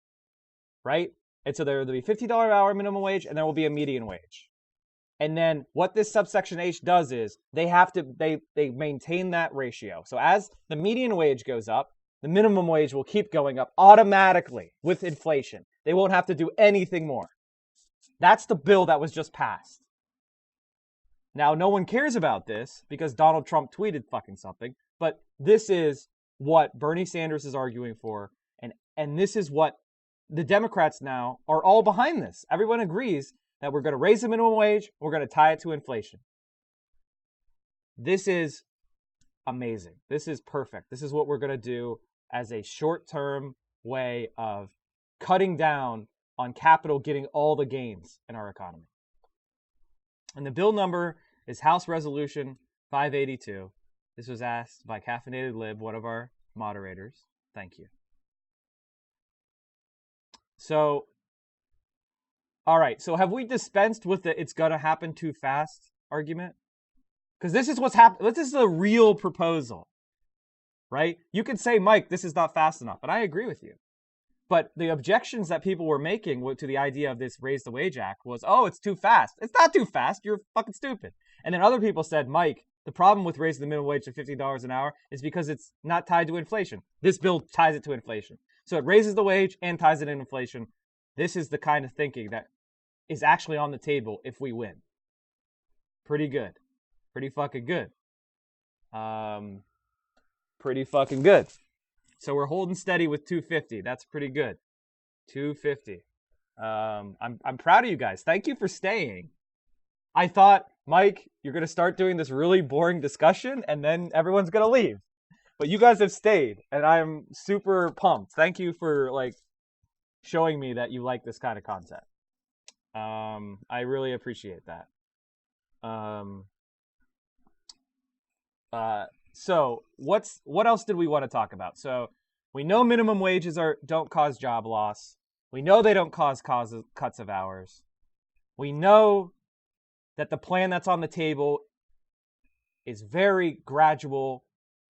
right? And so there'll be $50 an hour minimum wage, and there will be a median wage. And then what this subsection H does is they maintain that ratio. So as the median wage goes up, the minimum wage will keep going up automatically with inflation. They won't have to do anything more. That's the bill that was just passed. Now, no one cares about this because Donald Trump tweeted fucking something, but this is what Bernie Sanders is arguing for, and this is what the Democrats now are all behind this. Everyone agrees that we're going to raise the minimum wage, we're going to tie it to inflation. This is amazing. This is perfect. This is what we're going to do as a short-term way of cutting down on capital getting all the gains in our economy. And the bill number is House Resolution 582. This was asked by Caffeinated Lib, one of our moderators. Thank you. So, all right. So have we dispensed with the it's going to happen too fast argument? Because this is what's happening. This is a real proposal, right? You could say, Mike, this is not fast enough. And I agree with you. But the objections that people were making to the idea of this Raise the Wage Act was, oh, it's too fast. It's not too fast. You're fucking stupid. And then other people said, Mike, the problem with raising the minimum wage to $50 an hour is because it's not tied to inflation. This bill ties it to inflation. So it raises the wage and ties it in inflation. This is the kind of thinking that is actually on the table if we win. Pretty good. Pretty fucking good. Pretty fucking good. So we're holding steady with 250. That's pretty good. 250. I'm proud of you guys. Thank you for staying. I thought, Mike, you're going to start doing this really boring discussion and then everyone's going to leave. But you guys have stayed and I'm super pumped. Thank you for showing me that you like this kind of content. I really appreciate that. So what else did we want to talk about? So we know minimum wages don't cause job loss. We know they don't cause cuts of hours. We know that the plan that's on the table is very gradual,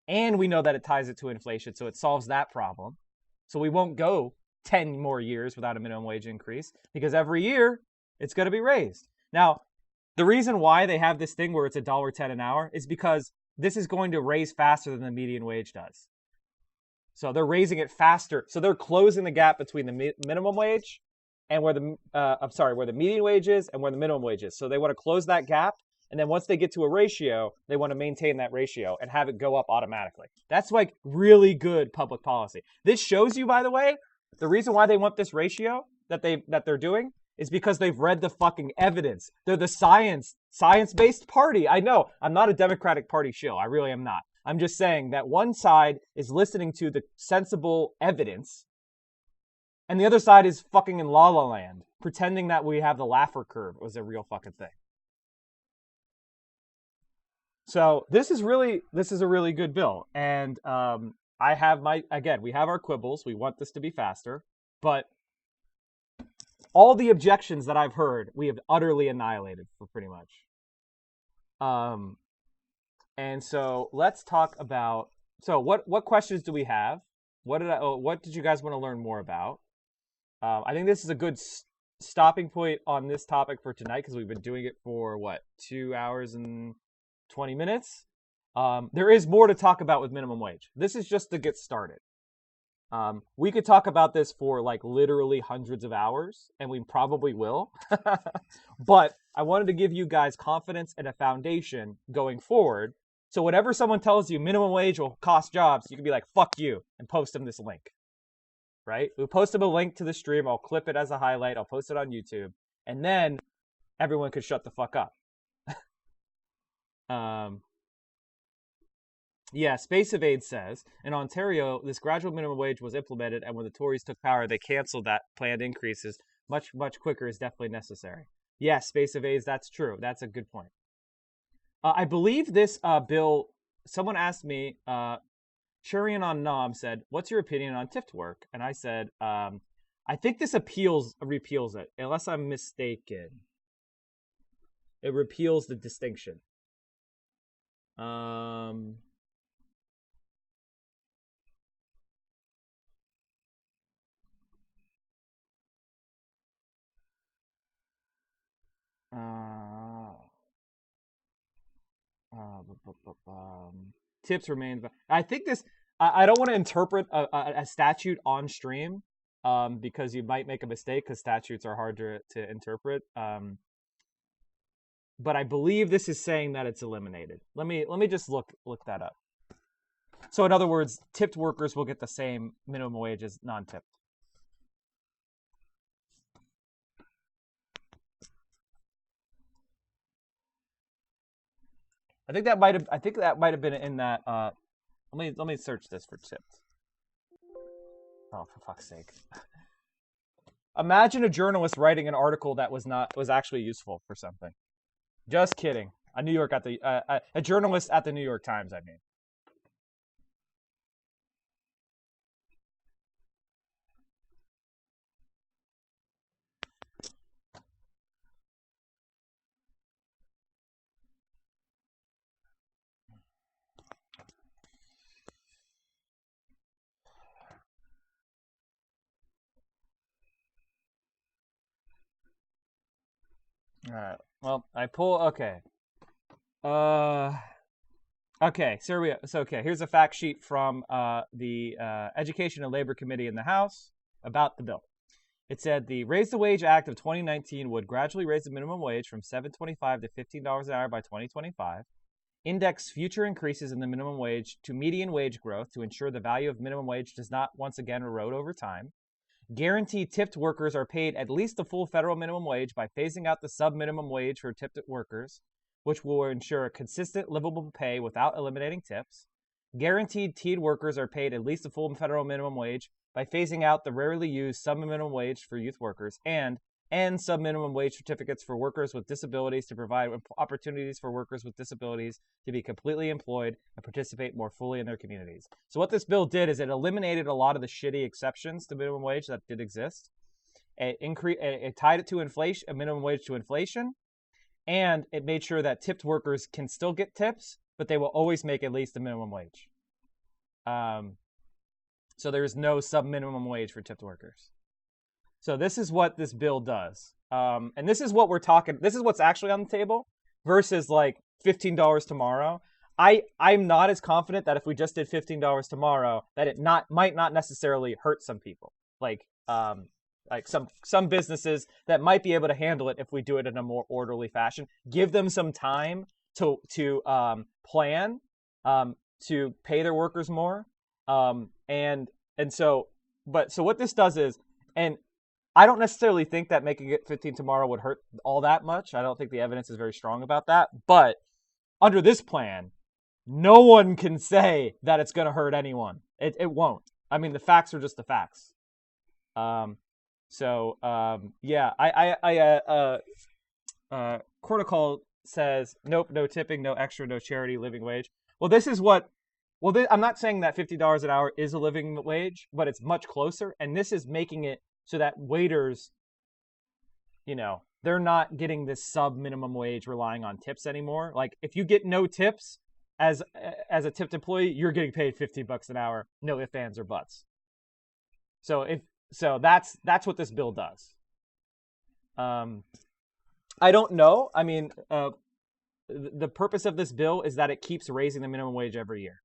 and we know that it ties it to inflation, so it solves that problem. So we won't go 10 more years without a minimum wage increase, because every year it's going to be raised. Now, the reason why they have this thing where it's $1.10 an hour is because this is going to raise faster than the median wage does. So they're raising it faster. So they're closing the gap between the minimum wage and where the median wage is and where the minimum wage is. So they want to close that gap. And then once they get to a ratio, they want to maintain that ratio and have it go up automatically. That's really good public policy. This shows you, by the way, the reason why they want this ratio that they're doing is because they've read the fucking evidence. They're the science-based party. I know, I'm not a Democratic Party shill. I really am not. I'm just saying that one side is listening to the sensible evidence, and the other side is fucking in La La Land, pretending that we have the Laffer curve was a real fucking thing. So this is a really good bill, and we have our quibbles. We want this to be faster, but all the objections that I've heard, we have utterly annihilated for pretty much. And so let's talk about, so what questions do we have? What did you guys want to learn more about? I think this is a good stopping point on this topic for tonight because we've been doing it for 2 hours and 20 minutes. There is more to talk about with minimum wage. This is just to get started. We could talk about this for literally hundreds of hours, and we probably will. But I wanted to give you guys confidence and a foundation going forward. So whenever someone tells you minimum wage will cost jobs, you can be like, fuck you, and post them this link. Right? We'll post them a link to the stream. I'll clip it as a highlight. I'll post it on YouTube. And then everyone could shut the fuck up. Yeah, Space Evade says, in Ontario, this gradual minimum wage was implemented, and when the Tories took power, they canceled that planned increases. Much, much quicker is definitely necessary. Yes, Space Evades, that's true. That's a good point. I believe this bill, someone asked me, Shurian on Nom said, what's your opinion on tipped work? And I said, I think this repeals it, unless I'm mistaken. It repeals the distinction. Tips remain. I think this. I don't want to interpret a statute on stream, because you might make a mistake because statutes are hard to interpret. But I believe this is saying that it's eliminated. Let me just look that up. So in other words, tipped workers will get the same minimum wage as non-tipped. I think that might have been in that. Let me search this for tipped. Oh, for fuck's sake! Imagine a journalist writing an article that was actually useful for something. Just kidding. A journalist at the New York Times. I mean. All right. Well, okay. Okay. Here's a fact sheet from the Education and Labor Committee in the House about the bill. It said the Raise the Wage Act of 2019 would gradually raise the minimum wage from $7.25 to $15 an hour by 2025, index future increases in the minimum wage to median wage growth to ensure the value of minimum wage does not once again erode over time, guarantee tipped workers are paid at least the full federal minimum wage by phasing out the sub-minimum wage for tipped workers, which will ensure a consistent livable pay without eliminating tips. Guaranteed teed workers are paid at least the full federal minimum wage by phasing out the rarely used sub-minimum wage for youth workers, and sub-minimum wage certificates for workers with disabilities to provide opportunities for workers with disabilities to be completely employed and participate more fully in their communities. So what this bill did is it eliminated a lot of the shitty exceptions to minimum wage that did exist. It tied it to inflation, a minimum wage to inflation, and it made sure that tipped workers can still get tips, but they will always make at least the minimum wage. So there's no sub-minimum wage for tipped workers. So this is what this bill does. And this is what we're talking, this is what's actually on the table versus $15 tomorrow. I'm not as confident that if we just did $15 tomorrow, that it might not necessarily hurt some people. Some businesses that might be able to handle it if we do it in a more orderly fashion. Give them some time to plan, to pay their workers more. So what this does is, and I don't necessarily think that making it 15 tomorrow would hurt all that much. I don't think the evidence is very strong about that. But under this plan, no one can say that it's going to hurt anyone. It won't. I mean, the facts are just the facts. Corticol says, nope, no tipping, no extra, no charity, living wage. Well, this is what. Well, I'm not saying that $50 an hour is a living wage, but it's much closer. And this is making it so that waiters, they're not getting this sub-minimum wage relying on tips anymore. If you get no tips as a tipped employee, you're getting paid $50 an hour, no ifs, ands, or buts. So that's what this bill does. I don't know. I mean, the purpose of this bill is that it keeps raising the minimum wage every year.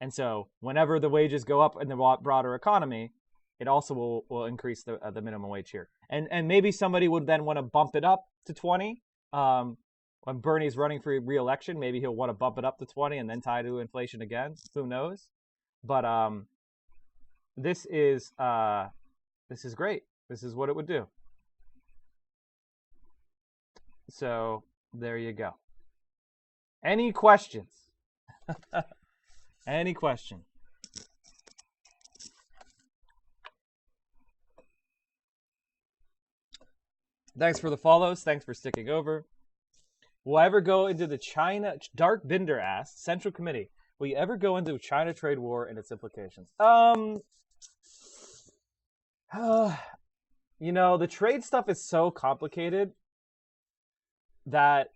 And so whenever the wages go up in the broader economy, it also will increase the minimum wage here. And maybe somebody would then want to bump it up to 20. When Bernie's running for re-election, maybe he'll want to bump it up to 20 and then tie to inflation again. Who knows? But this is great. This is what it would do. So there you go. Any questions? Any question? Thanks for the follows. Thanks for sticking over. Will I ever go into the China... Dark Binder asks, Central Committee, will you ever go into China trade war and its implications? You know, the trade stuff is so complicated that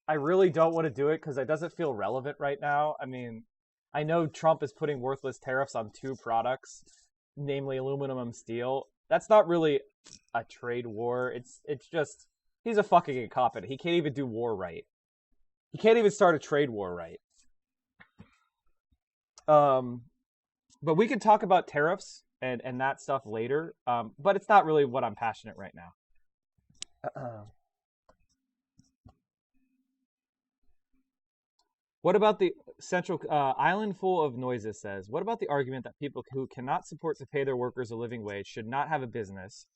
I really don't want to do it because it doesn't feel relevant right now. I mean, I know Trump is putting worthless tariffs on 2 products, namely aluminum and steel. That's not really a trade war. It's just, he's a fucking incompetent. He can't even do war right. He can't even start a trade war right. But we can talk about tariffs and that stuff later. But it's not really what I'm passionate right now. What about the central island full of noises says, what about the argument that people who cannot support to pay their workers a living wage should not have a business,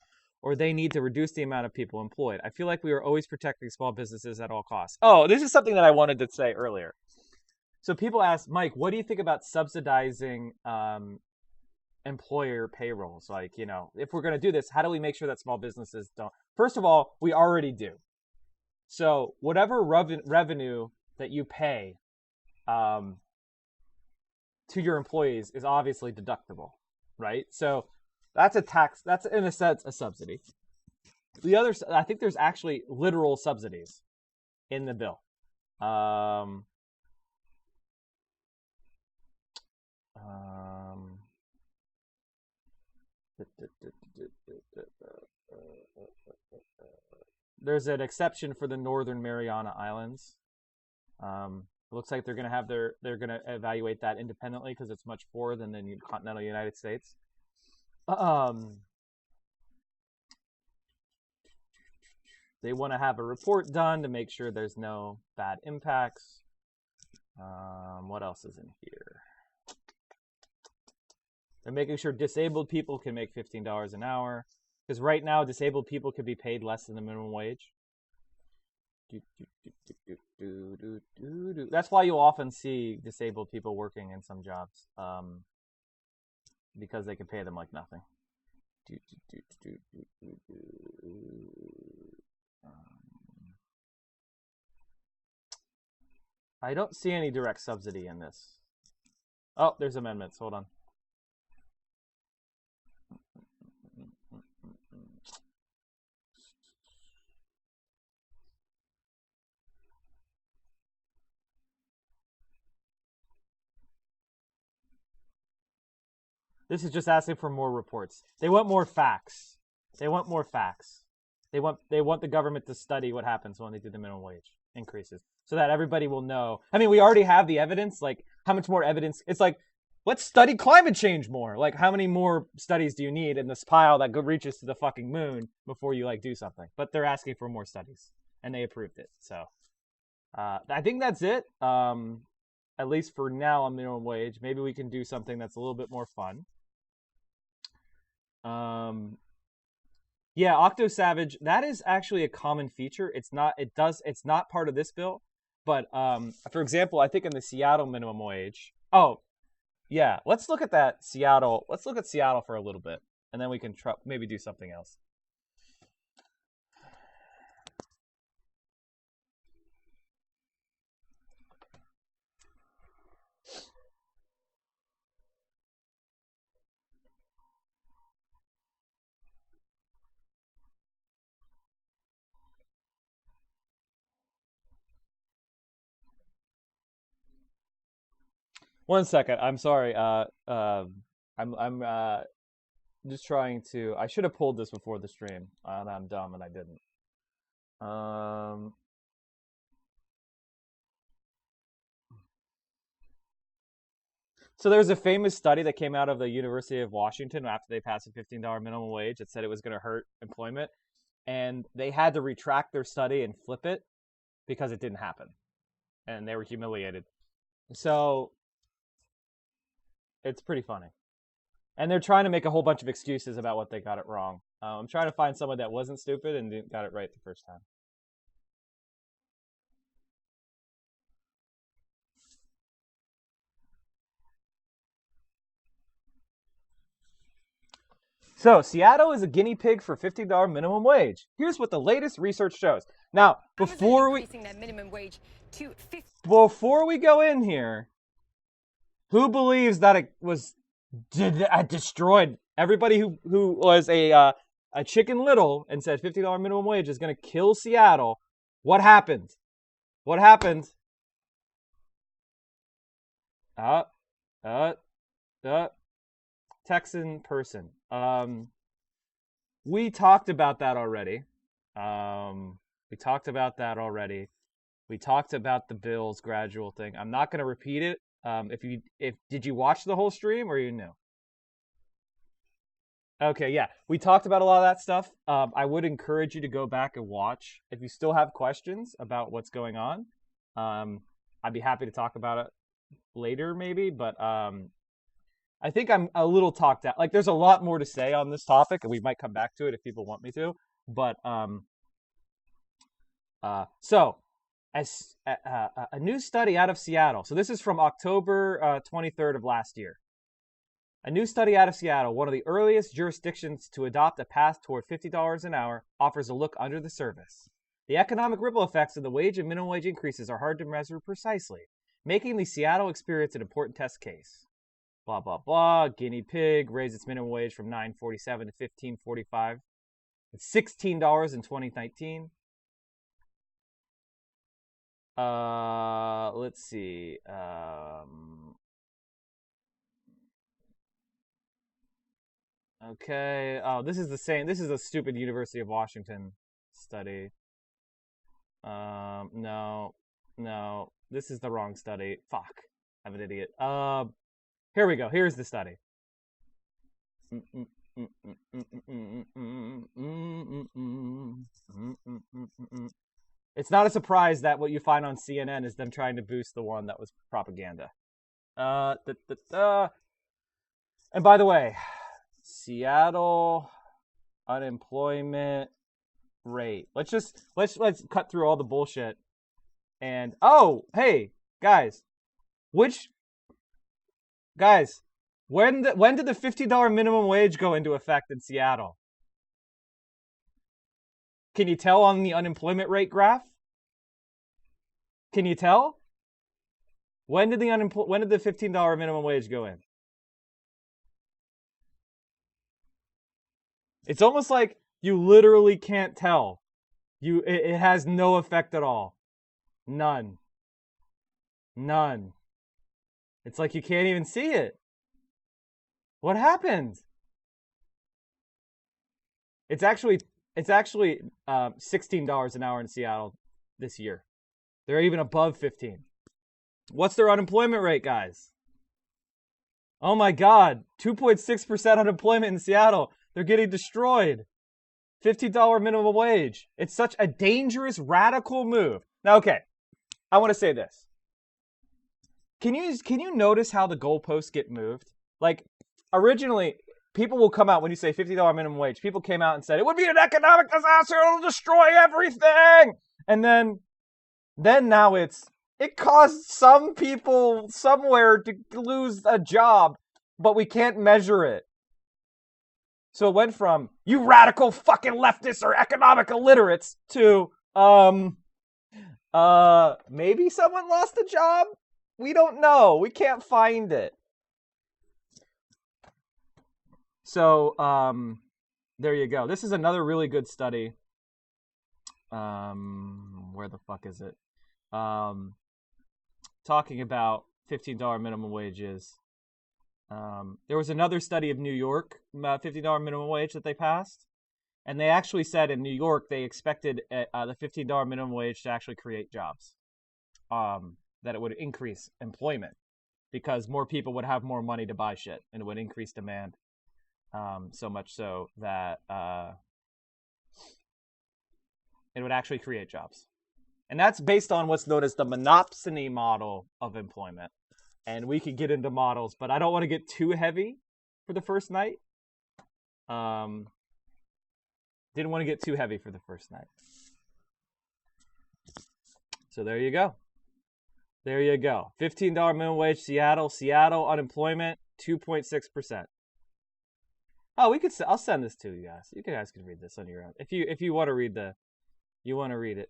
or they need to reduce the amount of people employed? I feel like we are always protecting small businesses at all costs. Oh, this is something that I wanted to say earlier. So people ask, Mike, what do you think about subsidizing employer payrolls? Like, you know, if we're going to do this, how do we make sure that small businesses don't? First of all, we already do. So whatever revenue that you pay to your employees is obviously deductible, right? So that's a tax. That's in a sense a subsidy. The other, I think there's actually literal subsidies in the bill. There's an exception for the Northern Mariana Islands. It looks like they're going to evaluate that independently because it's much poorer than the continental United States. They want to have a report done to make sure there's no bad impacts. What else is in here? They're making sure disabled people can make $15 an hour, because right now disabled people could be paid less than the minimum wage. That's why you'll often see disabled people working in some jobs, because they can pay them like nothing. I don't see any direct subsidy in this. Oh, there's amendments. Hold on. This is just asking for more reports. They want more facts. They want more facts. They want the government to study what happens when they do the minimum wage increases, so that everybody will know. I mean, we already have the evidence. Like, how much more evidence? It's like, let's study climate change more. Like, how many more studies do you need in this pile that reaches to the fucking moon before you do something? But they're asking for more studies, and they approved it. So I think that's it. At least for now on minimum wage. Maybe we can do something that's a little bit more fun. Yeah, Octo Savage, that is actually a common feature. It's not part of this bill, but for example, I think in the Seattle minimum wage. Oh, yeah, let's look at that Seattle. Let's look at Seattle for a little bit, and then we can maybe do something else. 1 second. I'm sorry. I'm just trying to. I should have pulled this before the stream, and I'm dumb and I didn't. So there's a famous study that came out of the University of Washington after they passed a $15 minimum wage that said it was going to hurt employment, and they had to retract their study and flip it because it didn't happen, and they were humiliated. So it's pretty funny. And they're trying to make a whole bunch of excuses about what they got it wrong. I'm trying to find someone that wasn't stupid and got it right the first time. So, Seattle is a guinea pig for $15 minimum wage. Here's what the latest research shows. Now, before we go in here, who believes that it was destroyed? Everybody who was a Chicken Little and said $50 minimum wage is going to kill Seattle. What happened? What happened? Texan person. We talked about that already. We talked about the Bills gradual thing. I'm not going to repeat it. Did you watch the whole stream or you knew? Okay, yeah. We talked about a lot of that stuff. I would encourage you to go back and watch. If you still have questions about what's going on, I'd be happy to talk about it later maybe, but I think I'm a little talked out. Like, there's a lot more to say on this topic, and we might come back to it if people want me to. But so, as a new study out of Seattle. So this is from October 23rd of last year. A new study out of Seattle, one of the earliest jurisdictions to adopt a path toward $50 an hour, offers a look under the surface. The economic ripple effects of the wage and minimum wage increases are hard to measure precisely, making the Seattle experience an important test case. Blah, blah, blah. Guinea pig raised its minimum wage from $9.47 to $15.45. It's $16 in 2019. Let's see. Okay. Oh, this is the same. This is a stupid University of Washington study. No. This is the wrong study. Fuck. I'm an idiot. Here we go. Here's the study. It's not a surprise that what you find on CNN is them trying to boost the one that was propaganda. And by the way, Seattle unemployment rate. Let's cut through all the bullshit. And hey, guys, when did the $50 minimum wage go into effect in Seattle? Can you tell on the unemployment rate graph? Can you tell? When did the $15 minimum wage go in? It's almost like you literally can't tell. It has no effect at all. None. It's like you can't even see it. What happened? It's actually $16 an hour in Seattle this year. They're even above 15. What's their unemployment rate, guys? Oh my God, 2.6% unemployment in Seattle. They're getting destroyed. $50 minimum wage. It's such a dangerous, radical move. Now, okay, I want to say this. Can you notice how the goalposts get moved? Like, originally, people will come out when you say $50 minimum wage. People came out and said, it would be an economic disaster. It'll destroy everything. And then now it caused some people somewhere to lose a job, but we can't measure it. So it went from, you radical fucking leftists or economic illiterates to, maybe someone lost a job? We don't know. We can't find it. So, there you go. This is another really good study. Where the fuck is it? Talking about $15 minimum wage is. There was another study of New York $15 minimum wage that they passed, and they actually said in New York they expected the $15 minimum wage to actually create jobs, that it would increase employment because more people would have more money to buy shit, and it would increase demand, so much so that it would actually create jobs. And that's based on what's known as the monopsony model of employment. And we could get into models, but I don't want to get too heavy for the first night. Didn't want to get too heavy for the first night. So there you go. There you go. $15 minimum wage, Seattle. Seattle unemployment, 2.6%. Oh, we could. I'll send this to you guys. You guys can read this on your own. If you want to read it.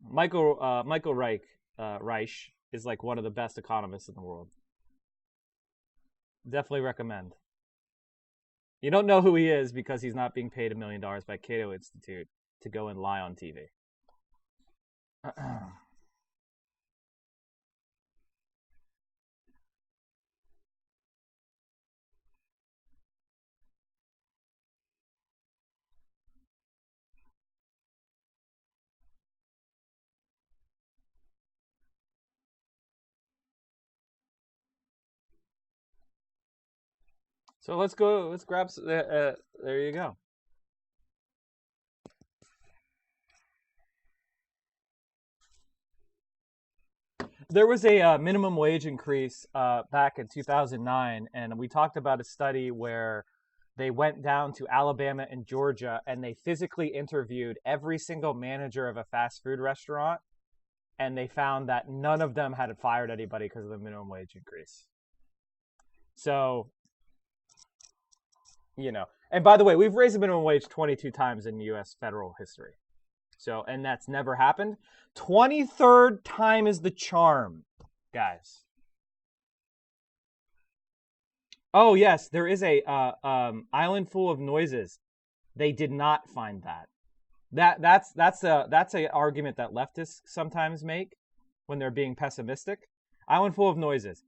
Michael Reich is like one of the best economists in the world. Definitely recommend. You don't know who he is because he's not being paid $1 million by Cato Institute to go and lie on TV. So let's go. Let's grab. There you go. There was a minimum wage increase back in 2009, and we talked about a study where they went down to Alabama and Georgia, and they physically interviewed every single manager of a fast food restaurant, and they found that none of them had fired anybody because of the minimum wage increase. So, and by the way, we've raised the minimum wage 22 times in U.S. federal history. So, and that's never happened. 23rd time is the charm, guys. Oh yes, there is a island full of noises. They did not find that. That's a argument that leftists sometimes make when they're being pessimistic. Island full of noises.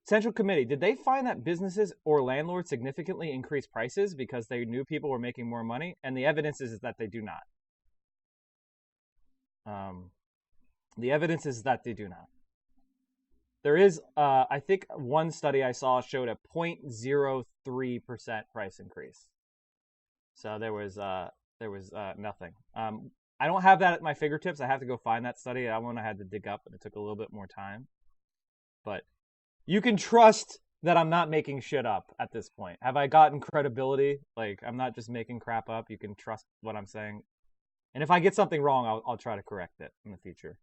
Central Committee, did they find that businesses or landlords significantly increased prices because they knew people were making more money? And the evidence is that they do not. The evidence is that they do not. There is, I think one study I saw showed a 0.03% price increase. So there was nothing. I don't have that at my fingertips. I have to go find that study. That one I had to dig up, and it took a little bit more time. But you can trust that I'm not making shit up at this point. Have I gotten credibility? Like, I'm not just making crap up. You can trust what I'm saying. And if I get something wrong, I'll try to correct it in the future.